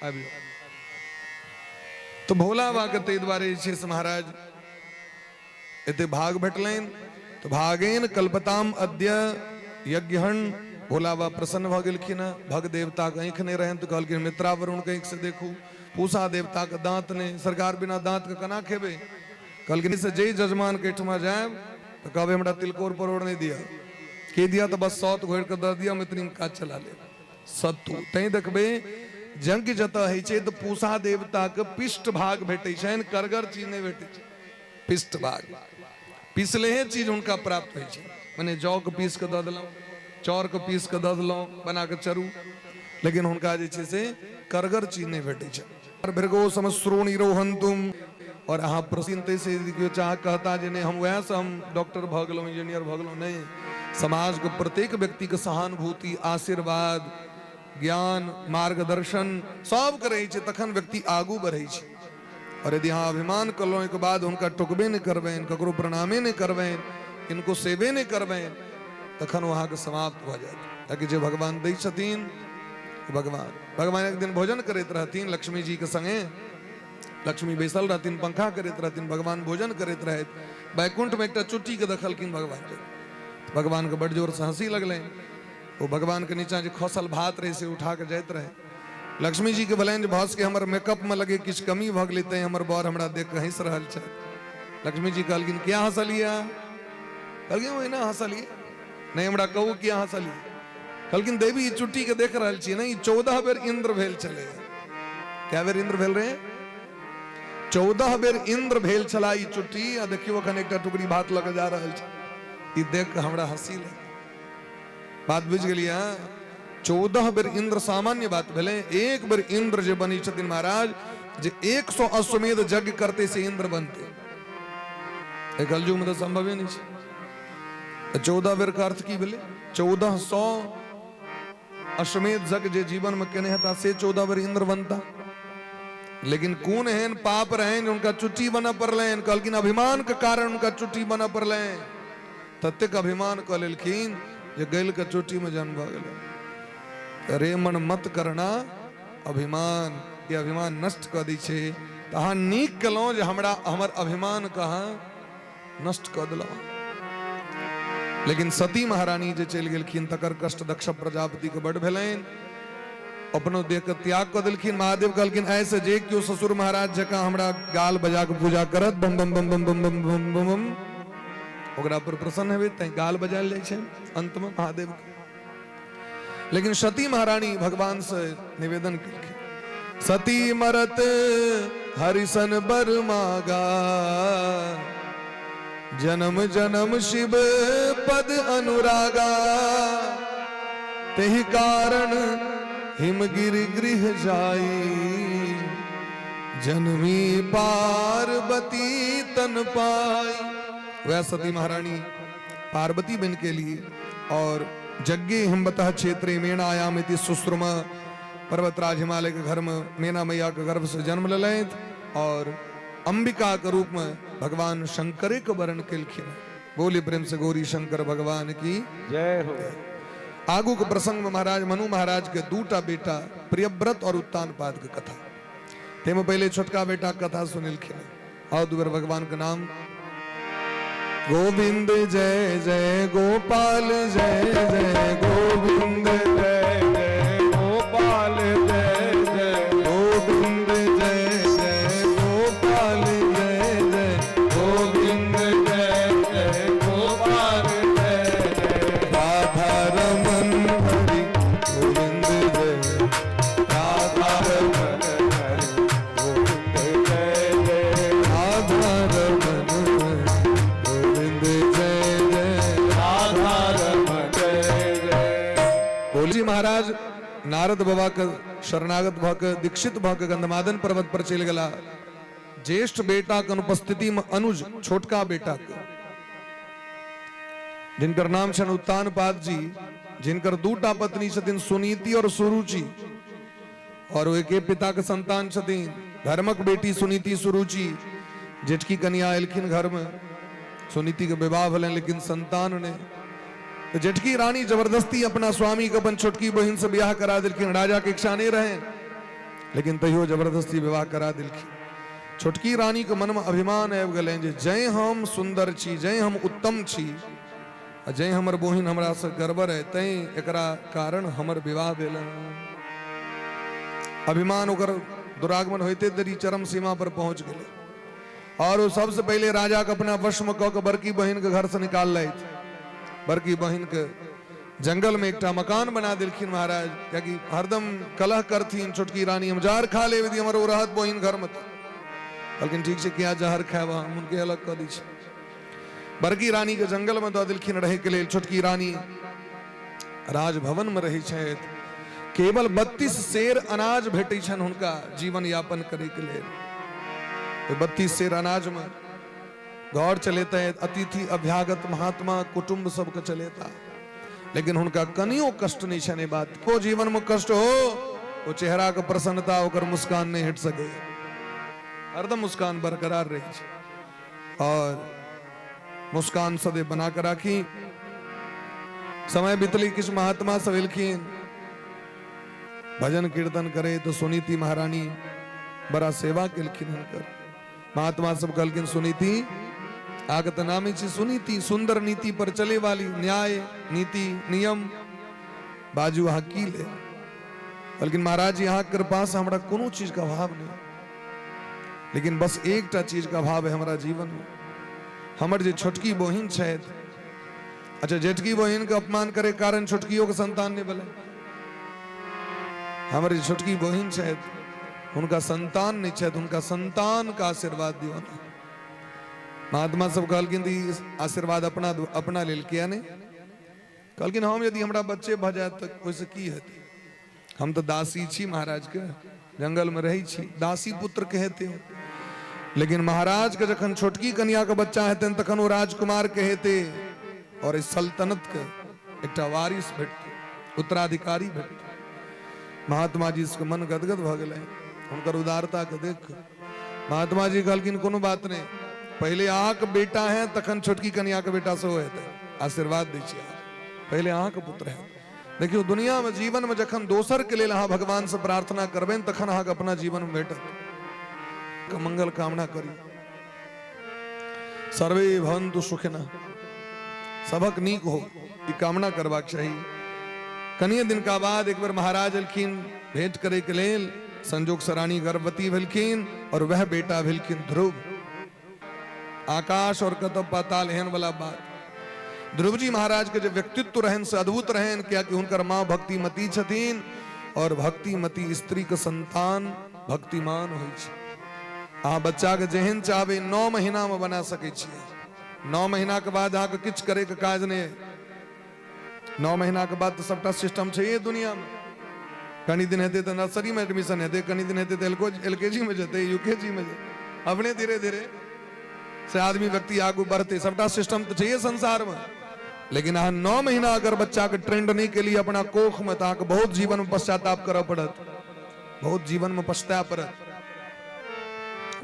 अभी तो भोला बाबा के द्वारे से महाराज एते भाग भेटलैन। तो भागेन कल्पताम अद्य यज्ञहन। भोला बाबा प्रसन्न भ गेलखिन। भग देवता के आंख नहीं रहन तो कहलखिन मित्रा वरुण के आंख से देखू। पूसा देवता के दांत ने, सरकार बिना दांत के कना खेबे। कहलखिन से जय जजमान के ठमा जाएब तो कहबे हमरा तिलकोर परोड़ नहीं दिया, के दिया तो बस 100 घोड़ के दे दिया, हम इतनी काज चला ले सत्तू। तै देखबे यज्ञ जतऽ होइ छै तो पूसा देवता के पिष्ट भाग भेटै छनि, करगर चीज नहीं भेटै छै। पिष्ट भाग पिसले चीज हुनका प्राप्त होइ छै। मने जौ के पीस के दऽ देलहुँ, चौर के पीस के दऽ देलहुँ बना के चरू, लेकिन हुनका जे छै से करगर चीज नहीं भेटै छै। भृगो समश्रोणी रोहंतुम। और अहाँ प्रसन्नते से चाह कहता जे नहीं हम वह से हम डॉक्टर भ गेलहुँ, इंजीनियर भ गेलहुँ, नहीं। समाज के प्रत्येक व्यक्ति के सहानुभूति, आशीर्वाद, ज्ञान, मार्गदर्शन सब करे छै, तखन व्यक्ति आगू बढ़े छै। और यदि अहाँ अभिमान करलो के बाद हुनका टोकबे नहीं करबेन, ककरो प्रणामे नहीं करबेन, इनको सेवे नहीं करबेन, तखन वहाँ के समाप्त भ जाए। ताकि जे भगवान दै छथिन, भगवान एक दिन भोजन करैत रहथिन लक्ष्मी जी के संगे। लक्ष्मी बैसल रहथिन, पंखा करैत रहथिन, भगवान भोजन करैत रहैत। बैकुंठ में एकटा चुट्टी के देखलखिन भगवान जी। भगवान के बड़ जोर से हंसी लगलै। वो भगवान के नीचा जो खसल भात रहे से उठा के जाइत रहे। लक्ष्मी जी के भलन भस के हमर मेकअप में लगे किछ कमी भ गेलै, तैं हमर बर हमरा देख के हंस रहल छै। लक्ष्मी जी कहलखिन क्या हंसलिया? कहलखिन ओहिना हंसलिए, नहीं हमरा कहू किया हंसलिए? कहलखिन देवी ई चुट्टी के देख रहल छियै नहीं, 14 बेर इंद्र भेल चले। क्या बेर इंद्र भेल रहे? 14 बेर इंद्र भेल छला ई चुट्टी। आ देखियो अखन एकटा टुकड़ी भात लग जा रहल छै। ई देख के हमरा हंसी लगे। बात बुझ गेलियै? 14 बेर इंद्र सामान्य बात भेले। एक बेर इंद्र जे बनी छथिन महाराज, जे 100 अश्वमेध यज्ञ करते से इंद्र बनते। कलयुग में तो संभव ही नहीं छै। 14 बेर का अर्थ की भेले? 1400 अश्वमेध यज्ञ जे जीवन में केने हेता से 14 बेर इंद्र बनता। लेकिन कौन एहन पाप रहें उनका चुट्टी बना पड़लेन। कहलखिन अभिमान के कारण उनका चुट्टी बना पड़लेन। ततेक अभिमान क लेलखिन जे गैल के चोटी में जन्म भ गेलै। रे मन मत करना अभिमान, ये अभिमान नष्ट क दै छै। त अहाँ नीक केलहुँ जे हमरा हमर अभिमान के अहाँ नष्ट क देलहुँ। लेकिन सती महारानी जे चलि गेलखिन तकर कष्ट दक्ष प्रजापति के बड़ भेलनि। अपनो देख के त्याग कर दिलखिन। महादेव कहलखिन ऐसे जे क्यों ससुर महाराज जका हमरा गाल बजा के पूजा करत बम बम बम बम बम बम बम बम बम ओकरा पर प्रसन्न हेबे तै गाल बजायल जाइ छै अंत में महादेव के। लेकिन सती महारानी भगवान से निवेदन केलखिन, सती मरत हरिसन बर मागा, जन्म जन्म शिव पद अनुरागा, तेहि कारण हिमगिरि गृह जाई, जन्मी पार्वती तन पाई। वह सती महारानी पार्वती बन के लिए और जग्गे हिमवतः क्षेत्रे मेणायामिति सुश्रुम पर्वतराज हिमालय के घर में मेना मैया के गर्भ से जन्म लेत और अंबिका के रूप में भगवान शंकरे के वर्ण केलखिन। बोली प्रेम से गौरी शंकर भगवान की जय हो। आगू के प्रसंग में महाराज मनु महाराज के दूटा बेटा प्रियव्रत और उत्तानपाद के कथा, ते में पहले छोटका बेटा कथा सुनिलखिन। और दुबर भगवान का नाम गोविंद जय जय गोपाल जय जय गोविंद जय जय गोपाल जय जय गोविंद जय जय गोपाल जय जय गोविंद जय जय गोपाल जय जय राधा रमन हरि गोविंद जय राधा रमन हरि गोविंद जय जय राधा रमन गोविंद जय जय राधा रमन जय जय। बोली महाराज नारद बाबा का शरणागत भक दीक्षित भक गंधमादन पर्वत पर चल गला। ज्येष्ठ बेटा के अनुपस्थिति में अनुज छोटका बेटा के, जिनकर नाम छन उत्तानपाद जी, जिनकर दूटा पत्नी छथिन सुनीति और सुरुचि, और वो एक पिता के संतान छथिन। धर्मक बेटी सुनीति सुरुचि, जेठकी कन्या एलखिन घर में, सुनीति के विवाह भले लेकिन संतान ने। तो जेठकी रानी जबरदस्ती अपना स्वामी के अपन छोटकी बहन से ब्याह करा दिलखिन। राजा के इच्छा नहीं रहे लेकिन तैयो जबरदस्ती विवाह करा दिलखिन। छोटकी रानी के मन में अभिमान आबि गेलै जे जय हम सुंदर छी, जय हम उत्तम छी, आ जय हमर बहिन हमरा से गड़बड़ है, तै एकरा कारण हमर विवाह भेल। अभिमान ओकर दुरागमन होते देरी चरम सीमा पर पहुंच गेलै और वो सबसे पहले राजा के अपना वश में कह के बड़की बहन के घर से निकाल लैत। बड़की बहन के जंगल में एकटा मकान बना दिलखिन महाराज, क्योंकि हरदम कलह करथिन छोटकी रानी, हम जहर खा ले यदि हमर रहत बहन घर में। लेकिन ठीक से क्या जहर खाएब, हम उनके अलग कर दी। बड़की रानी के जंगल में दऽ दिलखिन रहे के लिए। छोटकी रानी राजभवन में रही छथि। केवल 32 सेर अनाज भेटै छनि हुनका जीवन यापन करे के लिए। 32 सेर अनाज में घर चलेता है, अतिथि अभ्यागत महात्मा कुटुंब सबके चलेता। लेकिन हुनका कनियो कष्ट नहीं छने। बात को जीवन में कष्ट हो वो चेहरा के प्रसन्नता ओकर मुस्कान नहीं हट सके, हरदम मुस्कान बरकरार रही छे और मुस्कान सदैव बना कर राखी। समय बीतली, किस महात्मा सब एलखिन भजन कीर्तन करे तो सुनीति महारानी बड़ा सेवा केलखिन हुनकर। महात्मा सब कहलखिन सुनीति आगत नामी छी सुनीति, सुंदर नीति पर चले वाली, न्याय नीति नियम बाजू अहाँ की ले। लेकिन महाराज जी यहाँ कृपा से हमरा कोनो चीज का अभाव नहीं, लेकिन बस एकटा चीज का अभाव है हमारा जीवन में। हमर जे छोटकी बहिन छथि, अच्छा जेठकी बहिन के अपमान करे कारण छोटकियों के संतान नहीं बोले। हमारी छोटकी बहिन छथि उनका संतान नहीं छथि, उनका संतान का आशीर्वाद दियो। महात्मा सब कहलखिन आशीर्वाद अपना लेल किया नहीं। कहलखिन हम यदि हमरा बच्चे भ जाए तो ओइसे की हेतै, हम तो दासी छी महाराज के, जंगल में रही छी, दासी पुत्र कहते हो। लेकिन महाराज के जखन छोटकी कन्या के बच्चा हेतन तखन वो राजकुमार कहते और इस सल्तनत के एकटा वारिस भेटते, उत्तराधिकारी भेटते। महात्मा जी इसके मन गदगद भ गेलै हुनकर उदारता के देख। महात्मा जी कहलखिन कोनो बात नहीं, पहले अहाँ के बेटा है तखन छोटकी कन्या के बेटा सेहो हेतै, आशीर्वाद दै छी। पहले अहाँ के पुत्र है। देखियो दुनिया में जीवन में जखन दोसर के लेल अहाँ भगवान से प्रार्थना करबेन तखन अहाँ के अपना जीवन में भेटत। मंगल कामना करी। सर्वे भवन्तु सुखिनः, सबक नीक हो ई कामना करबाक चाहिए। कनिए दिन का बाद एक बार महाराज अलखिन भेंट करे के लेल संजोग सरानी गर्भवती भेलखिन और वह बेटा भेलखिन ध्रुव। आकाश और कतब पाताल एहन वाला बात। ध्रुव जी महाराज के जो व्यक्तित्व रहन से अद्भुत रहन, क्या कि उनकर मां भक्तिमती छथिन और भक्तिमती स्त्री के संतान भक्तिमान होइ छै। अहाँ बच्चा के जेहन चाहबे 9 महीना में बना सकै छियै। 9 महीना के बाद अहाँ के किछ करे के काज नहीं। 9 महीना के बाद तो सबटा सिस्टम छै ये दुनिया में। कनी दिन हेतै तो नर्सरी में एडमिशन हेतै, कनी दिन हेतै तो एलकेजी में जेतै, यूकेजी में जेतै। अपने धीरे धीरे से आदमी व्यक्ति आगू बढ़ते, सबटा सिस्टम तो चाहिए संसार में। लेकिन अहाँ 9 महीना अगर बच्चा के ट्रेंड नहीं के लिए अपना कोख में, तो बहुत जीवन में पश्चाताप करऽ पड़त, बहुत जीवन में पछताए पड़त।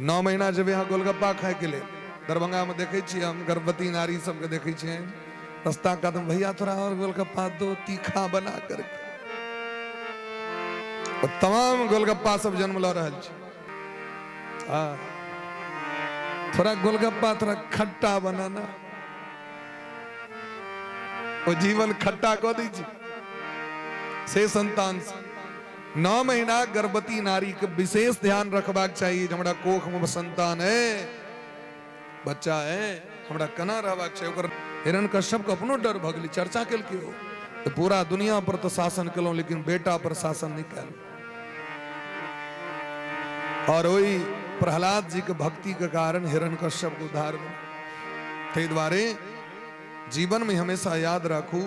9 महीना जब यहाँ गोलगप्पा खाए के लिए दरभंगा में देखे छी हम, गर्भवती नारी सबके देखे छियै रास्ता कदम, भैया थोड़ा और गोलगप्पा दो तीखा बना करके। और तमाम गोलगप्पा सब जन्म लऽ रहल छै। थोड़ा गोलगप्पा थोड़ा खट्टा बनाना, वो जीवन खट्टा कऽ दै छै से संतान से। 9 महीना गर्भवती नारी के विशेष ध्यान रखबाक चाहिए। हमरा कोख में संतान है, बच्चा है, हमरा कना रहबाक चाहिए। ओकर हिरण्यकश्यप के अपनो डर भऽ गेलै, चर्चा केलकै ओ तो पूरा दुनिया पर तो शासन केलहुं लेकिन बेटा पर शासन नहीं कैल। और वही प्रहलाद जी के भक्ति के कारण हिरण्यकश्यप को उद्धार भेल। ताहि दुआरे जीवन में हमेशा याद राखू,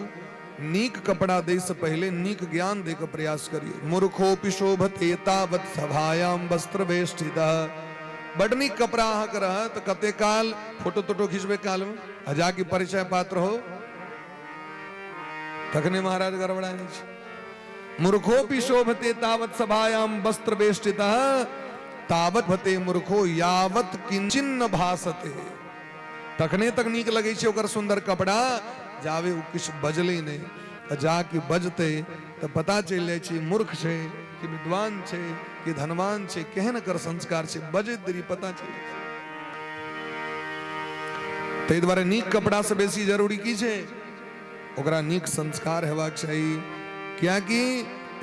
नीक कपड़ा दे से पहले नीक ज्ञान दे के प्रयास करिए। मूर्खोपि शोभते तावत् सभायाम वस्त्र वेष्टितः। बड़ नीक कपड़ा अहाँ के रहत तो कते काल फोटो तोटो खिंचबे काल में हजार की परिचय पात्र हो तखने महाराज गड़बड़ा नहीं छै। मूर्खोपि शोभते तावत् सभायाम वस्त्र वेष्टितः तावत् भते मूर्खो यावत् किंचिन्न भासते। तखने तक नीक लगे छै ओकर सुंदर कपड़ा जावे वो किछ बजले नहीं। जाके बजते तो पता चल जाए छै मूर्ख छै कि विद्वान छै कि धनवान छै, केहन कर संस्कार छै, बजे देरी पता चल। ताहि दुआरे नीक कपड़ा से बेसी जरूरी की छै, ओकरा नीक संस्कार हेबाक चाही। कियाकि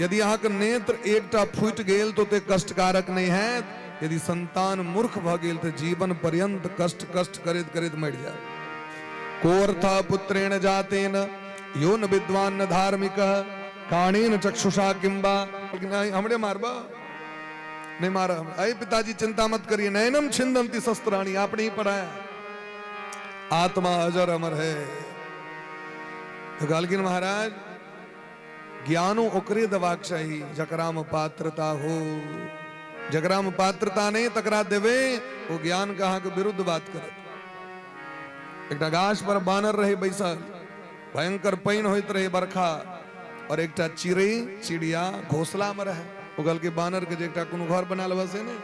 यदि अहाँ के नेत्र एकटा फूट गेल तो ते कष्टकारक नहीं है। यदि संतान मूर्ख भ गेल तो जीवन पर्यंत कष्ट कष्ट करैत करैत मरि जाए। कोऽर्थ पुत्रेण जातेन यो न विद्वान न धार्मिक काणेन चक्षुषा किंबा। हमरे मारबा नहीं मारा। अरे पिताजी चिंता मत करिए, नयनम छिंदंती शस्त्राणी, आपने ही पढ़ाया। आत्मा अजर अमर है। तो गालकिन महाराज ज्ञानो ओकरे दबाक चाहिए जकरा में पात्रता हो। जकरा में पात्रता नहीं तकरा देवे वो ज्ञान का अहाँ के विरुद्ध बात करत। एक गाछ पर बानर रहे बैसल, भयंकर पाइन होइत रहे बरखा, और एक चिड़ै चिड़िया घोसला में रहे। वो कहल के बानर के जे कोनो घर बना लेबा से ने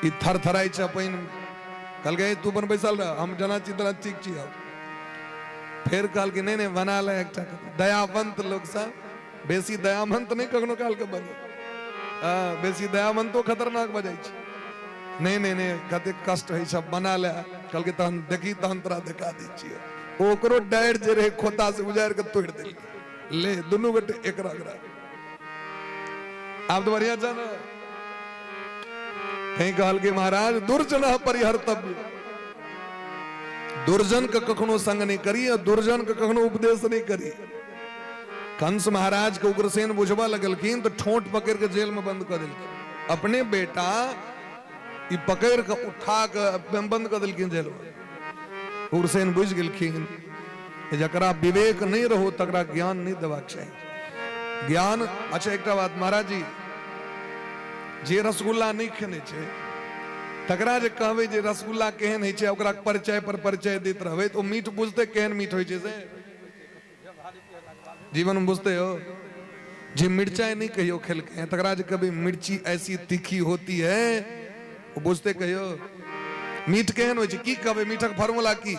ई थर थराई छै पाइन। कहल के तू बन बैसल रह, हम जना चितरा ठीक छी। फिर कहल के नहीं बना ले एक दयावंत लोग सब। बेसी दयावंत नहीं कखनो काल के बने, बेसी दयावंतो खतरनाक बजाई छै। नहीं नहीं नहीं कते कष्ट है सब बना ले। कहल के तहन देखी तहन तोरा देखा दै छियै। ओकरो डाइर जे रहे खोता से उजाड़ के तोड़ दे ले दुनू गोटे एक रगड़ा। आप तो बढ़िया जाना कहीं कहल के महाराज दुर्जन परिहर्तव्य। दुर्जन का कखनो संग नहीं करी और दुर्जन का कखनो उपदेश नहीं करी। कंस महाराज के उग्रसेन बुझवा लगलखिन तो ठोंठ पकड़ के जेल में बंद कर दिलखिन। अपने बेटा ई पकड़ के उठा के बंद कर दिलखिन जेल में। उग्रसेन बुझ गेलखिन जकरा विवेक नहीं रहो तकरा ज्ञान नहीं देबाक चाहिए। ज्ञान अच्छा एक बात महाराज जी, जे रसगुल्ला नहीं खेने छे तकरा जे कहबे जे रसगुल्ला केहन है छे, ओकरा परिचय पर परिचय देत रहबे तो मीठ बुझते केहन मीठ होय छे से जीवन में बुझते हो। जे मिर्चाई नहीं कहियो खेलके हैं तकरा जे कभी मिर्ची ऐसी तीखी होती है वो बुझते कहियो मीठ केहन होय छे। की कहबे मीठक फार्मूला की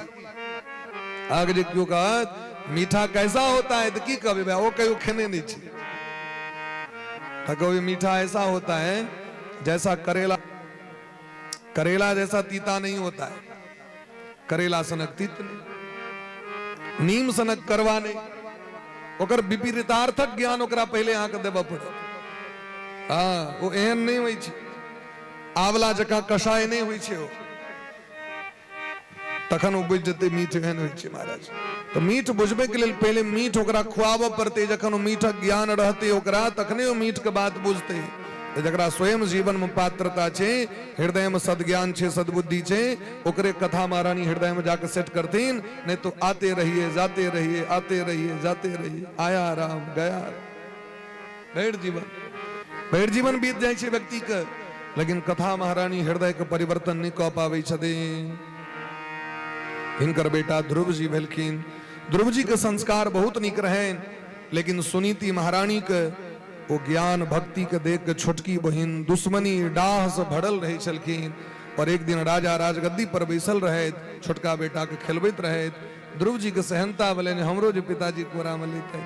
आगे जे क्यों कहा मीठा कैसा होता है तो की कहबे भाई वो कहियो खेने नहीं छे। कभी मीठा ऐसा होता है जैसा करेला, करेला जैसा तीता नहीं होता है। करेला सनक तीत नहीं, नीम सनक करवा नहीं। ओकर विपरीतार्थक ज्ञान ओकरा पहले अहाँ के देबऽ पड़त। हाँ, वो एहन नहीं होइ छै, आंवला जकाँ कषाय नहीं होइ छै, तखन वो बुझ जेतै मीठ एहन होइ छै महाराज। तो मीठ बुझबे के लेल पहले मीठ ओकरा खुआबऽ पड़तै, जखन वो मीठक ज्ञान रहतै ओकरा, तखने वो मीठ के बात बुझतै। जकरा स्वयं जीवन में पात्रता छे, हृदय में सदज्ञान छे, सद्बुद्धि छे, ओकरे कथा महारानी हृदय में जाकर सेट करतीन। नहीं तो आते रहिए जाते रहिए, आते रहिए जाते रहिए, आया राम गया भेड़ जीवन बीत जाए छे व्यक्ति के, लेकिन कथा महारानी हृदय के परिवर्तन नहीं कऽ पाबै छथिन। हिनकर बेटा ध्रुव जी भेलखिन। ध्रुव जी के संस्कार बहुत नीक रहन, लेकिन सुनीति महारानी के वो ज्ञान भक्ति के देख के छोटकी बहिन दुश्मनी डाह से भरल रही छलखिन। और एक दिन राजा राजगद्दी पर बैसल रहे, छोटका बेटा के खेलबैत रहे। ध्रुव जी के सहनता भेलै, हमरो जे पिताजी कोरा में लेते,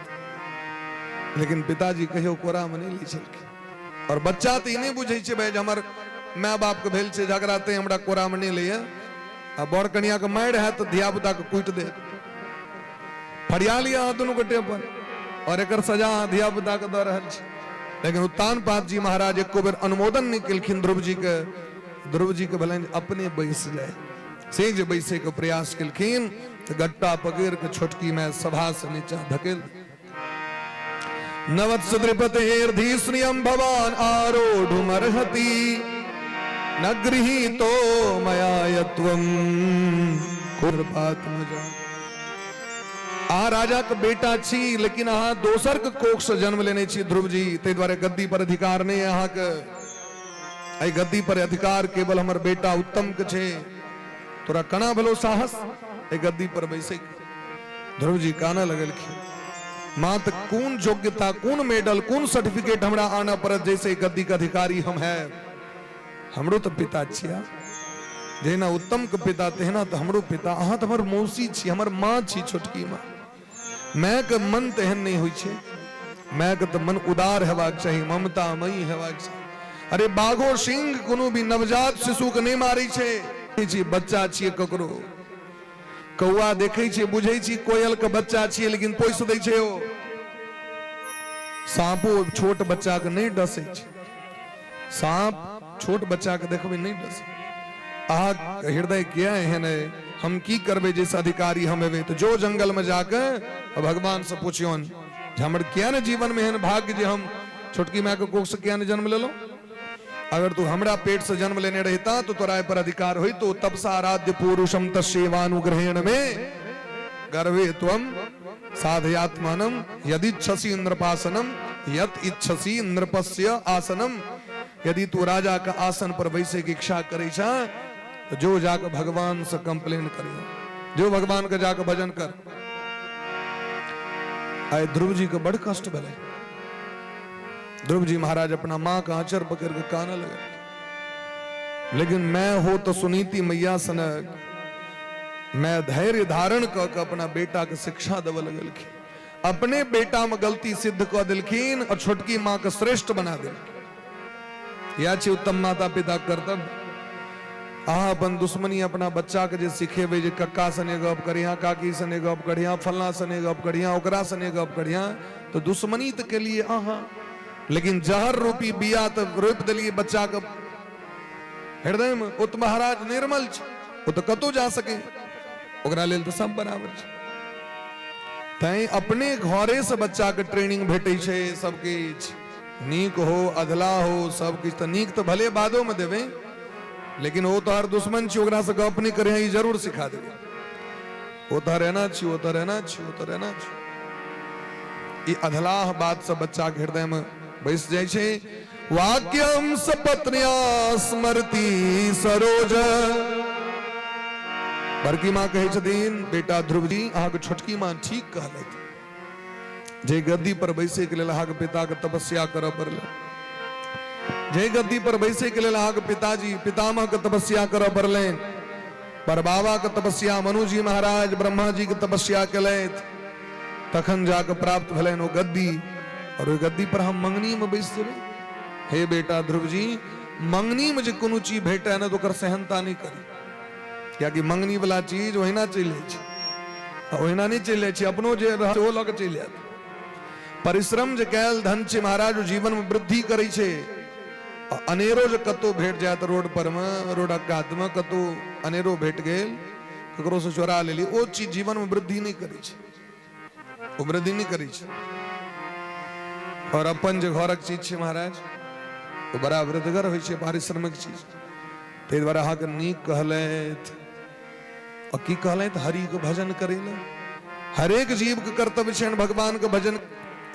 लेकिन पिताजी कहियो कोरा में नहीं लै छलखिन। और बच्चा तो नहीं बुझे छे भाई हमर माय बाप के भेल छे झगड़ा, ते हमरा कोरा में नहीं लैया। आ बड़ कनिया के मारि है तो धिया पुता के कुट दे, फरिया लिया दोनों गोटे पर, और एक सजा धिया पुता के दऽ रहल छै। लेकिन उत्तान पाद जी महाराज एको बेर अनुमोदन नहीं केलखिन ध्रुव जी के। ध्रुव जी के भलन अपने बैस जाए, से जे बैसे के प्रयास केलखिन तो गट्टा पकड़ के छोटकी में सभा से नीचा धकेल। नवत्स द्रिपतेर्धीस नियम भवान आरोढ़ मर्हति, न गृहीतो मया यत्वम कुर्बात मजा। आ राजा के बेटा छी, लेकिन अहाँ दोसर के कोख से जन्म लेने छी ध्रुव जी, ते द्वारे गद्दी पर अधिकार नहीं अहाँ के। आई गद्दी पर अधिकार केवल हमर बेटा उत्तम के छे। तोरा कना भलो साहस ए गद्दी पर बैसे। ध्रुव जी काना लगलखिन, मात कौन योग्यता, कौन मेडल, कौन सर्टिफिकेट हमरा आना पड़त जैसे गद्दी के अधिकारी हम है। हमरो तो पिता छिया, जेना उत्तम के पिता तेहना तो हमरो पिता। अहाँ तो हमर मौसी छी, हमर माँ छी, छोटकी माँ। मैं के मन तेहन नहीं होइ छे, मैं के तो मन उदार हेबाक चाहिए, ममतामयी हेबाक चाहिए। अरे बाघो सिंह कोनो भी नवजात शिशु के नहीं मारै छे। बच्चा छिए ककरो, कौआ देखे छे बुझे छी कोयल के बच्चा छिए, लेकिन पोइस दै छे ओ। सांपो छोट बच्चा के नहीं डसे छे, सांप छोट बच्चा के देखबे नहीं डसे। आहा हृदय किया एहन है, हम की करबे जैसे अधिकारी हम हेबे तो जो जंगल में जाके भगवान से पूछियोन हमर किया ने जीवन में एहन भाग्य जे हम छोटकी माँ के कोख से किया ने जन्म ले लो। अगर तू हमरा पेट से जन्म लेने रहता तो तोरा पर अधिकार होई। तो तपसा आराध्य पुरुषम तस्येवानुग्रहेण में गर्भे त्वम साधयात्मानम यदिच्छसि इंद्रपासनम यत इच्छसि नृपस्य आसनम। यदि तू राजा का आसन पर बैसे की इच्छा करे छा तो जो जाकर भगवान से कंप्लेन करियो, जो भगवान का जाकर भजन कर। आए ध्रुव जी को बड़ कष्ट भले। ध्रुव जी महाराज अपना माँ का आंचर पकड़ के काना लगे, लेकिन मैं हो तो सुनीति मैया सनक, मैं धैर्य धारण कर अपना बेटा के शिक्षा देव लगलखिन। अपने बेटा में गलती सिद्ध कर दिलखिन और छोटकी माँ के श्रेष्ठ बना दिलखिन। या छी उत्तम माता पिता कर्तव्य। अहाँ अपन दुश्मनी अपना बच्चा के जे सिखेबे जे कक्का सने गप करिया, काकी सने गप करिया, फलना सने गप करिया, ओकरा सने गप करिया, तो दुश्मनी तो के लिए अहाँ, लेकिन जहर रूपी बिया तो रोप दिलिए बच्चा के हृदय में। वो तो महाराज निर्मल छ, वो तो कतो जा सके, ओकरा लेल तो सब बराबर छ। तैं अपने घरे से बच्चा के ट्रेनिंग भेटे छे, सबके नीक हो अधला हो सब किछ। तो नीक तो भले बादो में देवे, लेकिन वो तो हर दुश्मन छी, ओकरा से गप नहीं करे जरूर सिखा देवे। वो तो रहना छी, वो तो रहना छी, वो तो रहना छी। अधलाह बात से बच्चा के हृदय में बैस जाए छे। वाक्यम सपत्न्या स्मृति सरोज। बड़की माँ कहे छथिन बेटा ध्रुव जी अहाँ के छोटकी माँ ठीक कहलथि जे गद्दी पर बैसे के लेल अहाँ के पिता के तपस्या करऽ पड़लै। जे गद्दी पर बैसे के लेल अहाँ के पिताजी पितामह के तपस्या करऽ पड़लनि। पर बाबा के तपस्या मनु जी महाराज ब्रह्मा जी के तपस्या केलथि, तखन जाके प्राप्त भेलनि ओ गद्दी। और ओहि गद्दी पर हम मंगनी में बैस जेबै। हे बेटा ध्रुव जी, मंगनी में जे कोनो चीज भेटे ना तो ओकर सहनता नहीं करी, कियाकि मंगनी वाला चीज ओहिना चलि जाइ छै, ओहिना नहीं चलि जाइ छै। अपनो जे रह ओ लऽ के चलि जायत। परिश्रम जे कैल धन छे महाराज जीवन में वृद्धि करी छे। अनेरो जो कतो भेट जात रोड पर में रोड अकात में कतो अनेरो भेट गेल ककरो से चोरा लेली ओ चीज जीवन में वृद्धि नहीं करी छे, वो वृद्धि नहीं करी छे। और अपन जो घरक चीज छे महाराज तो बड़ा वृद्धगर होय छे, पारिश्रमिक चीज। ते द्वारा अहाँ के नीक कहलैथ और की कहलैथ हरि के भजन करेला। हरेक जीव के कर्तव्य छे भगवान के भजन।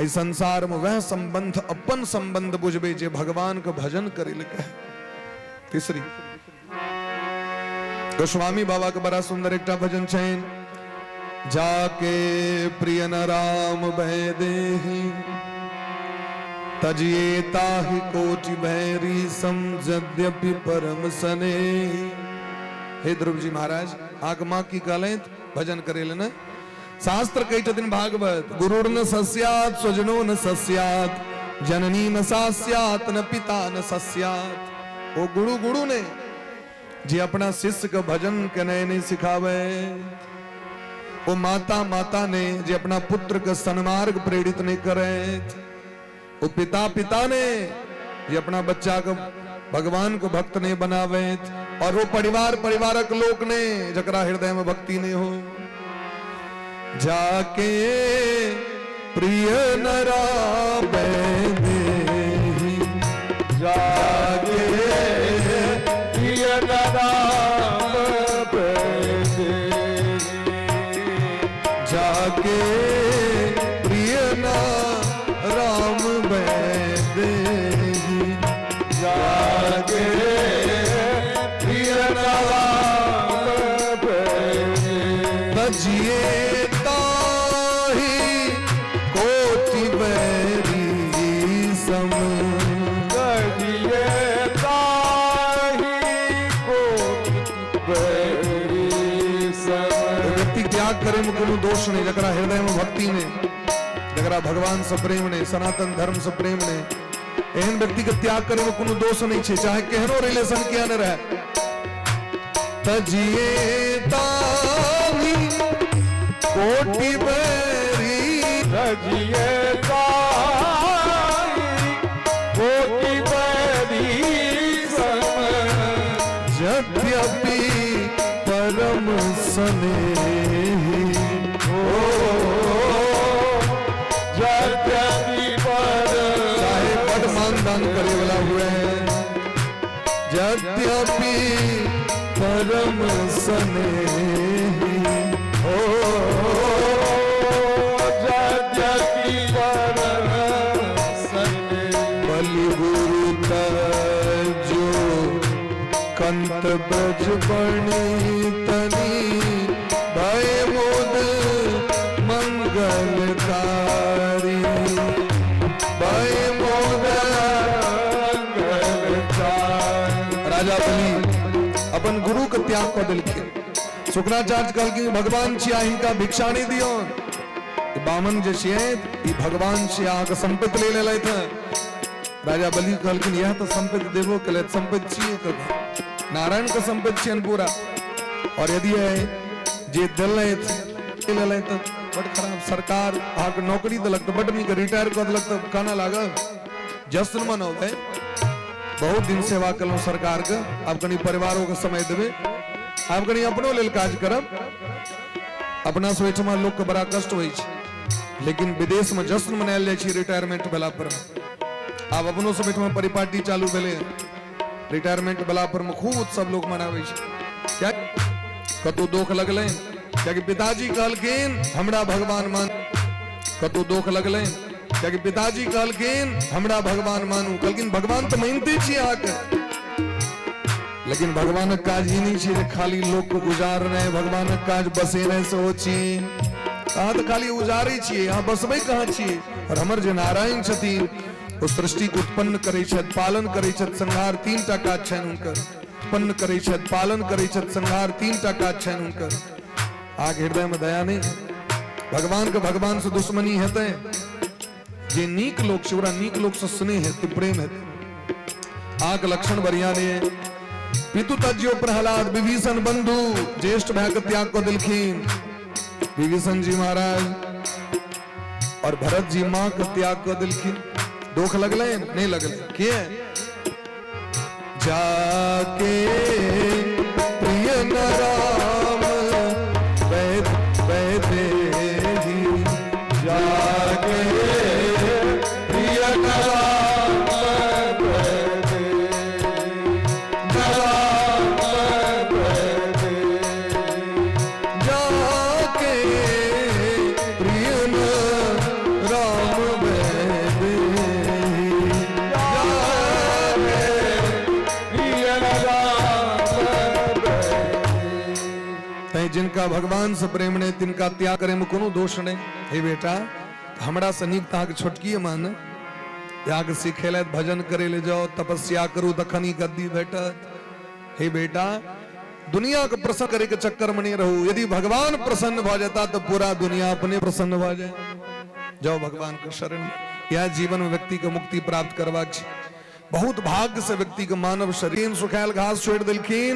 इस संसार में वह संबंध अपन संबंध बुझबे जे भगवान के भजन करेल कहे। तीसरी गोस्वामी बाबा के बड़ा सुंदर एक भजन छे। जाके प्रिय न राम भय देहि तजिए ताहि कोटि भैरी समझद्यपि परम सने। हे ध्रुव जी महाराज आग माँ की कहलें भजन करेल न। शास्त्र कही दिन भागवत गुरुर न सस्यात स्वजनो न सस्यात जननी न सास्यात न पिता न सस्यात। वो गुरु गुरु ने जी अपना शिष्य का भजन के नए नहीं सिखावे। वो माता माता ने जी अपना पुत्र का सन्मार्ग प्रेरित नहीं करे। वो पिता पिता ने जी अपना बच्चा को भगवान को भक्त नहीं बनावे। और वो परिवार परिवारक लोक ने जकरा हृदय में भक्ति नहीं हो। जाके प्रिय नरा देहि जाके प्रिय नरा जाके प्रिय न राम देहि जाके प्रिय नरा तजिए करे मुकुनु दोष ने जकरा हृदय में भक्ति ने जकरा भगवान से प्रेम ने सनातन धर्म से प्रेम ने एहन व्यक्ति के त्याग करे मुकुनु दोष नहीं छे चाहे केहनो रिलेशन किया न रहे। तजिए ताहि कोटि बैरी तजिए ताहि कोटि बैरी यद्यपि परम स्नेही चाहे पद मान दान करे वाला हुए यद्यपि परम स्नेही हो यद्यपि परम स्नेही बलि गुरु तजो कंत ब्रज बणी तनी भय मुद मंगलकारी भय मुद राजा बलि अपन गुरु के त्याग को दिलखिन। शुक्राचार्य कहल कि भगवान छिया हिनका भिक्षा नहीं दियो। बामन जे छिए ई भगवान छिया के संपत्ति ले लेलै थ। राजा बलि कहल कि यह तो संपत्ति देबो कले संपत्ति छिए कर नारायण का संपत्ति छियन पूरा। और यदि है जे दिलैत लेलै त बड़ खराब सरकार आक नौकरी दलक त बड़ नीक रिटायर कर दलक त काना लागल जश्न मनोबे। बहुत दिन सेवा कलौ सरकार के अब कनी परिवारों के समय देबे अब कनी अपनो लेल काज करब। अपना सोचमा लोग के बड़ा कष्ट होई छै लेकिन विदेश में जश्न मनायल जाय छै रिटायरमेंट भेला पर। अब अपनो समय में परिपाटी चालू भेले रिटायरमेंट भेला पर में खूब उत्सव लोग मनावे छै। क्या कतौ दुख लगले क्या पिताजी कहलखिन हमरा भगवान मान कतौ दुख लगले क्या पिताजी कहलखिन हमरा भगवान मानू कहलखिन भगवान तो मानते छी आके लेकिन भगवान काज ही नहीं छे खाली लोग को गुजारने भगवान काज बसेने से हो छी। अहाँ तो खाली उजारे छिए अहाँ बसबे कहाँ छिए। और हमर जे नारायण छथिन ओ सृष्टि को उत्पन्न करै छथि पालन करै छथि संहार तीन टा काज छनि हुनकर। उत्पन्न करै छथि पालन करै छथि संहार तीन टा काज छनि हुनकर। आग हृदय में दया नहीं भगवान के भगवान से दुश्मनी हेतै जे नीक लोक छै ओकरा नीक लोक से स्नेह हेतै प्रेम हेतै। आग लक्षण बढ़िया ने पितु तज्यो प्रहलाद विभीषण बंधु ज्येष्ठ भाई के त्याग को दिलखिन विभीषण जी महाराज। और भरत जी मां के त्याग कर दिलखिन। दुख लगले नहीं लगले किए जाके प्रिय न राम वैद वैदेही जाके प्रिय न राम वैदेही न राम वैदेही जाके प्रिय न राम वैदेही प्रिय न राम वैदेही। तै जिनका भगवान से प्रेम ने तिनका त्याग करे में कोनो दोष नहीं। हे बेटा हमरा से नीक ताक छोटकी मान याग सिखेले भजन करे ले जाओ तपस्या करू तखनी गद्दी भेटत। हे बेटा दुनिया को प्रसन्न करे के चक्कर में नहीं रहू। यदि भगवान प्रसन्न भ जाता तो पूरा दुनिया अपने प्रसन्न भ जाए। जाओ भगवान के शरण में। यह जीवन में व्यक्ति को मुक्ति प्राप्त करवाक छै। बहुत भाग्य से व्यक्ति को मानव शरीर सुखायल घास छोड़ दिलखिन।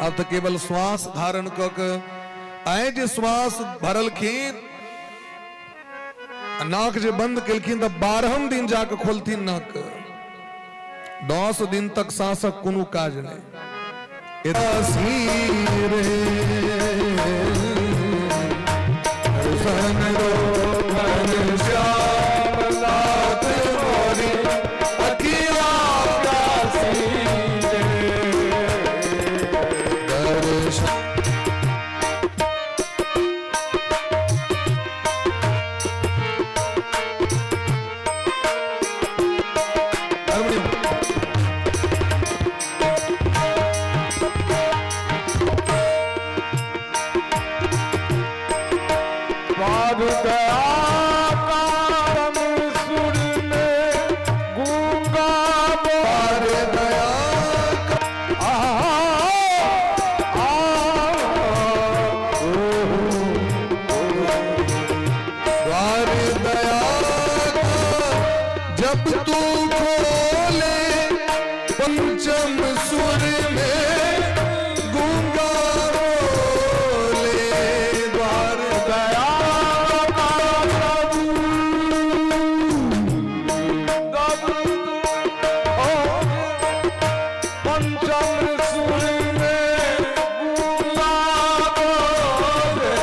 अब तो केवल श्वास धारण क के आए जे श्वास भरलखिन नाक जे बंद केलखिन तो 12 दिन जाके खोलथिन नाक। 10 दिन तक सांसक कोनो काज नहीं। सन रो मन श्याम नाथ मोरी अखियाँ प्यासी दर्शन। बार दया कारम सुर में गूंगा बार दया द्वार दया जब तू खोले पंचम सुर में गूंगा बोले। द्वार दया पंचम सुर में गूंगा बोले।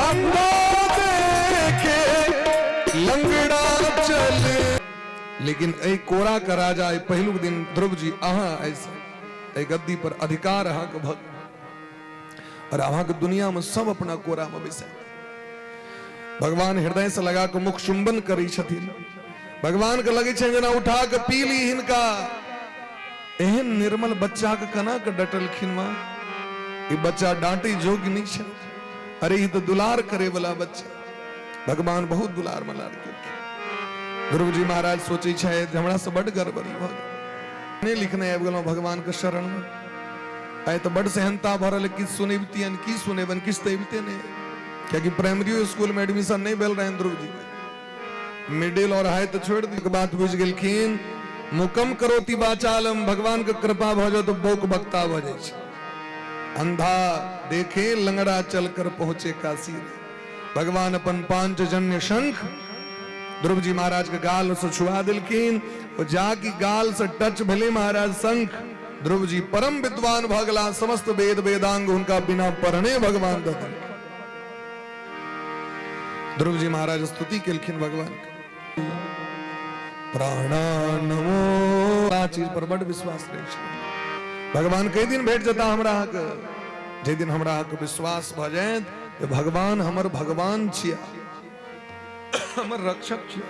अंधा देखे लंगड़ा चले। लेकिन ऐ कोरा का राजा ऐ पहलुक दिन ध्रुव जी अहाँ ऐसे ऐ गद्दी पर अधिकार अहाँ के भक्त और अहाँ के दुनिया में सब अपना कोरा में बैसा। भगवान हृदय से लगा के मुख चुंबन करी छथिन। भगवान के लगे छै जेना उठा के पी ली हिनका। एहन निर्मल बच्चा के कना के डटलखिन मां। ई बच्चा डांटे जोग नहीं छै। अरे ई तो दुलार करे वाला बच्चा। भगवान बहुत दुलार में लाड़ केलखिन। ध्रुव जी महाराज सोचे छै जे हमरा से बड़ गड़बड़ी भ गेल। ने लिखने आबि गेलहुं भगवान के शरण में। आइ तो बड़ सहनता भरल कि सुनेबतियन की सुनेबन किछ तैबते नहीं। क्योंकि प्राइमरी स्कूल में एडमिशन नहीं भेल रहे ध्रुव जी के। मिडिल और हाई तो छोड़ दी बात बुझ गेलखिन। मुकम करोति वाचालम भगवान के कृपा भ जाओ तो बोक बक्ता भ जाय छै। अंधा देखे लंगड़ा चलकर पहुंचे काशी। भगवान अपन पांचजन्य शंख ध्रुव जी महाराज के गाल से छुआ दिलखिन। और जाकी गाल से टच भले महाराज शंख। ध्रुव जी परम विद्वान भगला समस्त वेद वेदांग उनका बिना पढ़ने भगवान दतन। ध्रुव जी महाराज स्तुति केलखिन भगवान के। प्राणानमो आ चीज पर बड़ विश्वास रहे छै। भगवान कई दिन भेट जता हमरा के। जे दिन हमरा के विश्वास भ जाए कि भगवान हमर भगवान छिया हमर रक्षक छिया।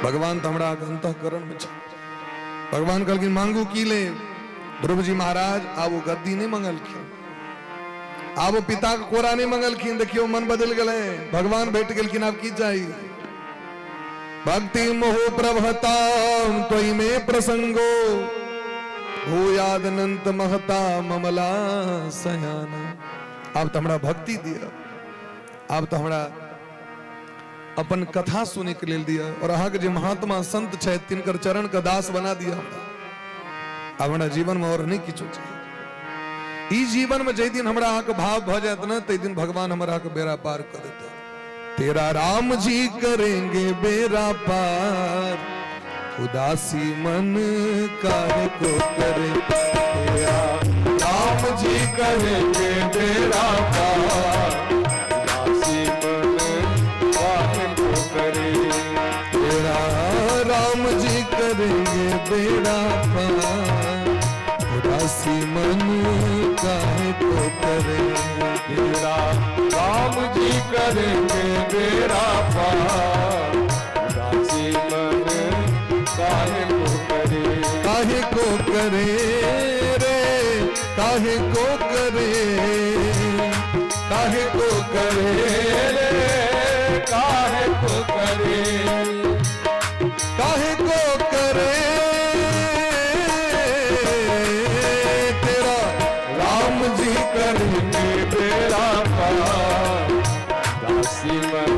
भगवान तो हमरा के अंतःकरण में छै। भगवान कहलखिन मांगू की ले। ध्रुव जी महाराज आब वो गद्दी नहीं मंगलखिन। आब वो पिता के कोरा नहीं मंगलखिन। देखियो मन बदल गए। भगवान भेट गेलखिन। अब की चाहिए। भक्ति मोह प्रभता त्वयि में प्रसंगो भूयाद अनंत महता ममला सयाना। अब तो हमरा भक्ति दिया। अब तो हमरा अपन कथा सुने के लेल दिया। और अहाँ के जे महात्मा संत छै तिनकर चरण का दास बना दिया। अब हमरा जीवन में और नहीं किछो चाहिए। ई जीवन में जे दिन हमरा अहाँ के भाव भ जात न ते दिन भगवान हमरा के बेड़ा पार कर देता। तेरा राम जी करेंगे बेड़ा पार, उदासी मन काहे को करे। तेरा राम जी करेंगे बेड़ा पार, उदासी मन काहे को करे। तेरा राम जी करेंगे बेड़ा पार, उदासी मन काहे को करे। तेरा राम जी करेंगे बेड़ा पार, उदासी मन काहे को करे। काहे को करे रे, काहे को करे, काहे को करे रे, काहे को करे। काहे को करे। तेरा राम जी करेंगे बेड़ा पार, उदासी मन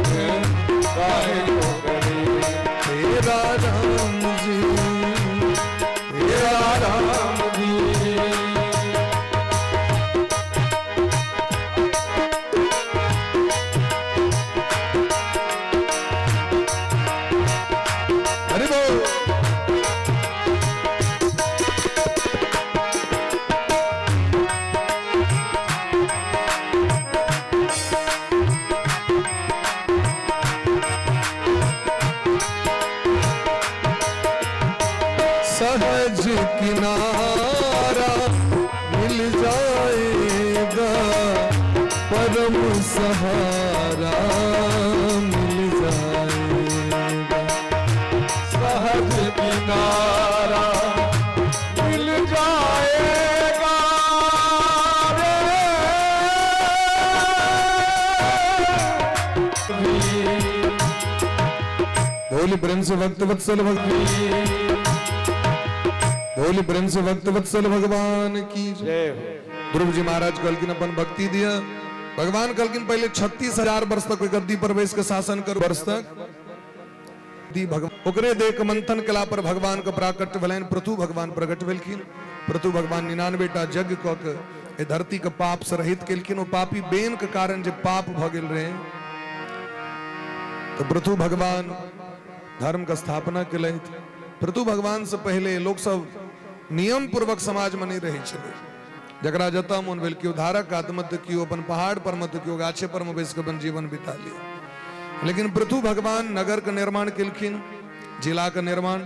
काहे को करे। तेरा राम जी, तेरा राम जी। अरे वो सहज किनारा मिल जाएगा, परम सहारा मिल जाएगा। सहज किनारा मिल जाएगा रे। बोली प्रेम से भक्त वत्सल बोली प्रेम से भक्त वत्सल भगवान की जय। जय हो। ध्रुव जी महाराज कलकिन अपन भक्ति दिया। भगवान कलकिन पहले 36,000 वर्ष तक गद्दी पर बैस के शासन कर वर्ष तक दी भगवान ओकरे देख मंथन कला पर भगवान का प्राकट्य भलन पृथु भगवान प्रकट भेलखिन। पृथु भगवान 99 टा यज्ञ क के ए धरती के पाप से रहित केलखिन। ओ पापी बेन के कारण जे पाप भ गेल रहे तो पृथु भगवान धर्म का स्थापना केलथि। पृथु भगवान से पहले लोग सब नियम पूर्वक समाज में नहीं रहे छे। जकरा जता मन भेल कियो धारक आत्महत्या कियो अपन पहाड़ पर मत कियो गाछे पर में बैस के अपन जीवन बिता लिया। लेकिन पृथु भगवान नगर का निर्माण केलखिन, जिला का निर्माण,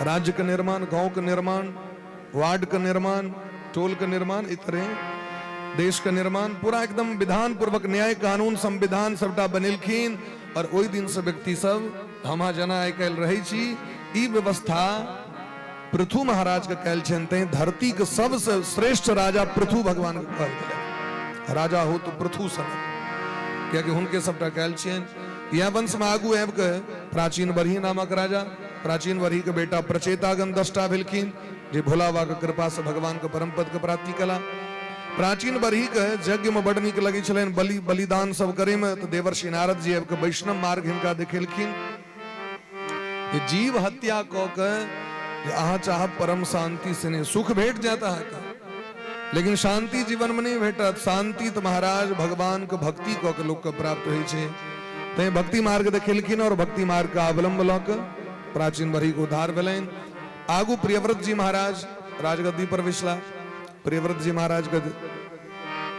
राज्य का निर्माण, गांव का निर्माण, वार्ड का निर्माण, टोल का निर्माण, इतरे देश का निर्माण पूरा एकदम विधान पूर्वक न्याय कानून संविधान सबटा बनेलखिन। और ओई दिन से व्यक्ति सब हमा जना आइ काल्हि रहै छी ई व्यवस्था पृथु महाराज के कैल छन। ते धरती के सबसे श्रेष्ठ राजा पृथु भगवान के कहल गेल। राजा हो तो पृथु सनक, कियाकि हुनके सबटा कैल छियन। यह वंश में आगू आबि के प्राचीन बरही नामक राजा, प्राचीन बरही के बेटा प्रचेतागम 10टा भेलखिन जे भोला बाबा के कृपा से भगवान के परम पद के प्राप्ति कला। प्राचीन बरही के यज्ञ में बड़ नीक लगे छलनि बलिदान सब करे में। तो देवर्षि नारद जी आबि के वैष्णव मार्ग हिनका देखेलखिन। जीव हत्या क के अहाँ चाहब परम शांति से नहीं सुख भेट जाता है का, लेकिन शांति जीवन में नहीं भेटत। शांति तो महाराज भगवान के भक्ति क के लोग के प्राप्त होइ छे। ते भक्ति मार्ग देखेलखिन और भक्ति मार्ग का अवलंब ल के प्राचीन बरही को उद्धार भेलनि। आगू प्रियव्रत जी महाराज राजगद्दी पर विसला। प्रियव्रत जी महाराज के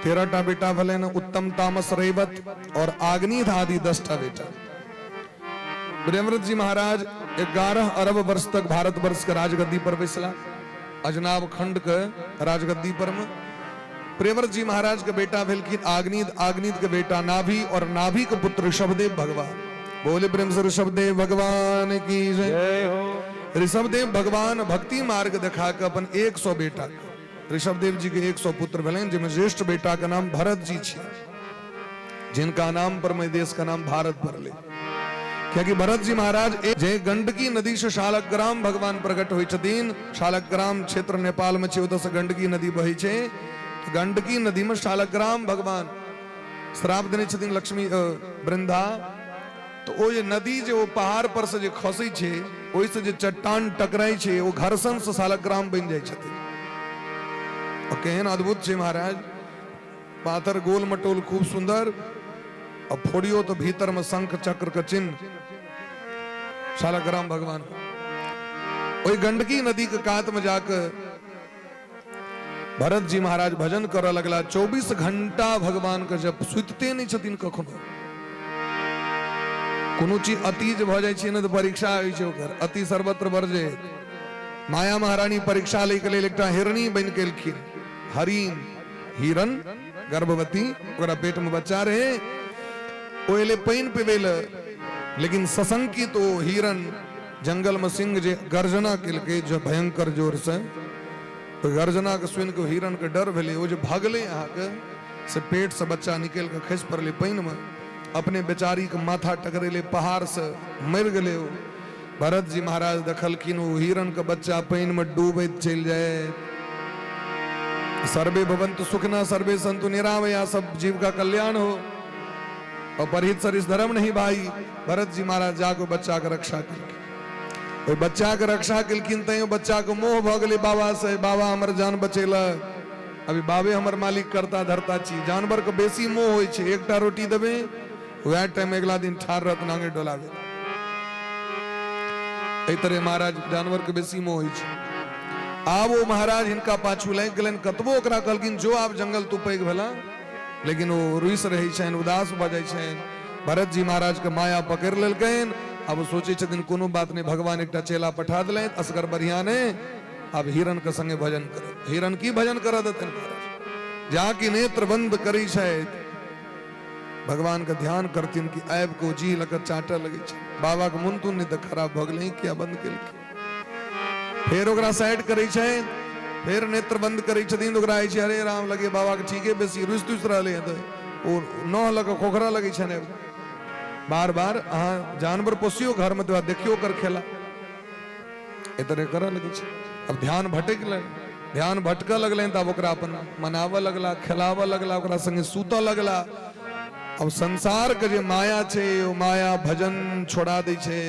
13टा बेटा भेलनि, उत्तम तामस रैवत और आग्निध आदि 10टा बेटा। प्रियव्रत जी महाराज 11 अरब वर्ष तक भारतवर्ष के राजगद्दी पर बैसला। अजनाब खंड के राजगद्दी पर में प्रियव्रत जी महाराज के बेटा भेलखिन आग्निध, आग्निध के बेटा नाभि और नाभि के पुत्र ऋषभदेव भगवान। बोले प्रेम से ऋषभदेव भगवान की जय हो। ऋषभदेव भगवान भक्ति मार्ग दिखा के अपन 100 बेटा ऋषभदेव जी के 100 पुत्र भेलनि, जिनमें ज्येष्ठ बेटा का नाम भरत जी छे, जिनका नाम पर मैं देश का नाम भारत पड़ले। क्योंकि भरत जी महाराज जय गंडकी नदी से शालग्राम भगवान प्रकट हुई छथिन। शालग्राम क्षेत्र नेपाल में छे, ओतऽ से गंडकी नदी बहै छे। गंडकी नदी में शालग्राम भगवान श्राप देने छथिन लक्ष्मी वृंदा। तो ओ ये नदी जो वो पहाड़ पर से जो खसै छे, ओइ से जो चट्टान टकराई छे, वो घर्षण से शालग्राम बन जाय छथिन। और केहन अद्भुत छे महाराज, पाथर गोल मटोल खूब सुंदर। अब फोड़ियो तो भीतर में शंख चक्र का चिन्ह शालग्राम भगवान। वही गंडकी नदी के कात में जाकर भरत जी महाराज भजन कर लगला। 24 घंटा भगवान का जब सुतते नहीं छथिन कखनो। कोनो चीज अति ज भ जाय छै न त परीक्षा होइ छै ओकर, अति सर्वत्र वर्जे। माया महारानी परीक्षा ले के लेल एकटा हिरणी बन के एलखिन। हरिण हिरन गर्भवती, ओकरा पेट में बच्चा रहे, ओले पानी पीबे ल, लेकिन सशंकित तो हिरन जंगल में सिंह जे गर्जना केलकै जो भयंकर जोर से, तो गर्जना के सुन के हिरन के डर भेले। वो जो भागले यहाँ के से पेट से बच्चा निकल के खस पड़ले पानी में, अपने बेचारी के माथा टकरेले, पहाड़ से मर गए। भरत जी महाराज देखलखिन वो हिरन के बच्चा पानी में डूबैत चल जाए। सर्वे भवन्तु सुखिनः सर्वे सन्तु निरामया, सब जीव का कल्याण हो। और परहित सरिस धर्म नहीं भाई। भरत जी महाराज जाकर बच्चा के रक्षा केलखिन। बच्चा के रक्षा केलखिन तैयो बच्चा के मोह भ गेलै बाबा से। बाबा हमर जान बचेलक, अभी बाबे हमर मालिक करता धरता छी। जानवर के बेसी मोह होय छै, एकटा रोटी देबे वह टाइम अगला दिन ठार रहत नांगे डोलावे। एहि तरह महाराज जानवर के बेसी मोह होय छै। आब वो महाराज हिनका पाछू लागि गेलनि। कतबो ओकरा कहलखिन जो आब जंगल तू पैघ भेला, लेकिन वो रुइस रहै छनि, उदास भ जाइ छनि। भरत जी महाराज के माया पकड़ लेलकनि। अब सोचे छथिन कोनो बात नहीं, भगवान एकटा चेला पठा दिले, असगर बढ़िया ने अब हिरन के संगे भजन कर। हिरन की भजन कर देते जाके नेत्र बंद करी छथि, भगवान का ध्यान करथिन कि आब को जी लग चाटा लगे छै। बाबा के मुन तुन नहीं तो खराब भ गेलै, किया बंद केलकै। फिर ओकरा साइड करै छै, फिर नेत्र बंद करै छथिन। ओकरा आइ छै हरे राम लगे बाबा के ठीके बेसी रुस तुस रहले त ओ नह लग खोखरा लगे छै। बार बार अहाँ जानवर पोसियो घर में तो देखियो कर खेला ए तरह कर लगे छै। अब ध्यान भटक गेल, ध्यान भटक लगल तब ओकरा अपन मनाव लगला, खिलाव लगला, ओकरा संगे सूत लगला। अब संसार के जे माया छै ओ माया भजन छोड़ा दै छै।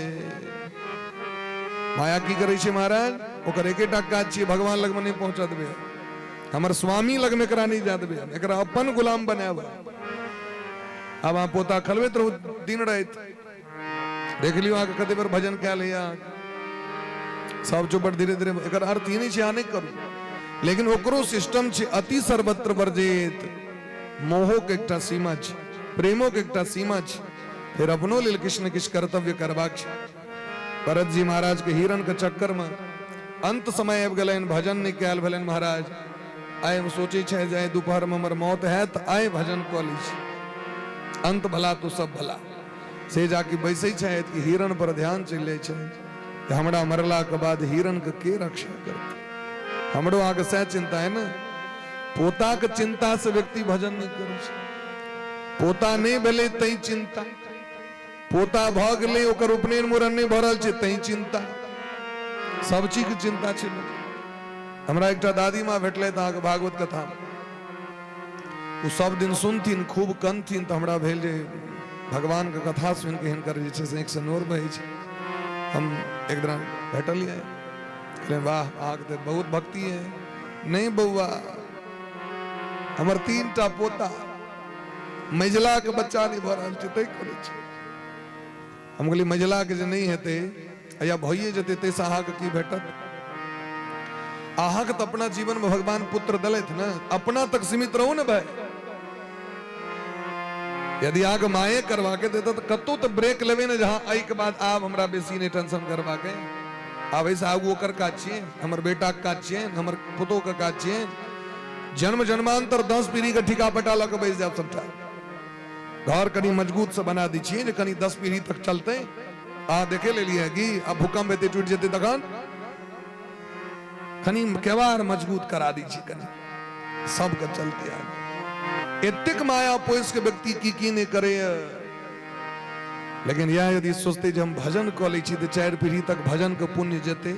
माया की करे छै महाराज, ओकर एकेटा काज छै, भगवान लग में नहीं पहुंचा देबे, हमर स्वामी लग में एकरा नहीं जा देबे, एकरा अपन गुलाम बनाब। अब आप पोता खलबैत रहू दिन रात, देख लियो अहाँ कते बार भजन कयल लिया सब चौपट धीरे धीरे। एकर अर्थ ई नहीं छै अहाँ नहीं करू, लेकिन ओकरो सिस्टम छै अति सर्वत्र वर्जित। मोहो के एकटा सीमा छै, प्रेमो के एकटा सीमा छै, फिर अपनो लेल किछ न किछ कर्तव्य करबाक छै। भरत जी महाराज के हिरन के चक्कर में अंत समय आबि गेलनि, भजन नहीं कयल भेलनि। महाराज आइ हम सोचे छै जे दोपहर में हमर मौत हैत, आइ भजन कऽ ली छी, अंत भला तो सब भला। से जाके बैसे छै कि हिरन पर ध्यान चल जाए छै, हमरा मरला के बाद हिरन के रक्षा करते। हमरो आगे सह चिंता है ना, पोता के चिंता से व्यक्ति भजन नहीं करे छै। पोता नहीं भेले तई चिंता, पोता भ गेले ओकर उपनयन मूड़न नहीं भ रहल छै तई चिंता, सब चीज के चिंता छै। हमरा एकटा दादी माँ भेटले अहाँके भागवत कथा, वो सब दिन सुनथिन, खूब कनथिन। तो हमरा भेल जे भगवान के कथा सुन के हिनकर जे छै से एक नोर बहै छै। हम एक दिन भेटलिए, कहले वाह अहाँके तो बहुत भक्ति है। नहीं बउआ, हमर 3टा पोता, मझिला के बच्चा नहीं भ रहल छै तै करै छै। हम कहलिए मझिला के जे नहीं हेतै या भइए जेतै तैसे अहाँके की भेटत। अहाँके तो अपना जीवन में भगवान पुत्र दलैथ ना, अपना तक सीमित रहू ना भाई। यदि आगे माये करवा के देता तो कतो तो ब्रेक लेवे ना, जहां आई के बाद आब हमरा बेसी नहीं टेंशन करवा के, आब ऐसा आगू ओकर काज छियै, हमर बेटा के काज छियै, हमर पुतो के काज छियै। जन्म जन्मांतर 10 पीढ़ी के ठिका पटा ल के बैस जाब सबटा। घर कनी मजबूत से बना दी छियै जे कनी 10 पीढ़ी तक चलते। अहाँ देखे लेलिए कि अब भूकंप हेतै टूट जेतै तखन कनी केवाड़ मजबूत करा दी छी, कनी सबके चलते आगे। एतेक माया पोष के व्यक्ति की नहीं करे। लेकिन यह यदि सोचते हम भजन कऽ लै छी तो 4 पीढ़ी तक भजन के पुण्य जेते,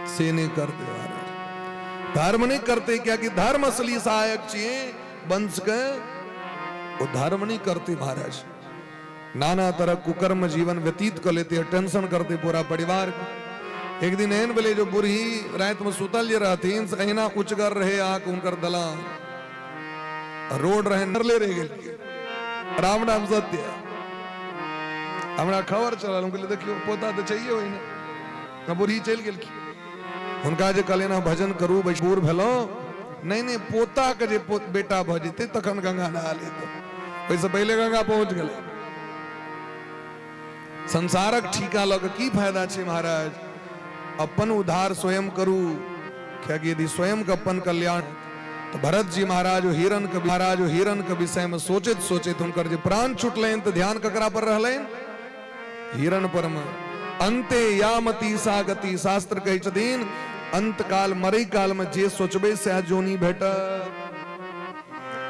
से नहीं करते महाराज। धर्म नहीं करते, क्या कि धर्म असली सहायक चाहिए वंश के, वो धर्म नहीं करते महाराज। नाना तरह कुकर्म जीवन व्यतीत कर लेते, टेंशन करते पूरा परिवार। एक दिन एहन भेले जो बूढ़ी रात में सुतल जे रहथिन, अहिना उचगर रहे आके उनकर दलान, रोड रहे नरले रह गेल। राम नाम सत्य है। हमरा खबर चलल, हम कहले देखियो पोता तो चाहिए होई ना, बुढ़ी चल गेल की हुनका जे कहले ना भजन करू बूढ़ भेलो, नहीं नहीं पोता के जे बेटा भ जेते तखन गंगा नहा लेते, ओइसे पहले गंगा पहुंच गेले। संसारक ठीका लग की फायदा छे महाराज, अपन उद्धार स्वयं करू, क्या कि यदि स्वयं का अपन कल्याण। तो भरत जी महाराज हिरण के विषय में सोचित सोचित उनकर जे प्राण छुटलें तो ध्यान ककरा पर रहलें, हिरण पर में। अंते यामती सागति, शास्त्र कहे छथिन अंत काल मरई काल में जे सोचबे से जोनी भेट।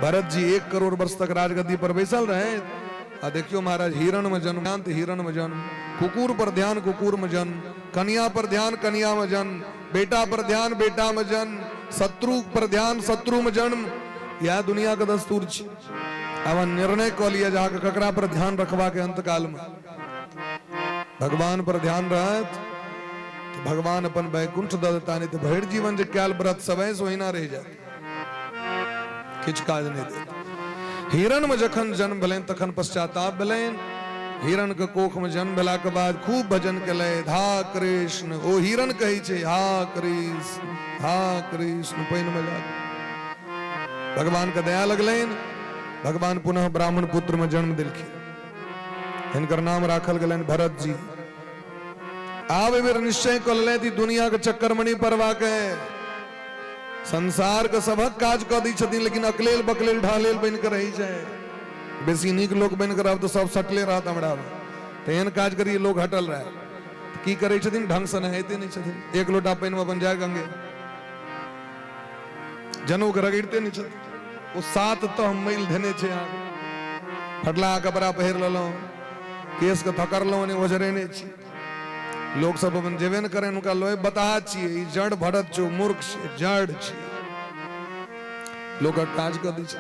भरत जी 1 करोड़ वर्ष तक राजगद्दी पर बैसल रहे। आ देखियो महाराज हिरण में जन्म, हिरण में जन्म, कुकुर पर ध्यान कुकुर में जन्म, कन्या पर ध्यान कन्या में जन्म, बेटा पर ध्यान बेटा में जन्म, शत्रु पर ध्यान शत्रु में जन्म। यह दुनिया का दस्तूर छे। अब निर्णय क लिया जाके ककरा पर ध्यान रखवा के अंत काल में भगवान पर ध्यान रहत तो भगवान अपन वैकुंठ द देता, नहीं तो भैर जीवन जे कैल व्रत सब है सो ना रह जाए, किछ काज नहीं देता। हिरण में जखन जन्म भेलें तखन पश्चाताप भेलें। हिरण के कोख में जन्म भेला के बाद खूब भजन केले, हा कृष्ण। ओ हिरण कही छे हा कृष्ण पैन में जा भगवान के दया लगलेन। भगवान पुनः ब्राह्मण पुत्र में जन्म दिलखिन, इनकर नाम राखल गेलन भरत जी। आब बेर निश्चय कर ले थी दुनिया के चक्कर मणि परवा के, संसार के सबक काज क दी छथिन, लेकिन अकलेल बकलेल ढालेल बन के रही जाए। बेसी नीक लोग बन कर अब तो सब सटले रहत हमरा तो एहन काज करिए लोग हटल रहे तो की करे छथिन, ढंग से नहाते नहीं छथिन। 1 लोटा पानी में बन जाए गंगे, जनऊ के रगड़ते नहीं छथिन। वो 7 तो हम मैल धने छे, फटला कपड़ा पहिर ललो, केस के थकर लो ने ओझरेने छी। लोग सब अपन जेबे न करें, उनका लोए बता छिए ई जड़ भरत छो, मूर्ख छे, जड़ छी। लोग काज कर दी छे।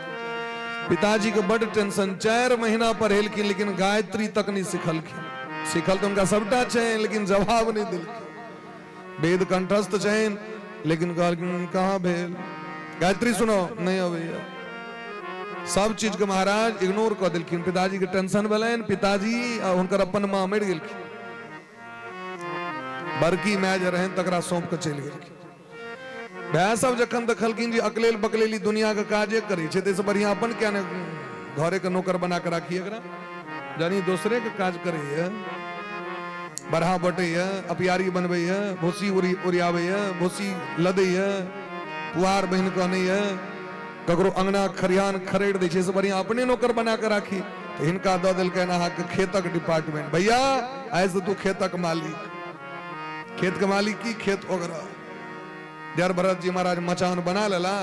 पिताजी के बड़ टेंशन, 4 महीना पढ़ेलखिन लेकिन गायत्री तक नहीं सिखलखिन। सिखल तो उनका सबटा छे लेकिन जवाब नहीं दिलखिन। वेद कंठस्थ छे लेकिन कहलखिन कहाँ भेल, गायत्री सुनो नहीं अबैया। सब चीज के महाराज इग्नोर कर दिलखिन। पिताजी के टेंशन भेलन, पिताजी और उनकर अपन मां मर गेलखिन। बड़की माय जे रहन तकरा सौंप के चल गेलखिन। भै सब जखन देखलखिन जी अकलेल बकलेली दुनिया के काजे करे छे, से बढ़िया अपन क्या ने घरे के नौकर बना के राखिए एकरा, जानी दूसरे के काज करे है, बरहा बटे है, अपियारी बनबे है, भूसी उरियावे है, भूसी लदे है, पुआर बहन कहने है, ककरो अंगना खरियान खरेड़ दे छे, से बढ़िया अपने नौकर बना के राखी। तो हिनका द देलकै ना के खेतक डिपार्टमेंट, भैया ऐसे तू खेतक मालिक, खेत के मालिक की खेत वगैरह। जर भरत जी महाराज मचान बना लेला,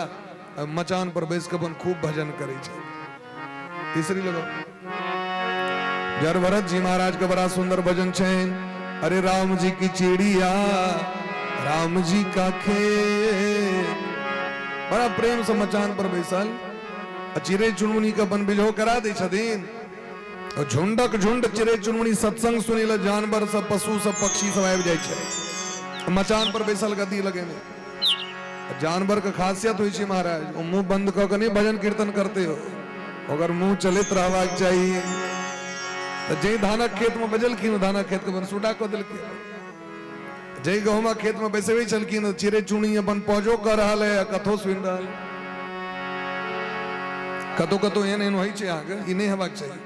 मचान पर बैस के अपन खूब भजन करे छे। तीसरी लगो जर भरत जी महाराज का बड़ा सुंदर भजन छे, अरे राम जी की चिड़िया राम जी का खेत। बड़ा प्रेम से मचान पर बैसल चिरे चुनमुनी का बन बिजो करा दे छथिन। झुंडक झुंड चिरे चुनमुनी सत्संग सुनी ल जानवर सब पशु सब पक्षी सब आबि जाय छे। मचान पर बैसल गद्दी लगे में जानवर का खासियत हुई छे महाराज, वो मुंह बंद क के नहीं भजन कीर्तन करते हो, अगर मुंह चलित रहबाक चाहिए। तो जय धानक खेत में बजलखिन, धानक खेत के बन सुडा क देलखिन। जय गहुमा खेत में बैसे चलखिन, चिरे चुनी अपन पौजो कर रहल है, कथो सुन रहल। कतो कतो एहन एहन होइ छे आगे, ई नहीं हेबाक चाहिए।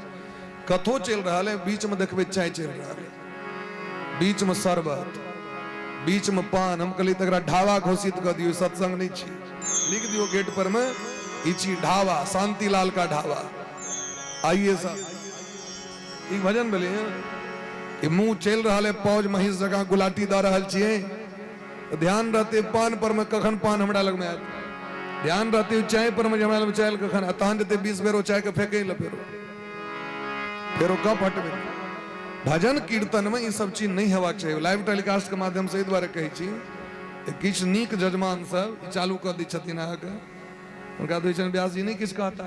कथो चल रहल है, बीच में देखबे चाय चल रहल है, बीच में शरबत, बीच में पान। हम कहली तकरा ढाबा घोषित कर दियो, सत्संग नहीं छी, लिख दियो गेट पर में इची ढाबा, शांतिलाल का ढाबा। आइए साहब ई भजन बोले कि मुंह चल रहा है, पौज महिष जगह गुलाटी द रहल छिए, तो ध्यान रहते पान पर में कखन पान हमरा लग में आत, ध्यान रहते चाय पर में हमरा लग में चाय कखन अतान देते 20 बेरो चाय के फेंके ल फेरो कब हटबे। भजन कीर्तन में ये सब चीज नहीं हेबाक चाहिए। लाइव टेलीकास्ट के माध्यम से द्वारा कहे छी किछ नीक जजमान सब चालू कर दी छथिन अहाँके, उनका तो छन व्यास जी नहीं किछ कहता।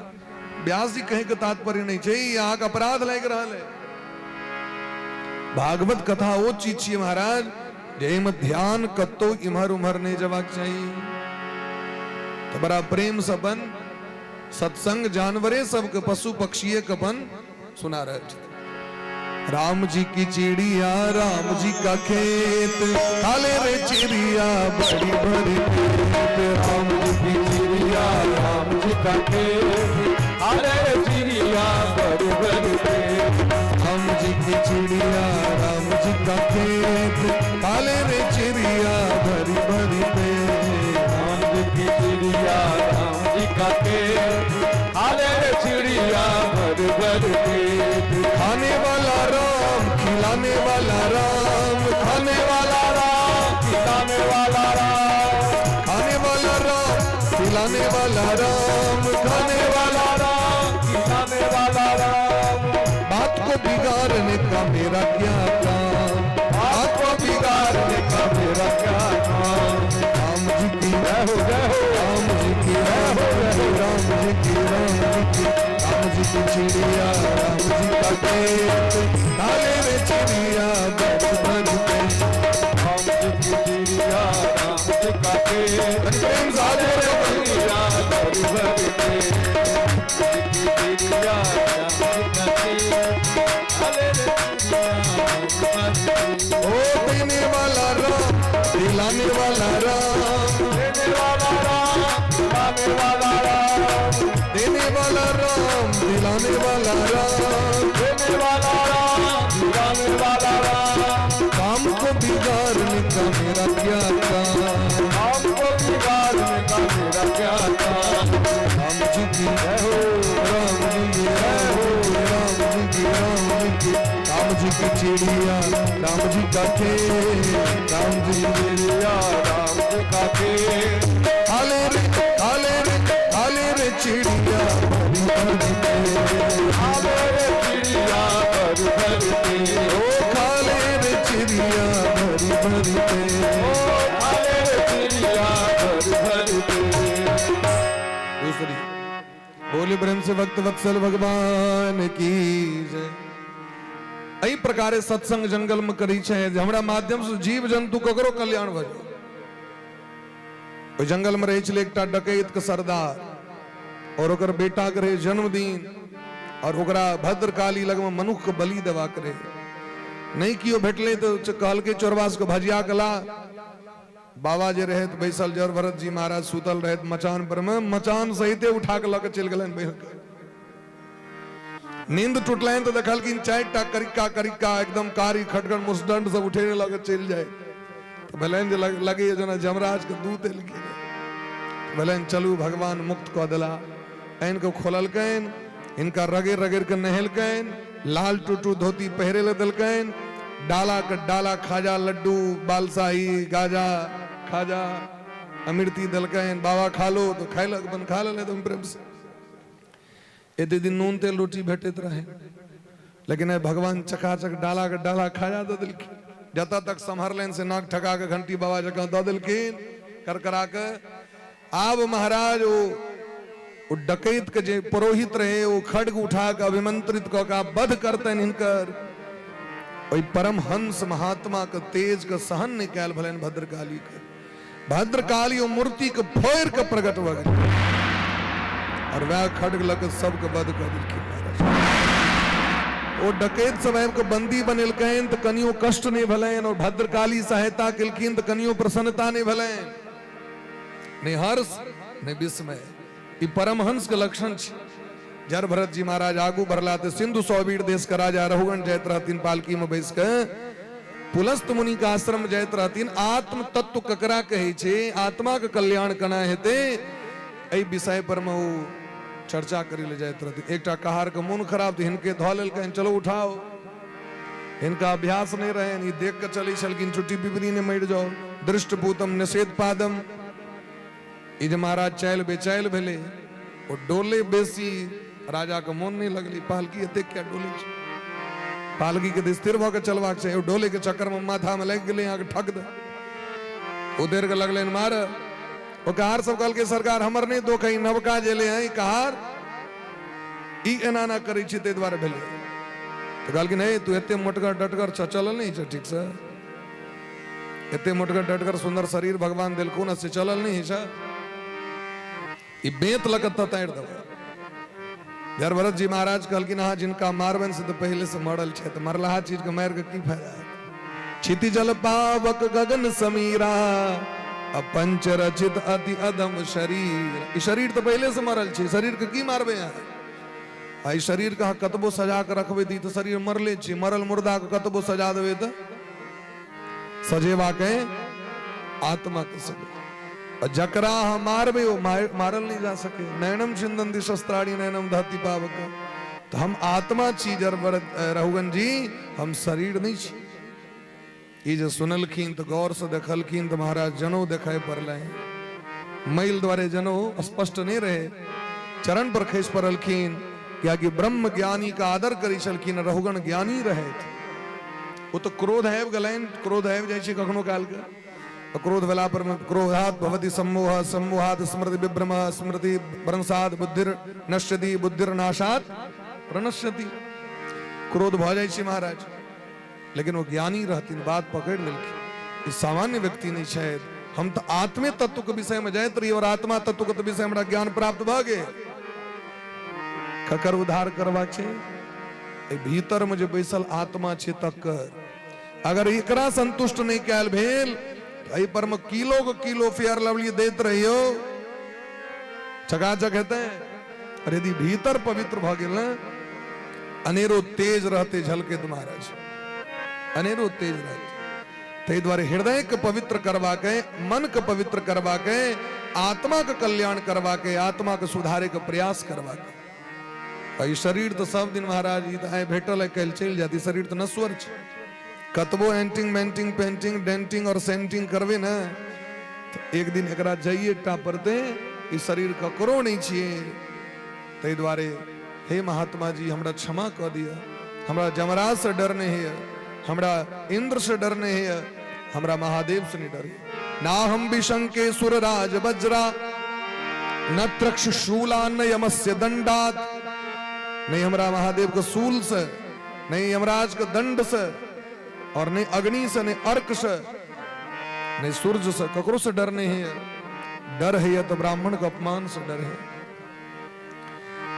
व्यास जी कहे के तात्पर्य नहीं चाहिए, यहाँ का अपराध लग रहा है। भागवत कथा वो चीज छे महाराज जेम ध्यान कतो इमहर उमहर नहीं जबाक चाहिए। तो बड़ा प्रेम से बन सत्संग जानवरे सबके पशु पक्षी कपन सुना रहे। राम जी की चिड़िया राम जी का खेत काले रे चिड़िया बड़ी बड़ी खेत। राम जी की चिड़िया राम जी का खेत काले रे चिड़िया बड़ी बड़ी खेत। राम जी की चिड़िया राम जी का खेत काले रे चिड़िया बड़ी बड़ी खेत। राम जी की चिड़िया राम जी का खेत काले रे चिड़िया बड़ी बड़ी खेत। खाने वाला राम खिलाने वाला राम खाने वाला राम खिलाने वाला राम खाने वाला राम खिलाने वाला राम खाने वाला राम खिलाने वाला राम। बात को बिगाड़ने का मेरा क्या काम बात को बिगाड़ने का मेरा क्या काम। राम जी की जय हो राम जी की राम जी की राम जी की चिड़िया राम जी का खेत काले रे चिड़िया बच बच के। राम जी की चिड़िया राम जी का खेत प्रेम साधे रे चिड़िया बड़ी बड़ी खेत। चिड़िया राम जी का खेत काले रे चिड़िया बड़ी बड़ी। ओ देने वाला राम दिलाने वाला राम देने वाला राम दिलाने वाला राम। देने वाला राम दिलाने वाला राम देने वाला राम दिलाने वाला राम। काम को बिगाड़ने का मेरा क्या काम। हमको बिगाड़ने का मेरा क्या काम। राम जी की जय हो राम जी की जय हो राम जी की राम जी की चिड़िया राम जी का खेत राम जी की चिड़िया राम जी का खेत काले रे चिड़िया बड़ी बड़ी खेत। काले रे चिड़िया बड़ी बड़ी खेत। ओ काले रे चिड़िया बड़ी बड़ी खेत। काले रे चिड़िया बड़ी बड़ी खेत। दूसरी बोले ब्रह्म से भक्त वत्सल भगवान की जय। एहि प्रकारे सत्संग जंगल में करी छे हमरा माध्यम से जीव जंतु ककरो कल्याण भजो। ओइ जंगल में रहे छले एकटा डकैत के सरदार और ओकर बेटा के रहे जन्मदिन और ओकरा भद्रकाली लग में मनुख के बलि देवा करे नहीं कियो भेटले तो कहल के चोरवास को भजिया कला। बाबा जे रहे बैसल जर भरत जी महाराज सुतल रहे मचान पर में मचान सहित उठा के लके चल गलन बह के। नींद टूटलन तो देखल कि चारटा करिका एकदम कारी खटगड़ मुसदंड सब उठे लगे चल जाए तो भलन जे लगे जना जमराज के दूत लिखे भलन चलू भगवान मुक्त क देला। इनको खोललकन इनका रगेर रगेर के नहलकन लाल टूटू धोती पहरे ले दलकन डाला के डाला खाजा लड्डू बालसाही गाजा खाजा अमृति दलकन बाबा खा लो तो खाइलक बन खा ले तुम प्रेम से। यदि दिन नून तेल रोटी भेटत रहे लेकिन भगवान चकाचक डाला के डाला खाजा दे दिलखिन जता तक संभरलन से नाक ठका के घंटी बाबा जगह दे दिलखिन करकरा के। आब महाराज वो डकैत के जे पुरोहित रहे वो खड्ग उठा के अभिमंत्रित क का वध करतन हिनकर। ओइ परमहंस महात्मा के तेज के सहन नहीं कैल भलन भद्रकाली के। भद्रकाली मूर्ति के फोड़ के प्रकट भ गई और वह खड्ग लग सबके वध कर दिलखिन महाराज। वो डकैत सब के बंदी बनेलकन तो कनियो कष्ट नहीं भलन और भद्रकाली सहायता केलखिन तो कनियो प्रसन्नता नहीं भलन नहीं हर्ष नहीं विस्मय। ई परमहंस के लक्षण छे। जर भरत जी महाराज आगू बढ़ला तो सिंधु सौबीर देश का राजा रहुगण जाइत रहतीन पालकी में बैस के पुलस्त मुनि का आश्रम जाइत रहतीन। आत्म तत्व ककरा कहे छे आत्मा के कल्याण कना हेते एहि विषय पर में वो चर्चा करी ले जाइत रहतीन। एकटा कहार के मन खराब तो हिनके धो लेलकन चलो उठाओ इनका अभ्यास नहीं रहे ई देख के चली छलकिन चुट्टी पिपरी ने मर जाओ दृष्टपूतम निषेध पादम। ई जे महाराज चैल बेचैल भेले वो डोले बेसी राजा के मन नहीं लगली पालकी एते क्या डोली छे पालकी के स्थिर भ के चलबाक छै डोले के चक्कर में माथा में लग गेले यहाँ के ठक दे उधर के लगले मार ओ कहार सब कहल के सरकार हमर नहीं दो कहीं नवका जेले हैं कहार ई एना ना करै छी ते द्वारा भेले तो कहल कि नहीं तू एते मोटगर डटगर चलल नहीं छै ठीक से एते मोटगर डटगर सुंदर शरीर भगवान दिलको न से चलल नहीं छै ई बेत लगत ताड़ दब यार भरत जी महाराज कहलकिन हाँ जिनका मारवन से तो पहले से मरल छे तो मरला चीज के मार के की फायदा। क्षिति जल पावक गगन समीरा अपंच रचित अति अदम शरीर। ई शरीर तो पहले से मरल छे, शरीर के की मारबे यहाँ। आई शरीर का कतबो सजा के रखबे दी तो शरीर मरले छे, मरल मुर्दा के कतबो सजा देवे तो सजेवा के आत्मा के सजे। और जकरा हम मारबे वो मारल नहीं जा सके। नैनम छिंदंती शस्त्राणी नैनम धरती पावक। तो हम आत्मा चीज रहुगन जी, हम शरीर नहीं छी। ये जो सुनलखिन तो गौर से देखलखिन तो महाराज जनो देखाए पड़ल। मैल द्वारे जनो स्पष्ट नहीं रहे, चरण पर खस पड़लखिन क्या कि ब्रह्म ज्ञानी का आदर करी छलखिन, रहुगन ज्ञानी रहे थे। वो तो क्रोध है गलाइन, क्रोध है जाए कखनो काल का। क्रोध वेला पर क्रोधात भवति सम्मोह, सम्मोहात स्मृति विभ्रम, स्मृति भ्रंशात बुद्धिर नश्यति, बुद्धिर नाशात प्रणश्यति। क्रोध भ जाए महाराज, लेकिन वो ज्ञानी रहती बात पकड़ लेकिन सामान्य व्यक्ति नहीं शायद। हम तो आत्मे तत्व के विषय में जाए रही और आत्मा तत्व के विषय में ज्ञान प्राप्त भागे ककर उद्धार करवा छे। भीतर में जो बैसल आत्मा छे तकर अगर एकरा संतुष्ट नहीं कैल भेल आई पर में किलो को किलो फेयर लवली देत रहियो चकाचक कहते हैं। और यदि भीतर पवित्र भ गेल ना, अनेरो तेज रहते झलके महाराज, अनेरो तेज रहते। ते द्वारे हृदय के पवित्र करवा के, मन के पवित्र करवा के, आत्मा का कल्याण करवा के, आत्मा के सुधारे का प्रयास करवा के। शरीर तो सब दिन महाराज भेटल है कल चल जाती, शरीर तो नश्वर छे। कतबो एंटिंग मेंटिंग पेंटिंग डेंटिंग और सेंटिंग करवे ना तो एक दिन एकरा जाइए टा पड़ते इस शरीर ककरो नहीं छिए। ते द्वारे हे महात्मा जी हमरा क्षमा कर दिया, हमरा जमराज से डरने है, हमरा इंद्र से डरने है, हमरा महादेव से नहीं डरे। ना हम विशंके सुरराज वज्रा, न त्रक्ष शूला न यमस्य दंडात। नहीं हमरा महादेव के सूल से, नहीं यमराज के दंड से, और नहीं अग्नि से, नहीं अर्क से, नहीं सूर्य से, ककरो से डर नहीं है। डर है तो ब्राह्मण का अपमान से डर है।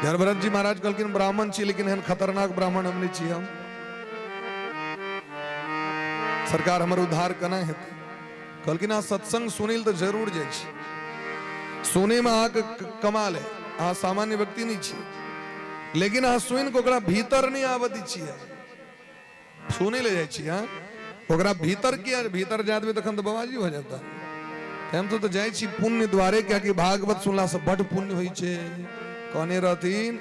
यार भरत जी महाराज कहलकिन ब्राह्मण छी लेकिन हन खतरनाक ब्राह्मण हम नहीं छी। हम सरकार हमर उद्धार कना है। कहलकिन सत्संग सुनील तो जरूर जाए, सुने में आके कमाल है। आ सामान्य व्यक्ति नहीं छी, लेकिन आ सुन को भीतर नहीं आवती छी, सुने ले जाए छी। हाँ ओकरा भीतर किया, भीतर जाते तखन तो बवाजी हो जाता। हम तो जाए छी पुण्य द्वारे, क्या कि भागवत सुनला से बड़ पुण्य होई छे। कहने रहतीन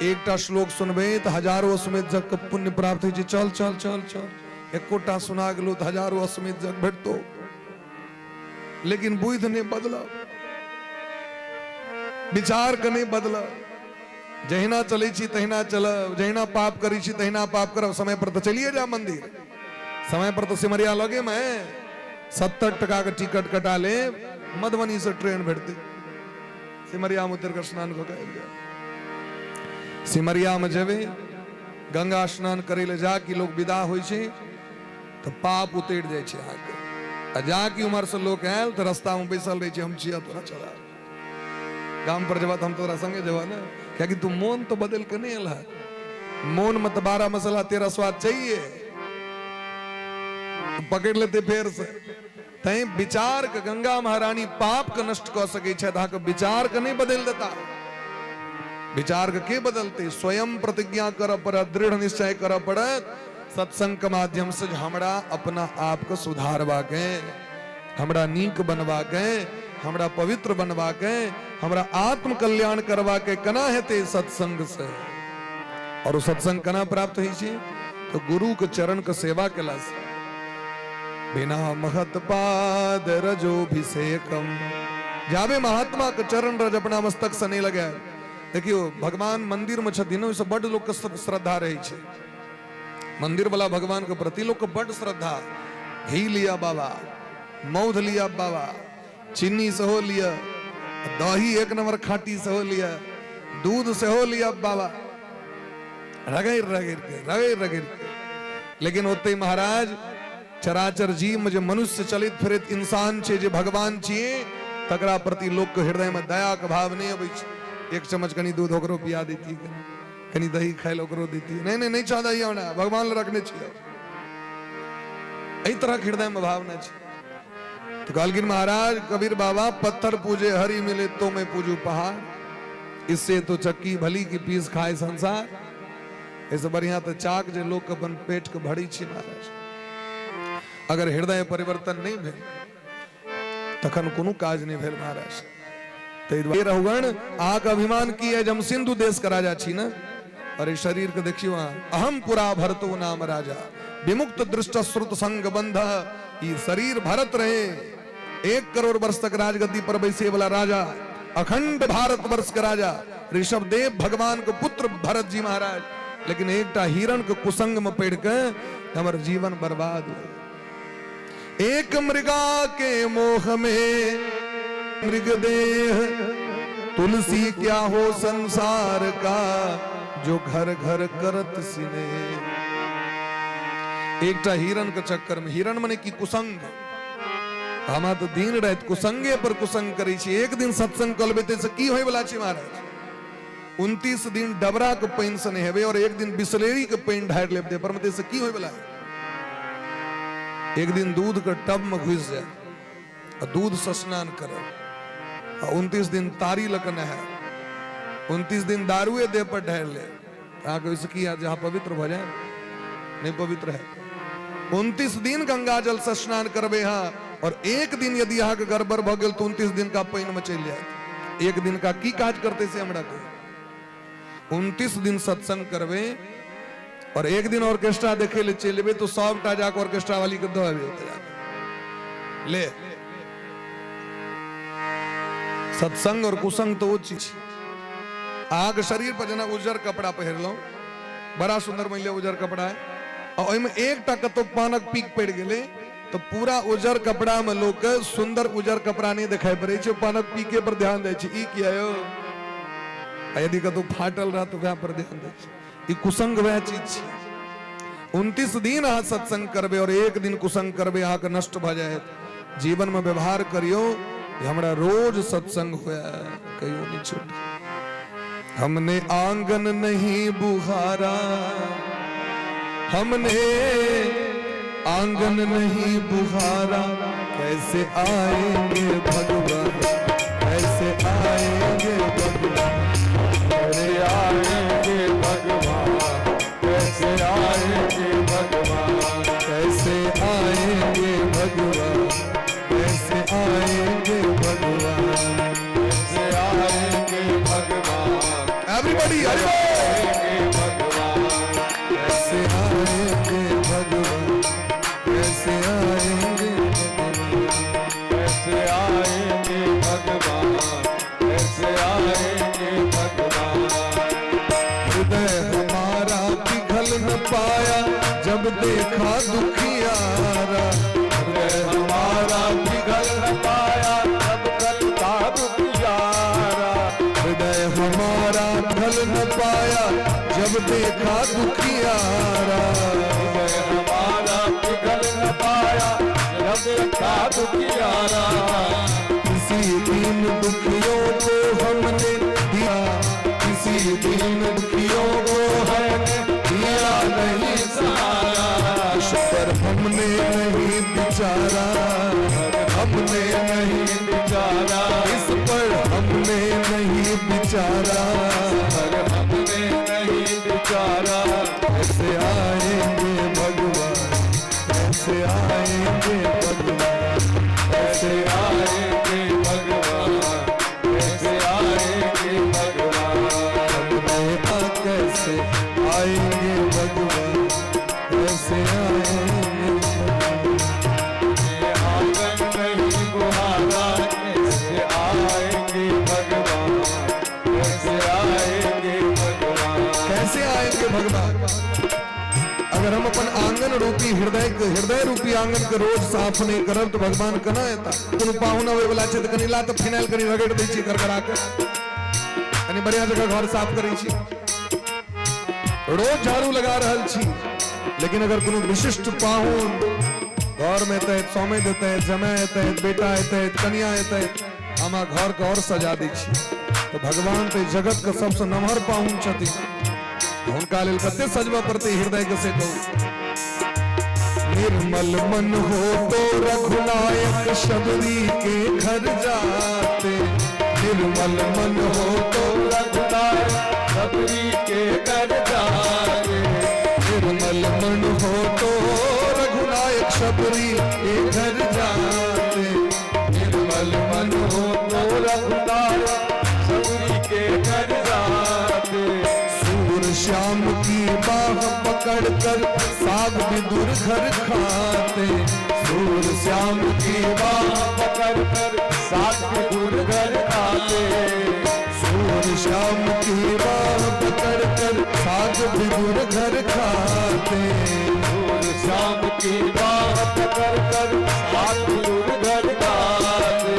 एकटा श्लोक सुनबे तो हजारों अश्वमेध जग के पुण्य प्राप्त होई छे। चल चल चल चल एकोटा सुना गेलो तो हजारों अश्वमेध जग भेटतो। लेकिन बुद्ध ने बदला, विचार के नहीं बदला। जहिना चले छी तहिना चलब, जहिना पाप करी छी तहिना पाप करब। समय पर तो चलिए जा मंदिर, समय पर तो सिमरिया लगे में 70 टका का टिकट कटा ले, मधुबनी से ट्रेन भेटते। सिमरिया में उतर कर स्नान को सिमरिया में जबे गंगा स्नान करे ले जा कि लोग विदा होई छे तो पाप उतर जाए छे। आके जा की उम्र से लोग आयल तो रास्ता में बैसल रहे छे, हम छिया तोरा चला काम पर जब हम तोरा संगे जब ना, क्या कि तू मोन तो बदल के नहीं अला। मोन मत 12 मसाला तेरा स्वाद चाहिए तो पकड़ लेते फिर से। तय विचार के गंगा महारानी पाप के नष्ट कर सके छे, के विचार के नहीं बदल देता। विचार के बदलते, स्वयं प्रतिज्ञा कर पड़, दृढ़ निश्चय कर पड़। सत्संग के माध्यम से हमरा अपना आप को सुधारवा के, हमरा नीक बनवा के, हमरा पवित्र बनवा के, हमरा आत्म कल्याण करवा के कना हेते सत्संग से। और वो सत्संग कना प्राप्त हुई छे तो गुरु के चरण के सेवा केला से। बिना महत पाद रजोभिषेकम, जाबे महात्मा के चरण रज अपना मस्तक से नहीं लगे। देखियो भगवान मंदिर में छथिन, से बड़ लोग के श्रद्धा रही छे। मंदिर वाला भगवान के प्रति लोग के बड़ श्रद्धा। घी लिया बाबा, मौध लिया बाबा, चीनी से हो लिया, दही 1 नंबर खाटी से हो लिया, दूध से हो लिया बाबा, रगड़ रगड़ के। लेकिन होते महाराज चराचर जीव में जो मनुष्य चलित फिरित इंसान छे, जो भगवान छिए, तकरा प्रति लोग के हृदय में दया के भाव नहीं अबै छे। 1 चम्मच कनी दूध ओकरो पिया देती। कनी दही खाए लो करो देती नहीं नहीं नहीं चाह दही हमरा भगवान ले रखने छिए एही तरह हृदय में भावना छी तो कहलकिन महाराज कबीर बाबा पत्थर पूजे हरि मिले तो मैं पूजू पहाड़ इससे तो चक्की भली की पीस खाए संसार ऐसे बढ़िया तो चाक जे लोग अपन पेट के भरी छी महाराज अगर हृदय परिवर्तन नहीं भेल तखन कोनो काज नहीं भेल महाराज तै रहुगण आक अभिमान की है जम सिंधु देश का राजा छी ना अरे शरीर के देखियो अहम पुरा भरतो नाम राजा विमुक्त दृष्ट श्रुत संग बंध ये शरीर भरत रहे 1 करोड़ वर्ष तक राजगद्दी पर बैसे वाला राजा अखंड भारत वर्ष का राजा ऋषभ देव भगवान के पुत्र भरत जी महाराज लेकिन एकटा हिरण के कुसंग में पड़ के हमर जीवन बर्बाद हो एक मृगा के मोह में मृग देह तुलसी क्या हो संसार का जो घर घर करत सिने एकटा हिरण के चक्कर में हिरण मने की कुसंग हमा तो दिन रात कुसंगे पर कुसंग करै छी एक दिन सत्संग कलबे ते से की होय वाला छी महाराज 29 दिन डबरा के पानी से नहीं हेबे और एक दिन बिसलेरी के पानी ढार लेब दे पर मते से की होय वाला एक दिन दूध के टब में घुस जाए और दूध से स्नान करे 29 दिन तारी लकन है 29 दिन दारुए दे पर ढार ले आगे इसकी जहां पवित्र हो जाए नहीं पवित्र है 29 दिन गंगा जल से स्नान करबे हाँ और एक दिन यदि यहाँ के गड़बड़ भ गेल तो 29 दिन का पानी में चल जाए एक दिन का की काज करते से हमरा को 29 दिन सत्संग करबे और एक दिन ऑर्केस्ट्रा देखे ले चलबे तो सबटा जाकर ऑर्केस्ट्रा वाली के दबे ले सत्संग और कुसंग तो वो चीज आग शरीर पर जना उजर कपड़ा पहर लो बड़ा सुंदर महिला उजर कपड़ा है और ओइमे एकटा कतो पानक पीक पड़ गेले तो पूरा उजर कपड़ा में लोग सुंदर उजर कपड़ा नहीं दिखाई पड़े छे पानक पीके पर ध्यान दे छे ई किया यो यदि कतो फाटल रहा तो वहां पर ध्यान दे छे ई कुसंग वह चीज छे 29 दिन आ सत्संग करबे और एक दिन कुसंग करबे आ के नष्ट भ जाए जीवन में व्यवहार करियो हमरा रोज सत्संग होया कहियो नहीं छूट हमने आंगन नहीं बुहारा हमने आंगन नहीं बुहारा कैसे आएंगे भगवान कैसे आएंगे भगवान अरे आएंगे भगवान कैसे आएंगे भगवान कैसे आएंगे भगवान कैसे आएंगे भगवान कैसे आएंगे भगवान एवरीबॉडी आएंगे भगवान कैसे आएंगे भगवान कैसे आएंगे कैसे आएंगे भगवान कैसे आएंगे भगवान हृदय हमारा पिघल न पाया जब देखा दुखियारा हृदय हमारा पिघल न पाया जब कलता दुखियारा हृदय हमारा ढल न पाया जब देखा दुखियारा हृदय हमारा पिघल न पाया जब देखा दुखियारा किसी दिन दुखियों को हमने दिया किसी दिन दुखियों को हमने दिया नहीं सहारा पर हमने नहीं बिचारा हमने नहीं बिचारा इस पर हमने नहीं बिचारा हमने नहीं बिचारा कैसे आएंगे भगवान कैसे आएंगे भगवान कैसे आएंगे भगवान कैसे आएंगे भगवान कैसे आएंगे भगवान कैसे आएंगे आंगन नहीं बुहारा कैसे आएंगे भगवान कैसे आएंगे भगवान कैसे आएंगे भगवान अगर हम अपन आंगन रूपी हृदय रूपी आंगन के रोज साफ नहीं करब तो भगवान कना एता कोनो पाहुना होय वाला छै त कनी ला त फिनाइल कनी रगड़ दै छी करकरा के कनी बढ़िया जगह घर साफ करै छी रोज झाड़ू लगा रहल छी लेकिन अगर कोनो विशिष्ट पाहुन घर में एतै समय देतै जमाय एतै बेटा एतै कन्या एतै हम घर के और सजा दै छी तो भगवान तो जगत के सबसे नमहर पाहुन छथिन उनका लेल कते सजवा प्रति हृदय के से कहू निर्मल मन हो तो रघुनायक शबरी के घर जाते निर्मल मन हो तो रघुनायक शबरी के घर जाते निर्मल मन हो तो रघुनायक शबरी के घर जाते निर्मल मन हो तो रघुनायक शबरी के घर जाते सूर श्याम की बाह पकड़कर साग विदुर घर खाते सूर श्याम की बाह पकड़कर साथ विदुर घर खाते सूर श्याम की बाह पकड़कर साग विदुर घर खाते सूर श्याम की बाह पकड़कर साथ विदुर घर खाते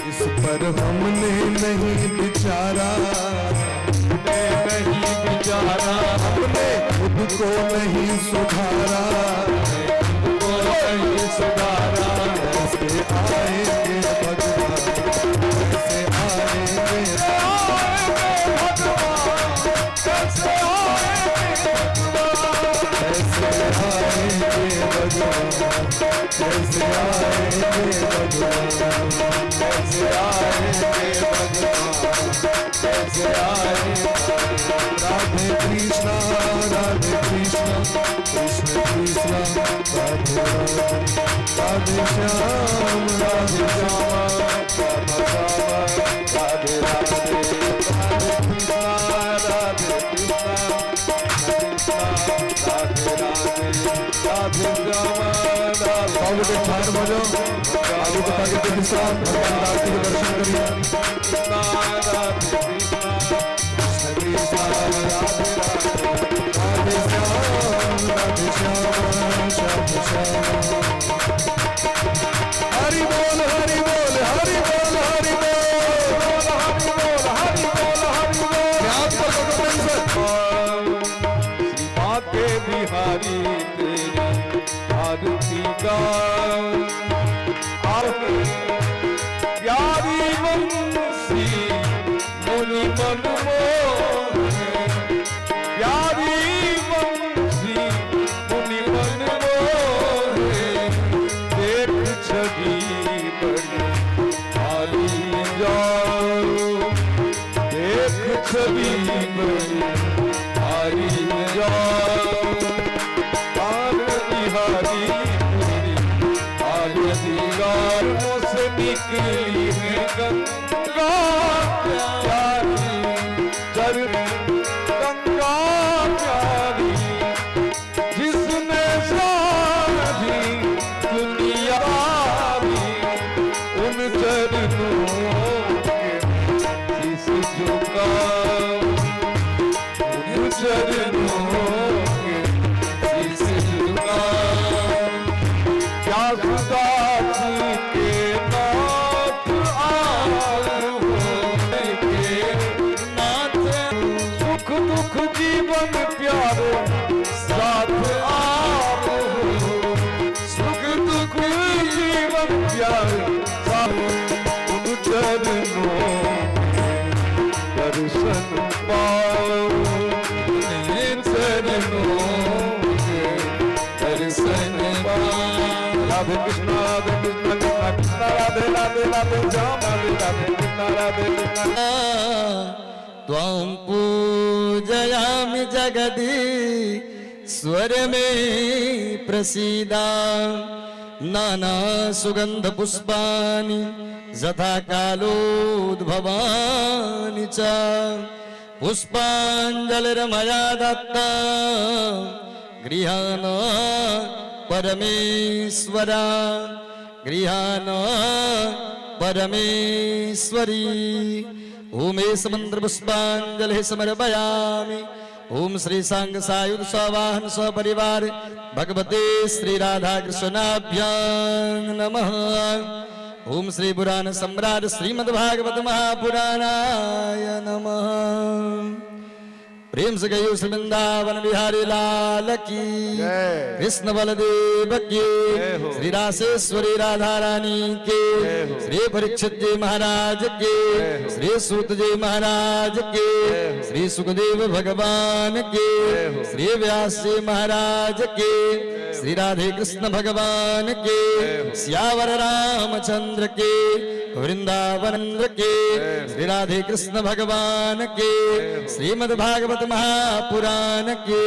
इस पर हमने नहीं विचारा नहीं बिचारा हमने खुद को नहीं सुधारा को नहीं सुधारा कैसे आएंगे भगवान कैसे आएंगे कैसे आएंगे भगवान कैसे आएंगे भगवान कैसे आएंगे भगवान कैसे आएंगे राधे कृष्णा कृष्ण कृष्ण राधे राधे श्याम राधे श्याम राधे राधे कृष्णा राधे कृष्णा राधे राधे राधे श्याम बाबू के ठाट बजो आगे बता के विश्राम भगवान आरती के दर्शन करिए कृष्णा राधे कृष्णा राधे श्याम श्याम श्याम हरि बोल हरि बोल हरि बोल हरि बोल हरि बोल हरि बोल ध्यान पर पकड़ो श्री माते बिहारी तेरी आरती गाओ आरती प्यारी बंसी मुनि मन मोहे प्यारी बंसी मुनि मन मोहे देख छवि बड़ी हारी जाओ देख छवि बड़ी हारी जाओ बिहारी तेरी आरती गाओ से निकली है गंगा प्यारी चरण गंगा प्यारी जिसने सारी दुनिया उन चरणों के शीश झुकाओ उन चरणों के शीश झुकाओ क्या सुदास के नाथ आओ के नाथ सुख दुख जीवन प्यारो साथ आओ सुख दुख जीवन प्यारो साथ उन चरणों दर्शन पाओ उन चरणों दर्शन पाओ राधे कृष्णा राधे राधे राधे श्याम राधे राधे कृष्णा राधे कृष्णा त्वां पूजयामि जगदी स्वर में प्रसीदा नाना सुगंध पुष्पानि यथा कालोद्भवानि च पुष्पाञ्जलिर्मया दत्ता गृहाण परमेश्वरा गृहाण परमेश्वरी ओमेश मंत्र पुष्पांजलि समर्पयामि ओम श्री सांग सायुध सवाहन सपरिवार भगवते श्री राधा कृष्णाभ्यां नमः ओम श्री पुराण सम्राट श्रीमद्भागवत महापुराणाय नमः प्रेम से गयो श्री वृंदावन बिहारी लाल की जय। कृष्ण बलदेव की जय हो। श्री रासेश्वरी राधा रानी के जय हो। श्री परीक्षित जी महाराज के जय हो। श्री सूत जी महाराज के जय हो। श्री सुखदेव भगवान के जय हो। श्री व्यास जी महाराज के श्री राधे कृष्ण भगवान के श्यावर रामचंद्र के वृंदावन के श्री राधे कृष्ण भगवान के श्रीमद् भागवत महापुराण के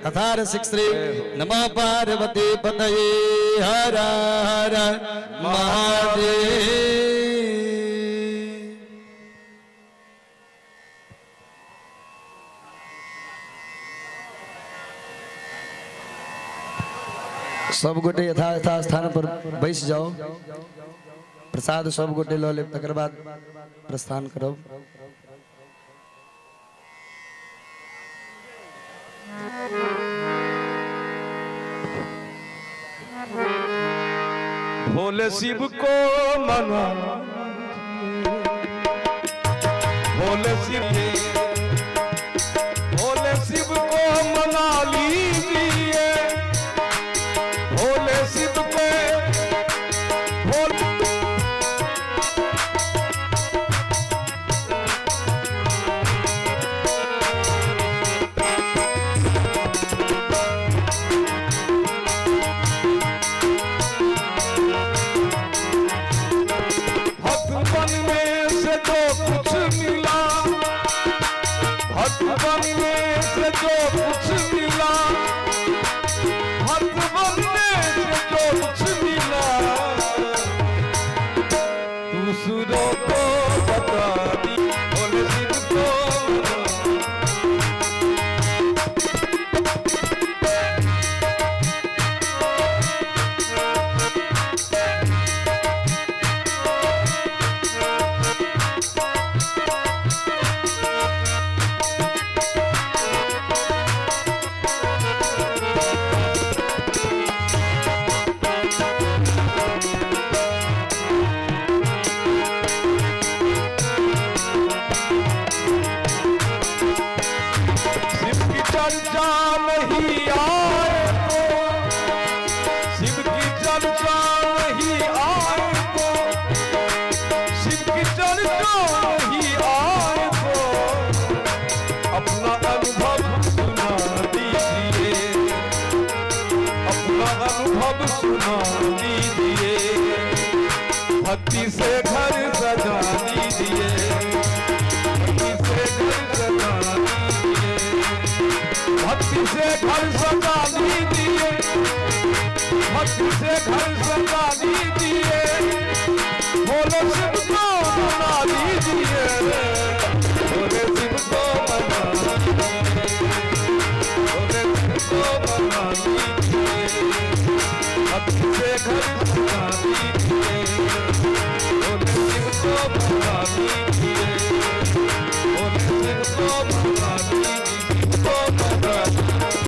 कथा रसिक श्री नमः पार्वती पतये हर हर महादेव। सब गोटे यथा यथा स्थान पर बैस जाओ, प्रसाद सब गोटे ल लेब, तकर बाद प्रस्थान करब। भोले शिव को मना, भोले शिव को मना लीजिए, भोले शिव को भोले भगवान में से जो कुछ मिला, भगवान में से जो कुछ मिला, भगवान में से जो कुछ मिला, दूसरों को बता दी। भोले शिव को शिव की चर्चा नहीं आए तो, शिव की चर्चा नहीं आए तो, शिव की चर्चा नहीं आए तो, अपना अनुभव सुना दीजिए, अपना अनुभव सुना दीजिए, भक्ति से घर सजा दीजिए, भक्ति से घर सजा दीजिए, भक्ति से घर सजा दीजिए, भक्ति से घर सजा